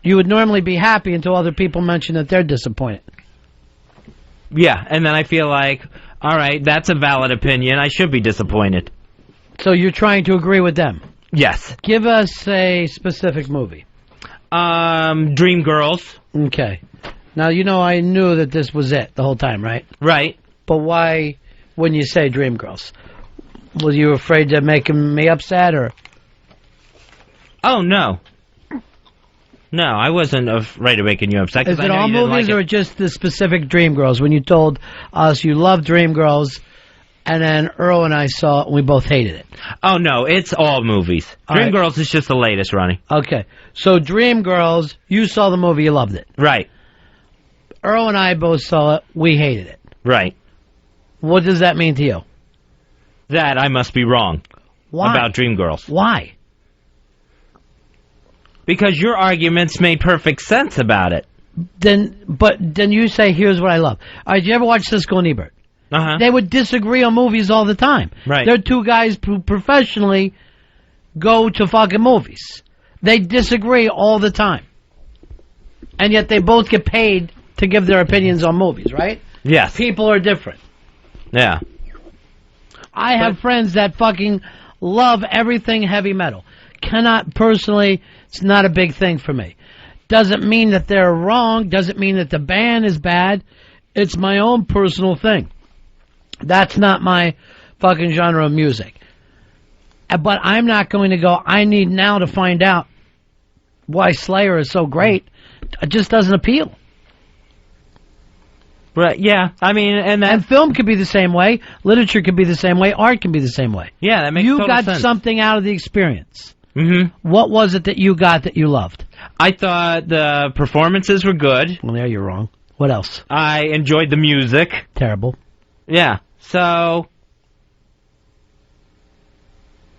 You would normally be happy until other people mention that they're disappointed. Yeah, and then I feel like, all right, that's a valid opinion. I should be disappointed. So you're trying to agree with them? Yes. Give us a specific movie. Dreamgirls. Okay. Now, I knew that this was it the whole time, right? Right. But why wouldn't you say Dreamgirls? Was you afraid of making me upset, or...? Oh, no. No, I wasn't afraid of making you upset. Is it all movies or just the specific Dreamgirls? When you told us you loved Dreamgirls, and then Earl and I saw it, and we both hated it. Oh, no, it's all movies. Dreamgirls is just the latest, Ronnie. Okay. So Dreamgirls, you saw the movie, you loved it. Right. Earl and I both saw it, we hated it. Right. What does that mean to you? That I must be wrong. Why? About Dreamgirls. Why? Because your arguments made perfect sense about it. Then you say, here's what I love. All right, did you ever watch Siskel and Ebert? Uh-huh. They would disagree on movies all the time. Right. They're two guys who professionally go to fucking movies. They disagree all the time. And yet they both get paid to give their opinions on movies, right? Yes. People are different. Yeah. I have friends that fucking love everything heavy metal. Cannot personally, it's not a big thing for me. Doesn't mean that they're wrong. Doesn't mean that the band is bad. It's my own personal thing. That's not my fucking genre of music. But I'm not going to go, I need now to find out why Slayer is so great. It just doesn't appeal. Right, yeah. I mean, and film could be the same way. Literature could be the same way. Art can be the same way. Yeah, that makes total sense. You got something out of the experience. Mm-hmm. What was it that you got that you loved? I thought the performances were good. Well, there you're wrong. What else? I enjoyed the music. Terrible. Yeah, so...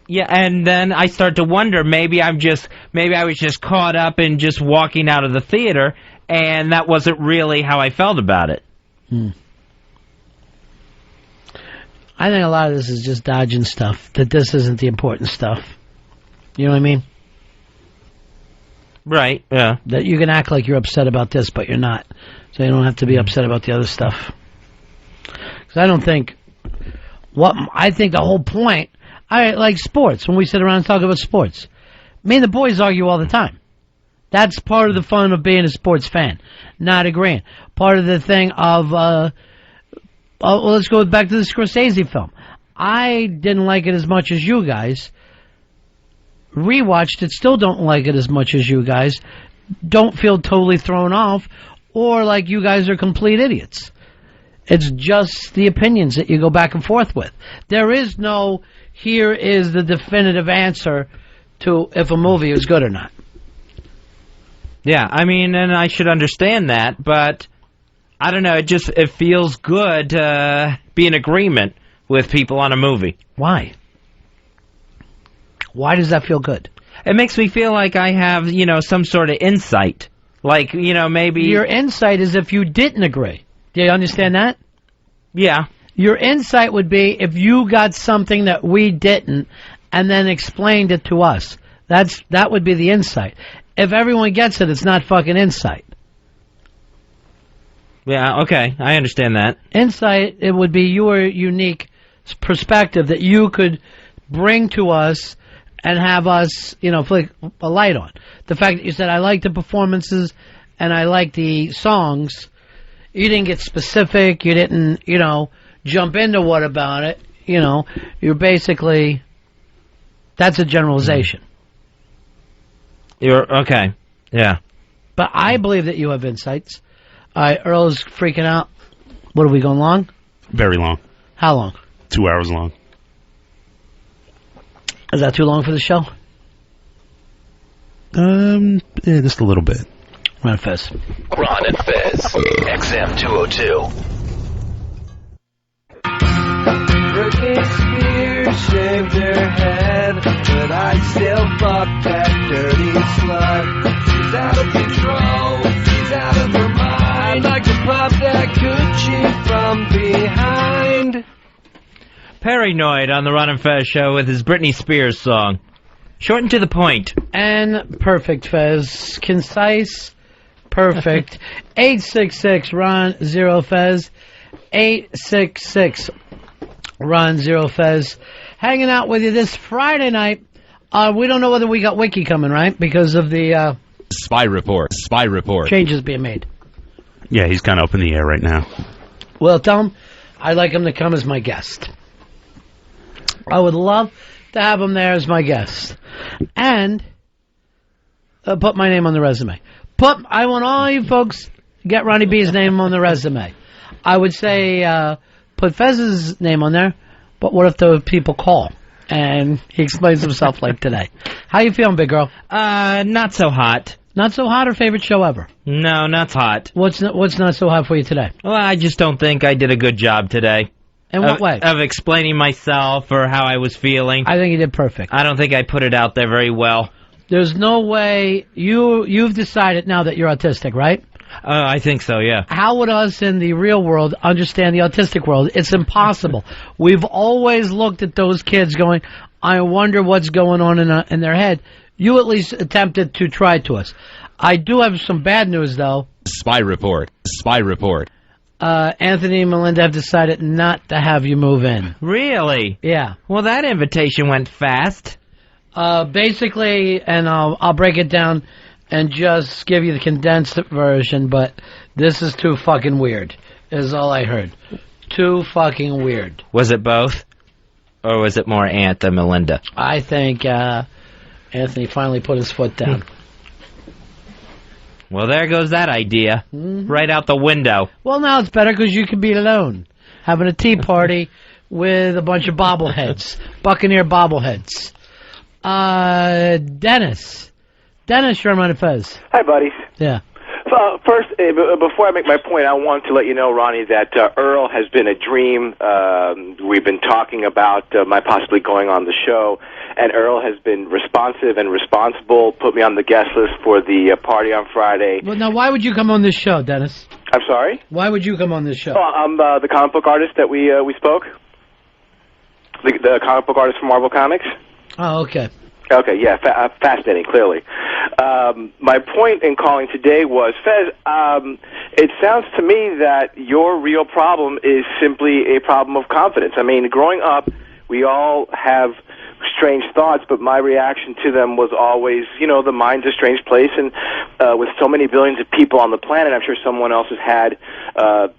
Yeah, and then I start to wonder, maybe I was just caught up in just walking out of the theater, and that wasn't really how I felt about it. I think a lot of this is just dodging stuff, that this isn't the important stuff. You know what I mean? Right, yeah. That you can act like you're upset about this, but you're not. So you don't have to be upset about the other stuff. Because I don't think... I think the whole point... I like sports, when we sit around and talk about sports. Me and the boys argue all the time. That's part of the fun of being a sports fan. Not agreeing. Part of the thing of... well, let's go back to the Scorsese film. I didn't like it as much as you guys. Rewatched it, still don't like it as much as you guys. Don't feel totally thrown off, or like you guys are complete idiots. It's just the opinions that you go back and forth with. There is no, here is the definitive answer to if a movie is good or not. Yeah, I mean, and I should understand that, but I don't know, it feels good to be in agreement with people on a movie. Why? Why does that feel good? It makes me feel like I have, some sort of insight. Like, maybe... Your insight is if you didn't agree. Do you understand that? Yeah. Your insight would be if you got something that we didn't and then explained it to us. That would be the insight. If everyone gets it, it's not fucking insight. Yeah, okay. I understand that. Insight, it would be your unique perspective that you could bring to us and have us, flick a light on. The fact that you said, I like the performances and I like the songs, you didn't get specific, you didn't, jump into what about it, you're basically, that's a generalization. You're, okay, yeah. But I believe that you have insights. Earl is freaking out. What, are we going long? Very long. How long? 2 hours long. Is that too long for the show? Yeah, just a little bit. Ron and Fez. Ron and Fez, XM 202. Britney Spears shaved her head, but I'd still fuck that dirty slut. She's out of control, she's out of her mind. I'd like to pop that coochie from behind. Paranoid on the Ron and Fez show with his Britney Spears song. Short and to the point. And perfect, Fez. Concise, perfect. 866 Ron 0 Fez. 866 Ron 0 Fez. Hanging out with you this Friday night. We don't know whether we got Wiki coming, right? Because of the Spy Report. Spy Report. changes being made. Yeah, he's kind of up in the air right now. Well, tell him I'd like him to come as my guest. I would love to have him there as my guest. And put my name on the resume. I want all you folks get Ronnie B's name on the resume. I would say put Fez's name on there, but what if the people call and he explains himself like today? How you feeling, big girl? Not so hot. Not so hot, or favorite show ever? No, not hot. What's not so hot for you today? Well, I just don't think I did a good job today. In what way? Of explaining myself or how I was feeling. I think you did perfect. I don't think I put it out there very well. There's no way you've decided now that you're autistic, right? I think so, yeah. How would us in the real world understand the autistic world? It's impossible. We've always looked at those kids going, I wonder what's going on in their head. You at least attempted to try to us. I do have some bad news, though. Spy Report. Spy Report. Anthony and Melinda have decided not to have you move in. Really? Yeah. Well, that invitation went fast. Basically, and I'll break it down and just give you the condensed version, but this is too fucking weird, is all I heard. Too fucking weird. Was it both? Or was it more Aunt than Melinda? I think Anthony finally put his foot down. Well, there goes that idea. Mm-hmm. Right out the window. Well, now it's better because you can be alone. Having a tea party with a bunch of bobbleheads. Buccaneer bobbleheads. Dennis. Dennis, you're on Fez. Hi, buddies. Yeah. First, before I make my point, I want to let you know, Ronnie, that Earl has been a dream. We've been talking about my possibly going on the show, and Earl has been responsive and responsible, put me on the guest list for the party on Friday. Well, now, why would you come on this show, Dennis? I'm sorry? Why would you come on this show? Oh, I'm the comic book artist that we spoke. The comic book artist from Marvel Comics? Oh, okay. Okay, yeah, fascinating, clearly. My point in calling today was, Fez, it sounds to me that your real problem is simply a problem of confidence. I mean, growing up, we all have strange thoughts, but my reaction to them was always, the mind's a strange place, and with so many billions of people on the planet, I'm sure someone else has had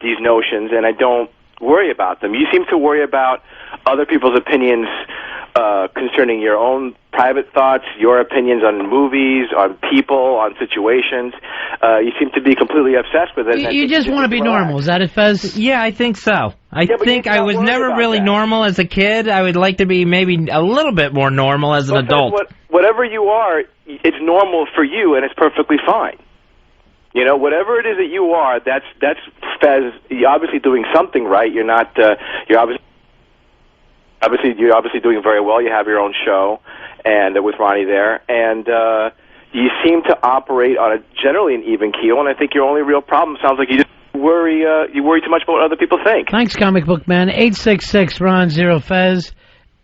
these notions, and I don't worry about them. You seem to worry about other people's opinions concerning your own private thoughts, your opinions on movies, on people, on situations. You seem to be completely obsessed with it. You just want to be normal. Is that it, Fez? Yeah, I think so. I think I was never really normal as a kid. I would like to be maybe a little bit more normal as an adult. Whatever you are, it's normal for you, and it's perfectly fine. Whatever it is that you are, that's Fez. You're obviously doing something right. You're not. You're obviously doing very well. You have your own show, and with Ronnie there, and you seem to operate on generally an even keel. And I think your only real problem sounds like you just worry. You worry too much about what other people think. Thanks, Comic Book Man. 866-RON-0-FEZ.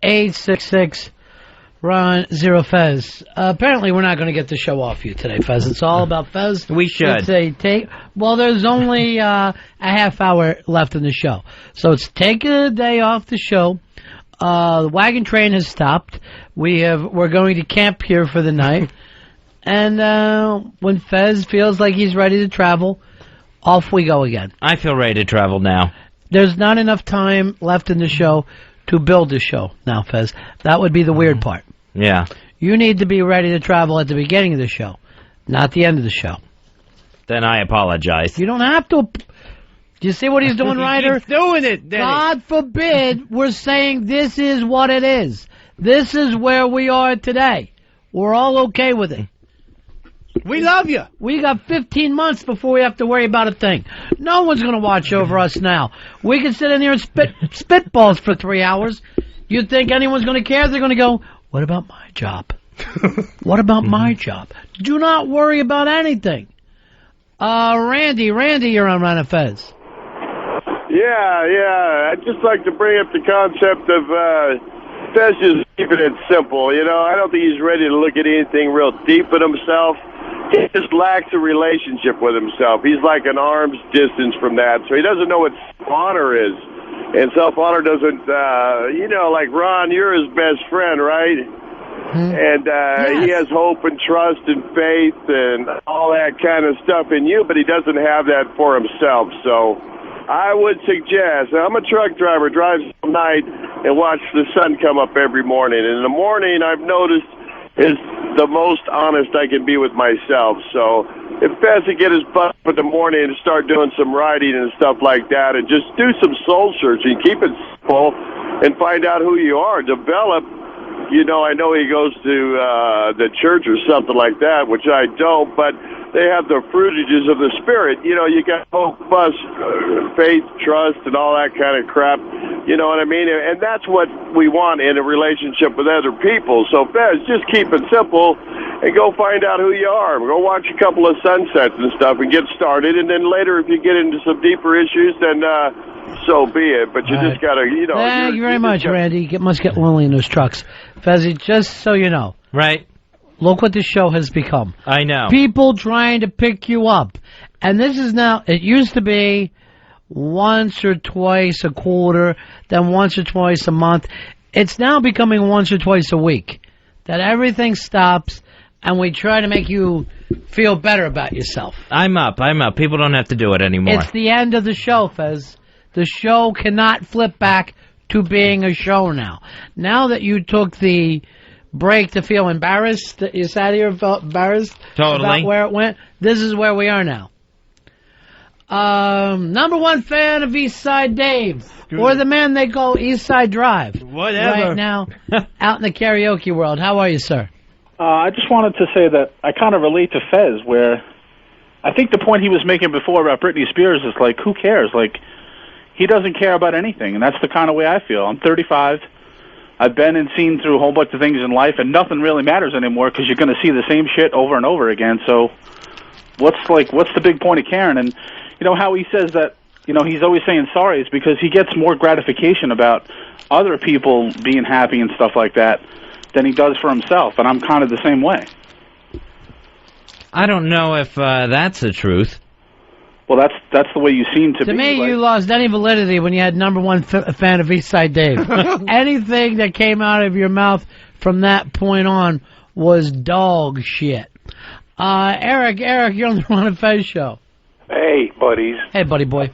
866-RON-0-FEZ. Apparently, we're not going to get the show off you today, Fez. It's all about Fez. We should. It's well, there's only a half hour left in the show, so it's take a day off the show. The wagon train has stopped. We're going to camp here for the night, and when Fez feels like he's ready to travel, off we go again. I feel ready to travel now. There's not enough time left in the show to build the show now, Fez. That would be the weird part. Yeah. You need to be ready to travel at the beginning of the show, not the end of the show. Then I apologize. You don't have to. Do you see what he's doing, Ryder? He's doing it, Denny. God forbid we're saying this is what it is. This is where we are today. We're all okay with it. We love you. We got 15 months before we have to worry about a thing. No one's going to watch over us now. We can sit in here and spitballs for 3 hours. You think anyone's going to care? They're going to go, what about my job? What about my job? Do not worry about anything. Randy, you're on Ron and Fez. Yeah. I'd just like to bring up the concept of Fez just keeping it simple. I don't think he's ready to look at anything real deep in himself. He just lacks a relationship with himself. He's like an arm's distance from that, so he doesn't know what self-honor is. And self-honor doesn't, like Ron, you're his best friend, right? And he has hope and trust and faith and all that kind of stuff in you, but he doesn't have that for himself. So I would suggest, I'm a truck driver, drives all night and watch the sun come up every morning. And in the morning, I've noticed, is the most honest I can be with myself. So if Fez to get his butt up in the morning and start doing some writing and stuff like that and just do some soul searching, keep it simple, and find out who you are, develop. I know he goes to the church or something like that, which I don't, but they have the fruitages of the Spirit. You got hope, faith, trust, and all that kind of crap. You know what I mean? And that's what we want in a relationship with other people. So, Fez, just keep it simple and go find out who you are. Go watch a couple of sunsets and stuff and get started. And then later, if you get into some deeper issues, then so be it. But you just got to, Thank you very much, Randy. You must get lonely in those trucks. Fezzy, just so you know. Right. Look what this show has become. I know. People trying to pick you up. And this is now, it used to be once or twice a quarter, then once or twice a month. It's now becoming once or twice a week. That everything stops, and we try to make you feel better about yourself. I'm up. People don't have to do it anymore. It's the end of the show, Fez. The show cannot flip back to being a show now. Now that you took the break to feel embarrassed, that you sat here and felt embarrassed about where it went, this is where we are now. Number one fan of East Side Dave, or the man they call East Side Drive. Whatever. Right now, out in the karaoke world. How are you, sir? I just wanted to say that I kind of relate to Fez, where I think the point he was making before about Britney Spears is like, who cares? Like, he doesn't care about anything, and that's the kind of way I feel. I'm 35. I've been and seen through a whole bunch of things in life, and nothing really matters anymore because you're going to see the same shit over and over again. So what's the big point of caring? And how he says that you know, he's always saying sorry is because he gets more gratification about other people being happy and stuff like that than he does for himself, and I'm kind of the same way. I don't know if that's the truth. Well, that's the way you seem to be. To me, like, you lost any validity when you had #1 fan of Eastside Dave. Anything that came out of your mouth from that point on was dog shit. Eric, you're on the Ron and Fez show. Hey, buddies. Hey, buddy boy.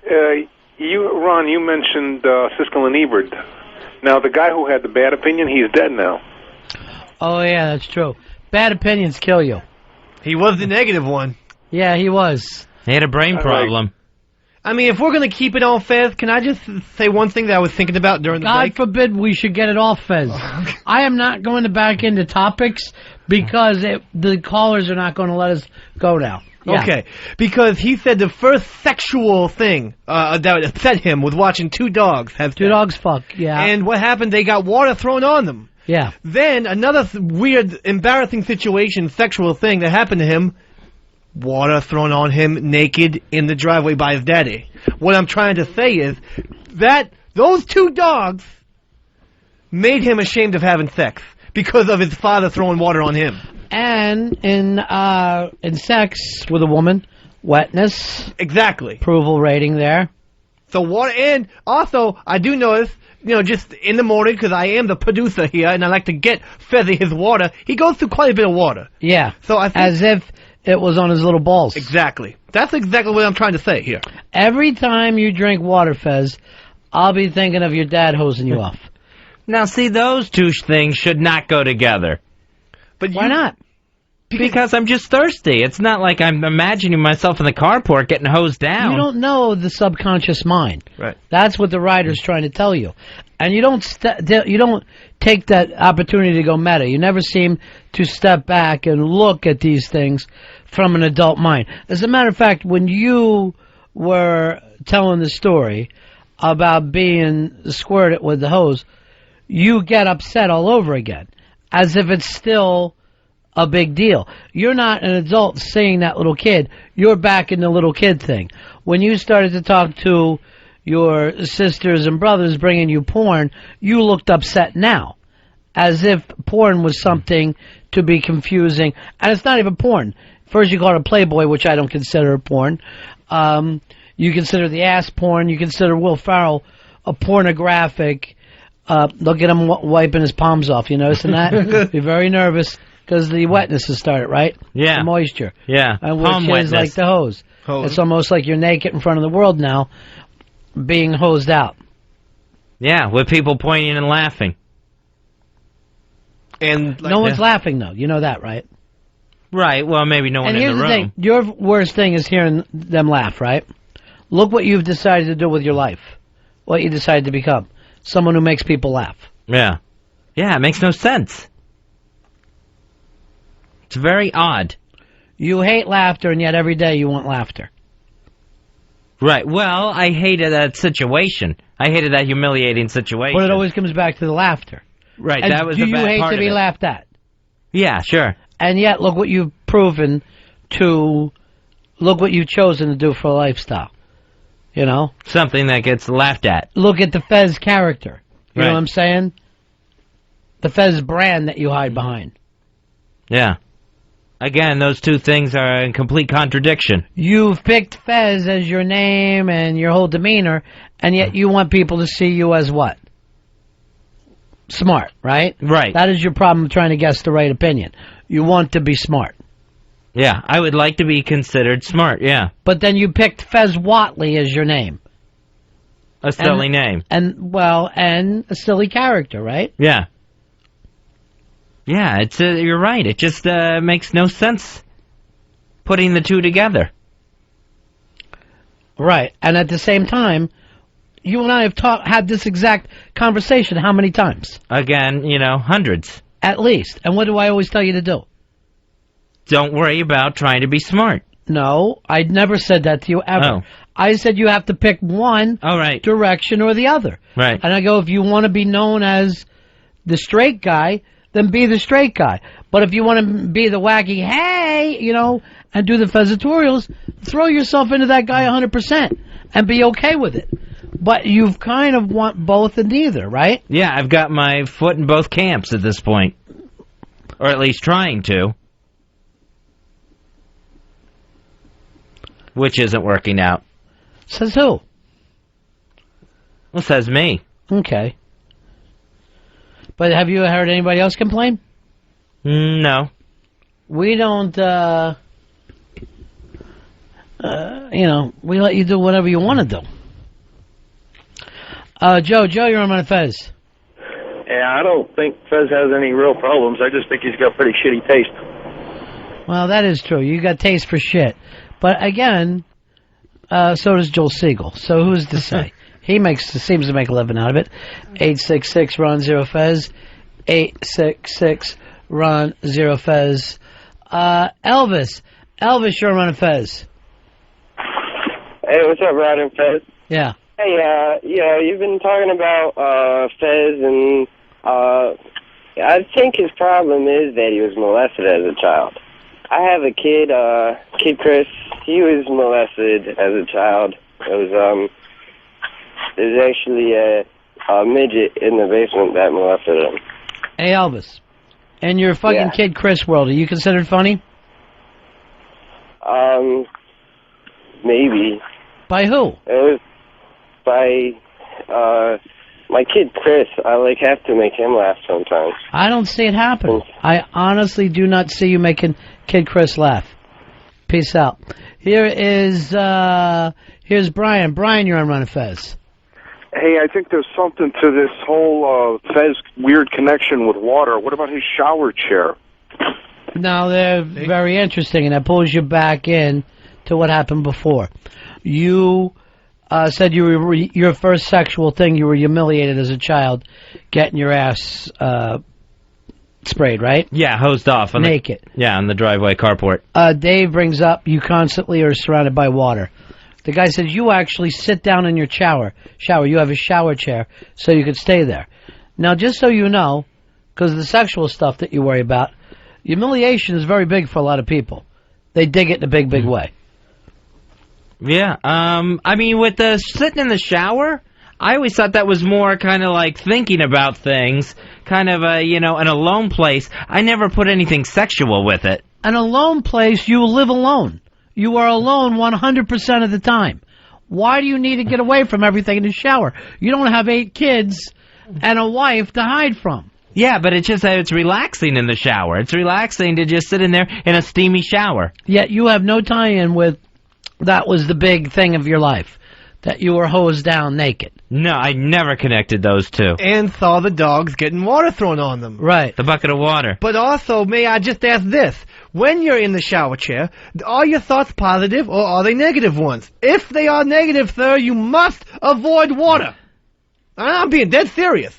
Ron, you mentioned Siskel and Ebert. Now, the guy who had the bad opinion, he's dead now. Oh, yeah, that's true. Bad opinions kill you. He was the negative one. Yeah, he was. He had a brain problem. I mean, if we're going to keep it on Fez, can I just say one thing that I was thinking about during the break? God forbid we should get it off Fez. I am not going to back into topics because the callers are not going to let us go now. Yeah. Okay, because he said the first sexual thing that upset him was watching two dogs have Two dogs fuck, yeah. And what happened? They got water thrown on them. Yeah. Then another weird, embarrassing situation, sexual thing that happened to him, water thrown on him naked in the driveway by his daddy. What I'm trying to say is that those two dogs made him ashamed of having sex because of his father throwing water on him. And in sex with a woman, wetness. Exactly. Approval rating there. So water, and also I do notice, you know, just in the morning, because I am the producer here, and I like to get Fezzy his water, he goes through quite a bit of water. Yeah. So I think, as if it was on his little balls. Exactly. That's exactly what I'm trying to say here. Every time you drink water, Fez, I'll be thinking of your dad hosing you off. Now, see, those two things should not go together. But why not? Because I'm just thirsty. It's not like I'm imagining myself in the carport getting hosed down. You don't know the subconscious mind. Right. That's what the writer's trying to tell you. And you don't take that opportunity to go meta. You never seem to step back and look at these things from an adult mind. As a matter of fact, when you were telling the story about being squirted with the hose, you get upset all over again, as if it's still a big deal. You're not an adult seeing that little kid. You're back in the little kid thing. When you started to talk to your sisters and brothers bringing you porn, you looked upset now, as if porn was something to be confusing. And it's not even porn. First you call it a Playboy, which I don't consider porn. You consider the ass porn. You consider Will Ferrell a pornographic. Look at him wiping his palms off. You noticing that? Be very nervous because the wetness has started, right? Yeah. The moisture. Yeah. And Palm which is wetness. like the hose. It's almost like you're naked in front of the world now, being hosed out. Yeah, with people pointing and laughing. And no one's laughing, though. You know that, right? Right. Well, maybe no one And in here's the the room. thing. Your worst thing is hearing them laugh, right? Look what you've decided to do with your life. What you decided to become. Someone who makes people laugh. Yeah. Yeah, it makes no sense. It's very odd. You hate laughter, and yet every day you want laughter. Right. Well, I hated that situation. I hated that humiliating situation. But it always comes back to the laughter. Right, And that was do the you bad hate part to of be it. laughed at? Yeah, sure. And yet, look what you've proven to... Look what you've chosen to do for a lifestyle. You know? Something that gets laughed at. Look at the Fez character. You know Right. what I'm saying? The Fez brand that you hide behind. Yeah. Again, those two things are in complete contradiction. You've picked Fez as your name and your whole demeanor, and yet you want people to see you as what? Smart, right? Right. That is your problem trying to guess the right opinion. You want to be smart. Yeah, I would like to be considered smart, yeah. But then you picked Fez Whatley as your name. A silly name. And a silly character, right? Yeah. Yeah, it's you're right. It just makes no sense putting the two together. Right. And at the same time, you and I have had this exact conversation how many times? Again, hundreds. At least. And what do I always tell you to do? Don't worry about trying to be smart. No, I never said that to you ever. Oh. I said you have to pick one direction or the other. Right. And I go, if you want to be known as the straight guy, then be the straight guy. But if you want to be the wacky, hey, and do the Fezatorials, throw yourself into that guy 100%. and be okay with it. But you've kind of want both and neither, right? Yeah, I've got my foot in both camps at this point. Or at least trying to. Which isn't working out. Says who? Well, says me. Okay. But have you heard anybody else complain? No. We don't, we let you do whatever you want to do. Joe, you're on my Fez. Yeah, I don't think Fez has any real problems. I just think he's got pretty shitty taste. Well, that is true. You got taste for shit. But again, so does Joel Siegel. So who's to say? He seems to make a living out of it. 866-RON-0-FEZ. 866-RON-0-FEZ. Elvis, you're on Fez. Hey, what's up, Rod and Fez? Yeah. Hey, you've been talking about Fez, and I think his problem is that he was molested as a child. I have a kid, Kid Chris. He was molested as a child. There's actually a midget in the basement that molested him. Hey, Elvis, in your fucking Kid Chris world, are you considered funny? Maybe. By who? It was by my kid Chris. I have to make him laugh sometimes. I don't see it happen. I honestly do not see you making Kid Chris laugh. Peace out. Here's Brian. Brian, you're on Run Fez. Hey, I think there's something to this whole Fez weird connection with water. What about his shower chair? No, they're very interesting, and that pulls you back in to what happened before. You said your first sexual thing, you were humiliated as a child, getting your ass sprayed, right? Yeah, hosed off. Naked. On the driveway carport. Dave brings up you constantly are surrounded by water. The guy says you actually sit down in your shower. You have a shower chair so you could stay there. Now, just so you know, because of the sexual stuff that you worry about, humiliation is very big for a lot of people. They dig it in a big, big way. Yeah, I mean, with the sitting in the shower, I always thought that was more kind of like thinking about things, kind of an alone place. I never put anything sexual with it. An alone place, you live alone. You are alone 100% of the time. Why do you need to get away from everything in the shower? You don't have 8 kids and a wife to hide from. Yeah, but it's just that it's relaxing in the shower. It's relaxing to just sit in there in a steamy shower. Yet you have no tie-in with that was the big thing of your life, that you were hosed down naked. No, I never connected those two. And saw the dogs getting water thrown on them. Right. The bucket of water. But also, may I just ask this? When you're in the shower chair, are your thoughts positive or are they negative ones? If they are negative, sir, you must avoid water. I'm being dead serious.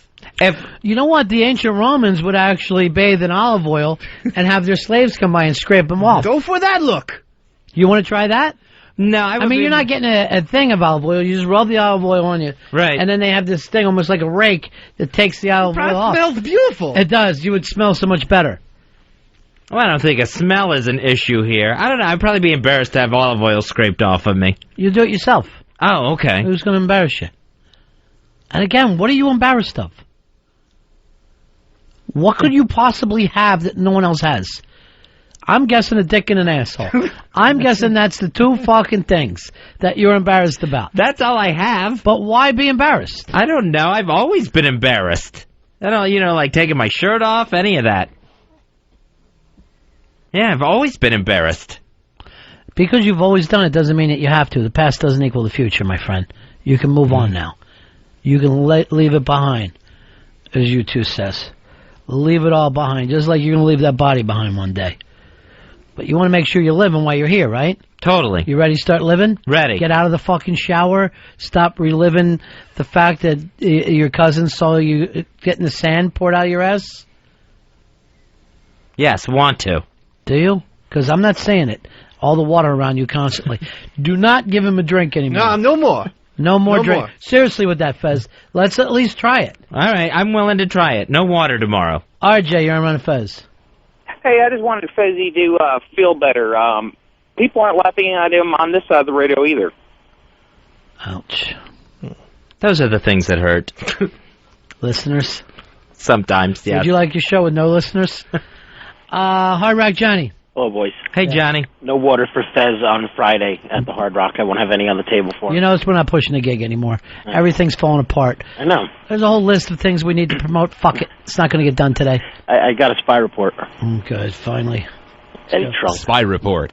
You know what? The ancient Romans would actually bathe in olive oil and have their slaves come by and scrape them off. Go for that look. You want to try that? No, I mean, you're not getting a thing of olive oil. You just rub the olive oil on you. Right. And then they have this thing almost like a rake that takes the olive oil off. It smells beautiful. It does. You would smell so much better. Well, I don't think a smell is an issue here. I don't know. I'd probably be embarrassed to have olive oil scraped off of me. You do it yourself. Oh, okay. Who's going to embarrass you? And again, what are you embarrassed of? What could you possibly have that no one else has? I'm guessing a dick and an asshole. I'm guessing that's the 2 fucking things that you're embarrassed about. That's all I have. But why be embarrassed? I don't know. I've always been embarrassed. I don't, like taking my shirt off, any of that. Yeah, I've always been embarrassed. Because you've always done it doesn't mean that you have to. The past doesn't equal the future, my friend. You can move on now. You can leave it behind, as U2 says. Leave it all behind, just like you're going to leave that body behind one day. But you want to make sure you're living while you're here, right? Totally. You ready to start living? Ready. Get out of the fucking shower. Stop reliving the fact that your cousin saw you getting the sand poured out of your ass? Yes, want to. Do you? Because I'm not saying it. All the water around you constantly. Do not give him a drink anymore. No more. No more drink. Seriously with that, Fez. Let's at least try it. All right, I'm willing to try it. No water tomorrow. RJ, you're on Fez. Hey, I just wanted Fezzy to feel better. People aren't laughing at him on this side of the radio either. Ouch. Those are the things that hurt. Listeners? Sometimes, yeah. Would you like your show with no listeners? Hard Rock Johnny. Hello, boys. Hey, Johnny. No water for Fez on Friday at the Hard Rock. I won't have any on the table for him. You notice we're not pushing the gig anymore. Everything's falling apart. I know. There's a whole list of things we need to promote. Fuck it. It's not going to get done today. I got a spy report. Good, finally. Eddie Trunk. Spy report.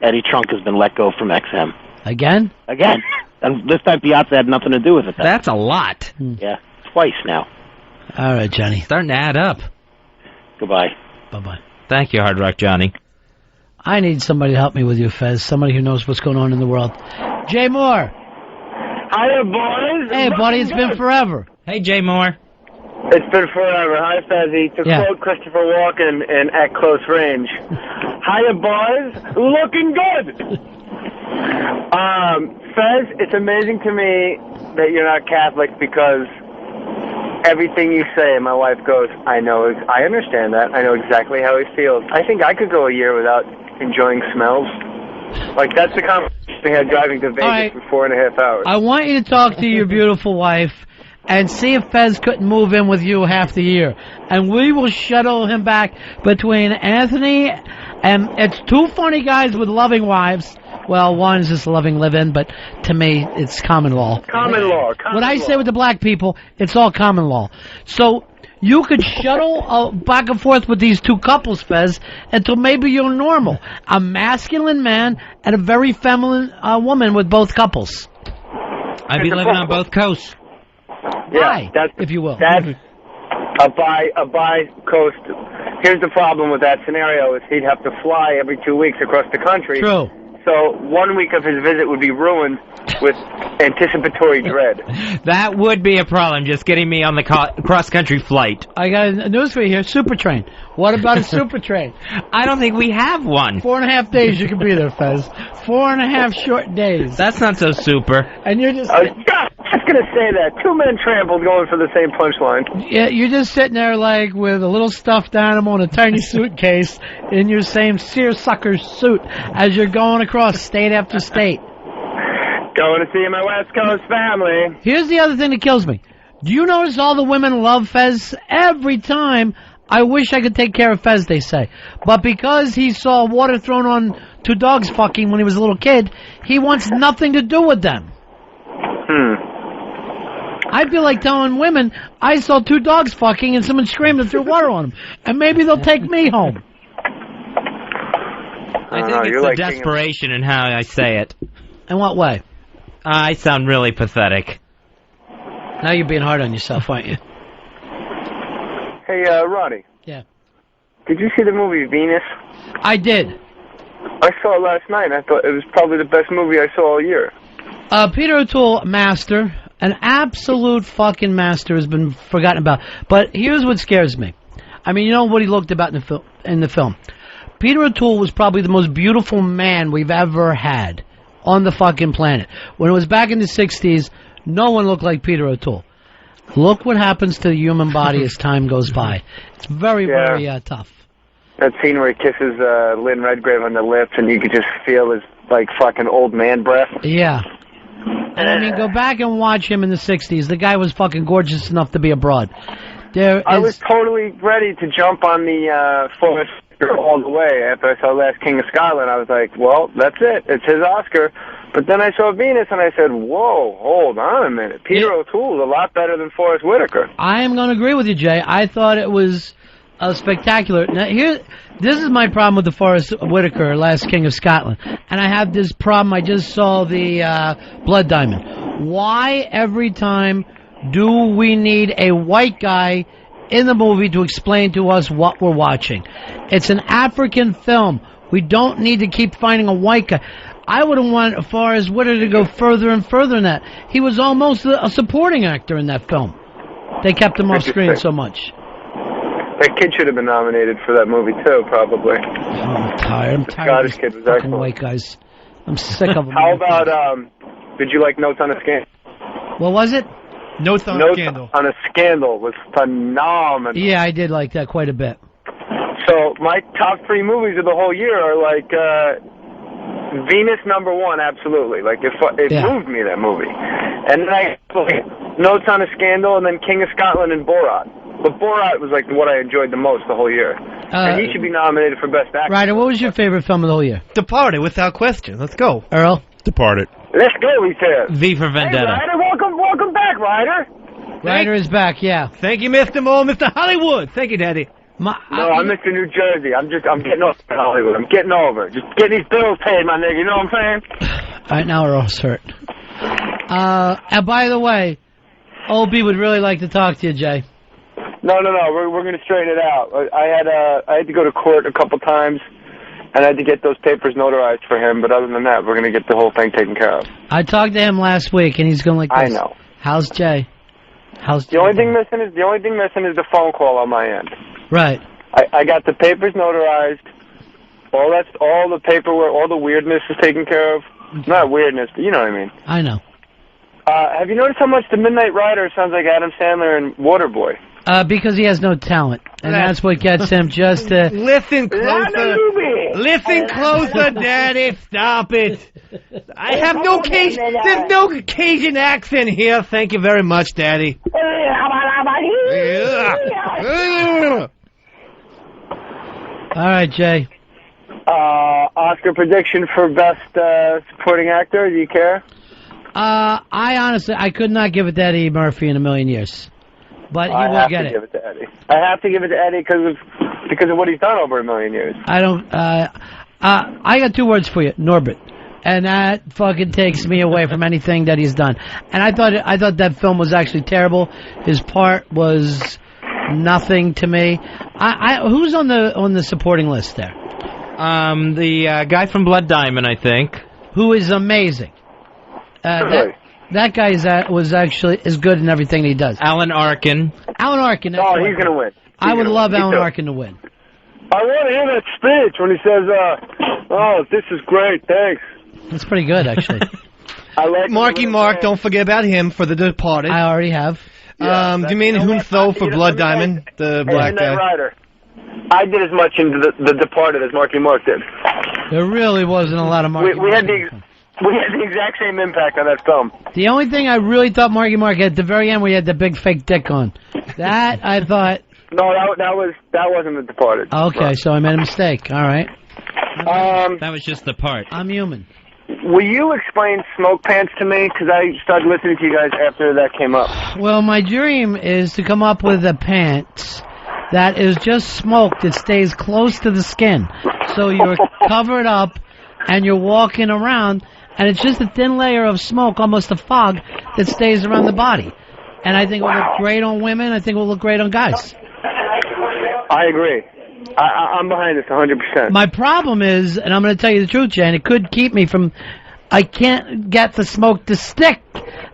Eddie Trunk has been let go from XM. Again? Again. And this time Piazza had nothing to do with it. That's a lot. Yeah, twice now. All right, Johnny. Starting to add up. Goodbye. Bye-bye. Thank you, Hard Rock Johnny. I need somebody to help me with you, Fez. Somebody who knows what's going on in the world. Jay Moore. Hiya, boys. Hey, buddy, it's been forever. Hey, Jay Moore. It's been forever. Hi, Fezzy. To quote Christopher Walken in At Close Range. Hiya, boys. Looking good. Fez, it's amazing to me that you're not Catholic because everything you say, my wife goes, I understand that. I know exactly how he feels. I think I could go a year without enjoying smells. Like, that's the conversation we had driving to Vegas for 4.5 hours. I want you to talk to your beautiful wife and see if Fez couldn't move in with you half the year. And we will shuttle him back between Anthony and it's two funny guys with loving wives. Well, one's just a loving live-in, but to me, it's common law. Common law. What I say with the black people, it's all common law. So you could shuttle back and forth with these two couples, Fez, until maybe you're normal. A masculine man and a very feminine woman with both couples. I'd be living on both coasts. Yeah, that's, if you will. That's a bi-coast. Here's the problem with that scenario is he'd have to fly every 2 weeks across the country. True. So 1 week of his visit would be ruined with anticipatory dread. That would be a problem, just getting me on the cross-country flight. I got a news for you here, super train. What about a super train? I don't think we have one. 4.5 days you can be there, Fez. 4.5 short days. That's not so super. And you're just... I was just going to say that. 2 men trampled going for the same punchline. Yeah, you're just sitting there like with a little stuffed animal in a tiny suitcase in your same seersucker suit as you're going across state after state. Going to see my West Coast family. Here's the other thing that kills me. Do you notice all the women love Fez every time? I wish I could take care of Fez, they say. But because he saw water thrown on two dogs fucking when he was a little kid, he wants nothing to do with them. I feel like telling women, I saw two dogs fucking and someone screamed and threw water on them. And maybe they'll take me home. I think it's the desperation in how I say it. In what way? I sound really pathetic. Now you're being hard on yourself, aren't you? Hey, Ronnie. Yeah. Did you see the movie Venus? I did. I saw it last night. I thought it was probably the best movie I saw all year. Peter O'Toole, master, an absolute fucking master, has been forgotten about. But here's what scares me. I mean, you know what he looked about in the film. Peter O'Toole was probably the most beautiful man we've ever had on the fucking planet. When it was back in the 60s, no one looked like Peter O'Toole. Look what happens to the human body as time goes by. It's very, very tough. That scene where he kisses Lynn Redgrave on the lips and you could just feel his, like, fucking old man breath. Yeah. And I mean, go back and watch him in the 60s. The guy was fucking gorgeous enough to be a broad. I was totally ready to jump on the Forrest all the way after I saw Last King of Scotland. I was like, well, that's it. It's his Oscar. But then I saw Venus and I said, whoa, hold on a minute. Peter O'Toole's a lot better than Forrest Whitaker. I am going to agree with you, Jay. I thought it was spectacular. Now, this is my problem with the Forrest Whitaker, Last King of Scotland. And I have this problem. I just saw the Blood Diamond. Why every time do we need a white guy in the movie to explain to us what we're watching? It's an African film. We don't need to keep finding a white guy. I would have wanted Forrest Whitaker to go further and further in that. He was almost a supporting actor in that film. They kept him off screen so much. That kid should have been nominated for that movie too, probably. I'm tired. The Scottish kid was fucking excellent. white guys. I'm sick of them. How about, did you like Notes on a Scandal? What was it? Notes on a Scandal. On a Scandal was phenomenal. Yeah, I did like that quite a bit. So my top 3 movies of the whole year are like Venus #1, absolutely. Like, it moved me, that movie. And then I Notes on a Scandal, and then King of Scotland and Borat. But Borat was, like, what I enjoyed the most the whole year. And he should be nominated for Best Actor. Ryder, what was your favorite film of the whole year? Departed, without question. Let's go. Earl? Departed. Let's go, he said. V for Vendetta. Hey, Ryder, welcome back, Ryder. Ryder is back, yeah. Thank you, Mr. Moore, Mr. Hollywood. Thank you, Daddy. No, I'm Mr. New Jersey. I'm getting over Hollywood. I'm getting over. Just getting these bills paid, my nigga. You know what I'm saying? All right, now Earl's hurt. And by the way, OB would really like to talk to you, Jay. No. We're gonna straighten it out. I had to go to court a couple times, and I had to get those papers notarized for him. But other than that, we're gonna get the whole thing taken care of. I talked to him last week, and he's going like this. I know. How's Jay? The only thing missing is the phone call on my end. Right. I got the papers notarized. All the paperwork, all the weirdness is taken care of. Not weirdness, but you know what I mean. I know. Have you noticed how much the Midnight Rider sounds like Adam Sandler and Waterboy? Because he has no talent, and that's what gets him just to... Listen closer. Listen closer, Daddy. Stop it. I have no Cajun... There's no Cajun accent here. Thank you very much, Daddy. All right, Jay. Oscar prediction for Best Supporting Actor. Do you care? I honestly, I could not give it to Eddie Murphy in a million years. But he will get it. I have to give it to Eddie. I have to give it to Eddie because of what he's done over a million years. I don't... I got two words for you. Norbert. And that fucking takes me away from anything that he's done. And I thought that film was actually terrible. His part was nothing to me. Who's on the supporting list there? The guy from Blood Diamond, I think. Who is amazing. That guy was actually as good in everything he does. Alan Arkin. Oh, he's going to win. I would love Alan Arkin to win. I want to hear that speech when he says, oh, this is great, thanks. That's pretty good, actually. I like Marky Mark, don't forget about him for The Departed. I already have. Do you mean Huntho for Blood Diamond, the black guy? Rider. I did as much in the Departed as Marky Mark did. There really wasn't a lot of Marky Mark. We had the exact same impact on that film. The only thing I really thought Marky Mark had at the very end, where he had the big fake dick on. That I thought. No, that wasn't The Departed. Okay, right. So I made a mistake. All right. That was just the part. I'm human. Will you explain Smoke Pants to me? Because I started listening to you guys after that came up. Well, my dream is to come up with a pants that is just smoke that stays close to the skin. So you're covered up and you're walking around, and it's just a thin layer of smoke, almost a fog, that stays around the body. And I think it will look great on women. I think it will look great on guys. I agree. I'm behind this 100%. My problem is, and I'm going to tell you the truth, Jan, it could keep me from... I can't get the smoke to stick.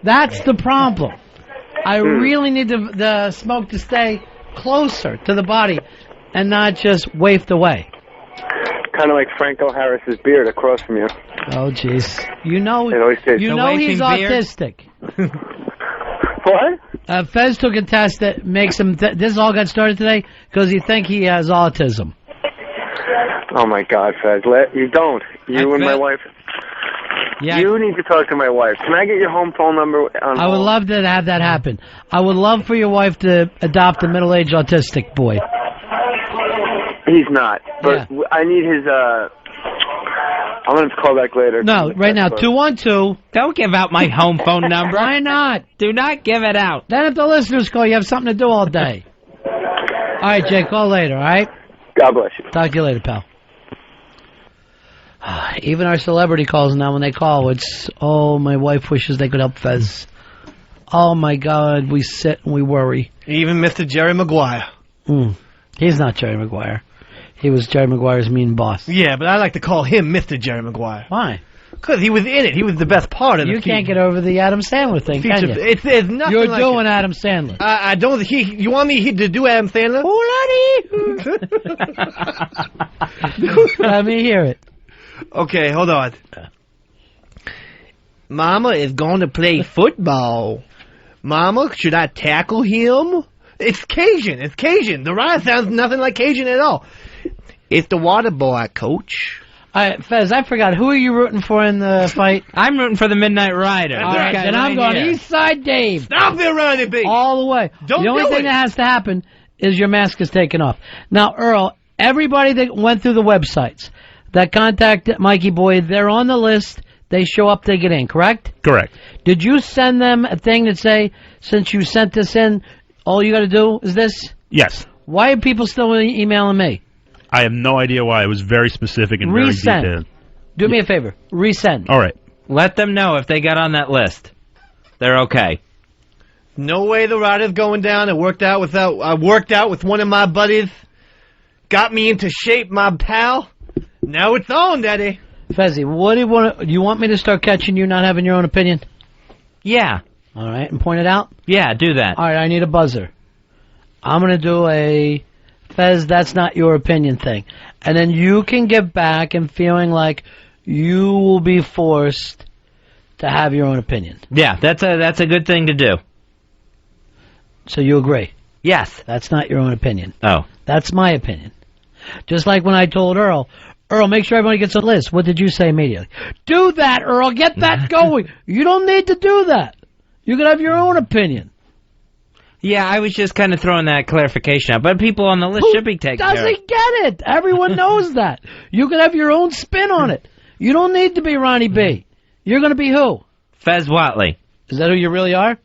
That's the problem. I really need the smoke to stay closer to the body and not just wafted away. Kind of like Franco Harris's beard across from you. Oh, jeez. You know he's autistic. What? Fez took a test that makes him... this all got started today because he thinks he has autism. Oh, my God, Fez. You don't. You and my wife... Yeah. You need to talk to my wife. Can I get your home phone number? I would love to have that happen. I would love for your wife to adopt a middle-aged autistic boy. He's not. But I need his... I'm going to call back later. No, right now, 212. Don't give out my home phone number. Why not? Do not give it out. Then if the listeners call, you have something to do all day. All right, Jay, call later, all right? God bless you. Talk to you later, pal. Even our celebrity calls now, when they call, it's, oh, my wife wishes they could help Fez. Oh, my God, we sit and we worry. Even Mr. Jerry Maguire. He's not Jerry Maguire. He was Jerry Maguire's mean boss. Yeah, but I like to call him Mr. Jerry Maguire. Why? Because he was in it. He was the best part of it. You can't get over the Adam Sandler thing, can you? It's nothing You're like doing Adam Sandler. I don't... You want me to do Adam Sandler? Let me hear it. Okay, hold on. Mama is going to play football. Mama, should I tackle him? It's Cajun. It's Cajun. The rhyme sounds nothing like Cajun at all. It's the water boy, Coach. All right, Fez, I forgot. Who are you rooting for in the fight? I'm rooting for the Midnight Rider. All right, then I'm going East Side Dave. Stop it, Ronnie B. All the way. Don't the only do thing it. that has to happen is your mask is taken off. Now, Earl, everybody that went through the websites that contacted Mikey Boy, they're on the list. They show up, they get in, correct? Correct. Did you send them a thing that say, since you sent this in, all you got to do is this? Yes. Why are people still emailing me? I have no idea why. It was very specific and very Resend. detailed. Do me a favor. Resend. All right. Let them know if they got on that list. They're okay. No way the rider's going down. I worked out with one of my buddies. Got me into shape, my pal. Now it's on, Daddy. Fezzy, what do you want? Do you want me to start catching you not having your own opinion? Yeah. All right, and point it out? Yeah, do that. All right, I need a buzzer. I'm going to do a Fez, that's not your opinion thing. And then you can get back and feeling like you will be forced to have your own opinion. Yeah, that's a good thing to do. So you agree? Yes. That's not your own opinion. Oh. That's my opinion. Just like when I told Earl, make sure everybody gets a list. What did you say immediately? Do that, Earl. Get that going. You don't need to do that. You can have your own opinion. Yeah, I was just kind of throwing that clarification out, but people on the list should be taken care of. Doesn't get it. Everyone knows that. You can have your own spin on it. You don't need to be Ronnie B. You're going to be who? Fez Watley. Is that who you really are?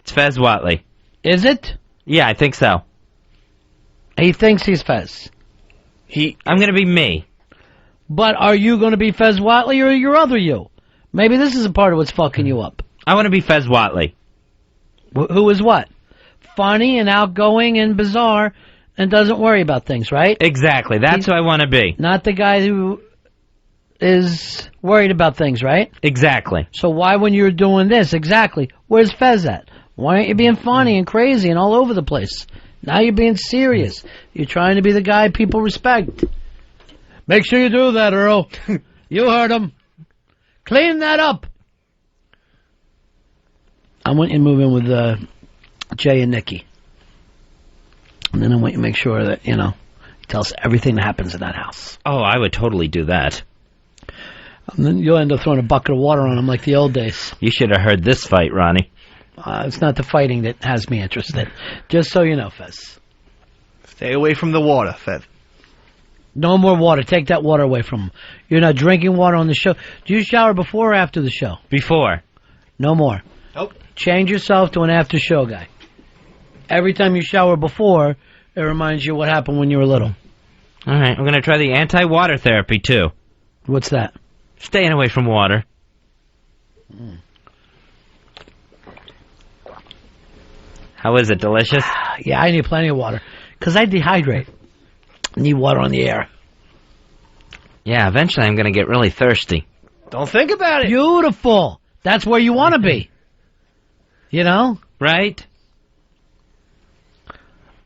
It's Fez Watley. Is it? Yeah, I think so. He thinks he's Fez. I'm going to be me. But are you going to be Fez Watley or your other you? Maybe this is a part of what's fucking you up. I want to be Fez Watley. Who is what? Funny and outgoing and bizarre and doesn't worry about things, right? Exactly. That's who I want to be. Not the guy who is worried about things, right? Exactly. So why, when you're doing this, exactly, where's Fez at? Why aren't you being funny and crazy and all over the place? Now you're being serious. You're trying to be the guy people respect. Make sure you do that, Earl. You heard him. Clean that up. I want you to move in with Jay and Nikki. And then I want you to make sure that, you tell us everything that happens in that house. Oh, I would totally do that. And then you'll end up throwing a bucket of water on them like the old days. You should have heard this fight, Ronnie. It's not the fighting that has me interested. Just so you know, Fez. Stay away from the water, Fez. No more water. Take that water away from them. You're not drinking water on the show. Do you shower before or after the show? Before. No more. Nope. Change yourself to an after-show guy. Every time you shower before, it reminds you what happened when you were little. All right, I'm going to try the anti-water therapy, too. What's that? Staying away from water. How is it? Delicious? Yeah, I need plenty of water. Because I dehydrate. I need water on the air. Yeah, eventually I'm going to get really thirsty. Don't think about it. Beautiful. That's where you want to be. You know? Right?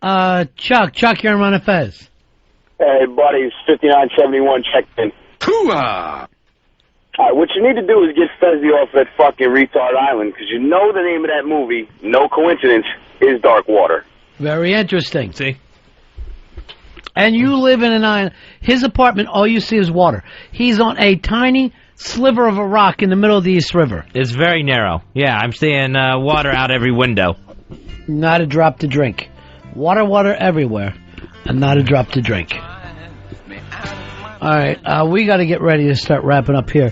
Chuck, you're on Run Fez. Hey, buddy, it's 5971 checked in. Hoo-ah! All right, what you need to do is get Fezzy off that fucking retard island, because you know the name of that movie, no coincidence, is Dark Water. Very interesting. See? And you live in an island. His apartment, all you see is water. He's on a tiny sliver of a rock in the middle of the East River. It's very narrow. Yeah, I'm seeing water out every window. Not a drop to drink. Water everywhere, and not a drop to drink. All right, we got to get ready to start wrapping up here.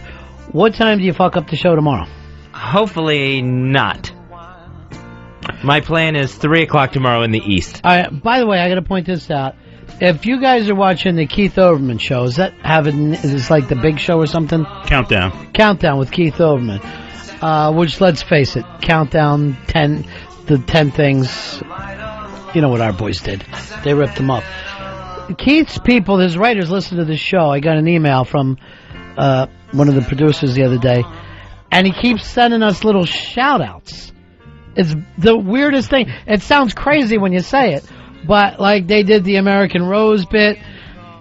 What time do you fuck up the show tomorrow? Hopefully not. My plan is 3 o'clock tomorrow in the East. All right, by the way, I got to point this out. If you guys are watching the Keith Overman show, is this like the big show or something? Countdown with Keith Overman. Which, let's face it, Countdown 10 things. You know what our boys did. They ripped them up. Keith's people, his writers, listen to this show. I got an email from one of the producers the other day, and he keeps sending us little shout-outs. It's the weirdest thing. It sounds crazy when you say it, but like they did the American Rose bit,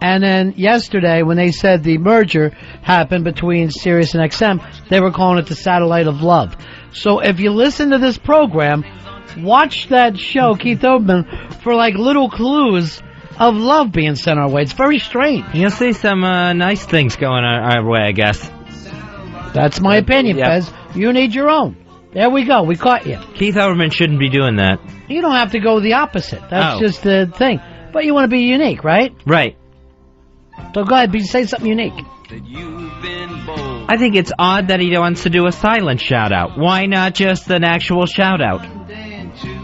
and then yesterday when they said the merger happened between Sirius and XM, they were calling it the Satellite of Love. So if you listen to this program, watch that show, Keith Oberman, for like little clues of love being sent our way. It's very strange. You'll see some nice things going our way, I guess. That's my opinion, Yep. Fez. You need your own. There we go. We caught you. Keith Olbermann shouldn't be doing that. You don't have to go the opposite. That's Oh. just the thing. But you want to be unique, right? Right. So go ahead, say something unique. I think it's odd that he wants to do a silent shout-out. Why not just an actual shout-out?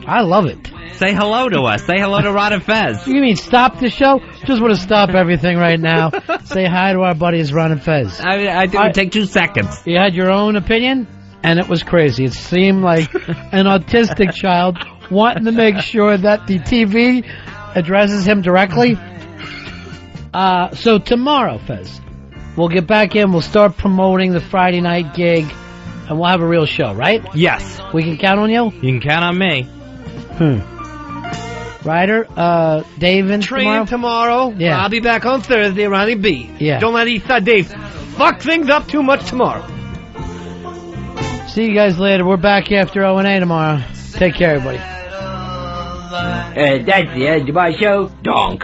I love it. Say hello to us. Say hello to Ron and Fez. You mean stop the show? Just want to stop everything right now. Say hi to our buddies Ron and Fez. I think it would take 2 seconds. You had your own opinion, and it was crazy. It seemed like an autistic child wanting to make sure that the TV addresses him directly. So tomorrow, Fez, we'll get back in. We'll start promoting the Friday night gig, and we'll have a real show, right? Yes. We can count on you? You can count on me. Ryder, Dave in tomorrow. Yeah. I'll be back on Thursday, Ronnie B. Yeah. Don't let Eastside Dave fuck things up too much tomorrow. See you guys later. We're back after O&A tomorrow. Take care, everybody. That's the end of my show. Donk.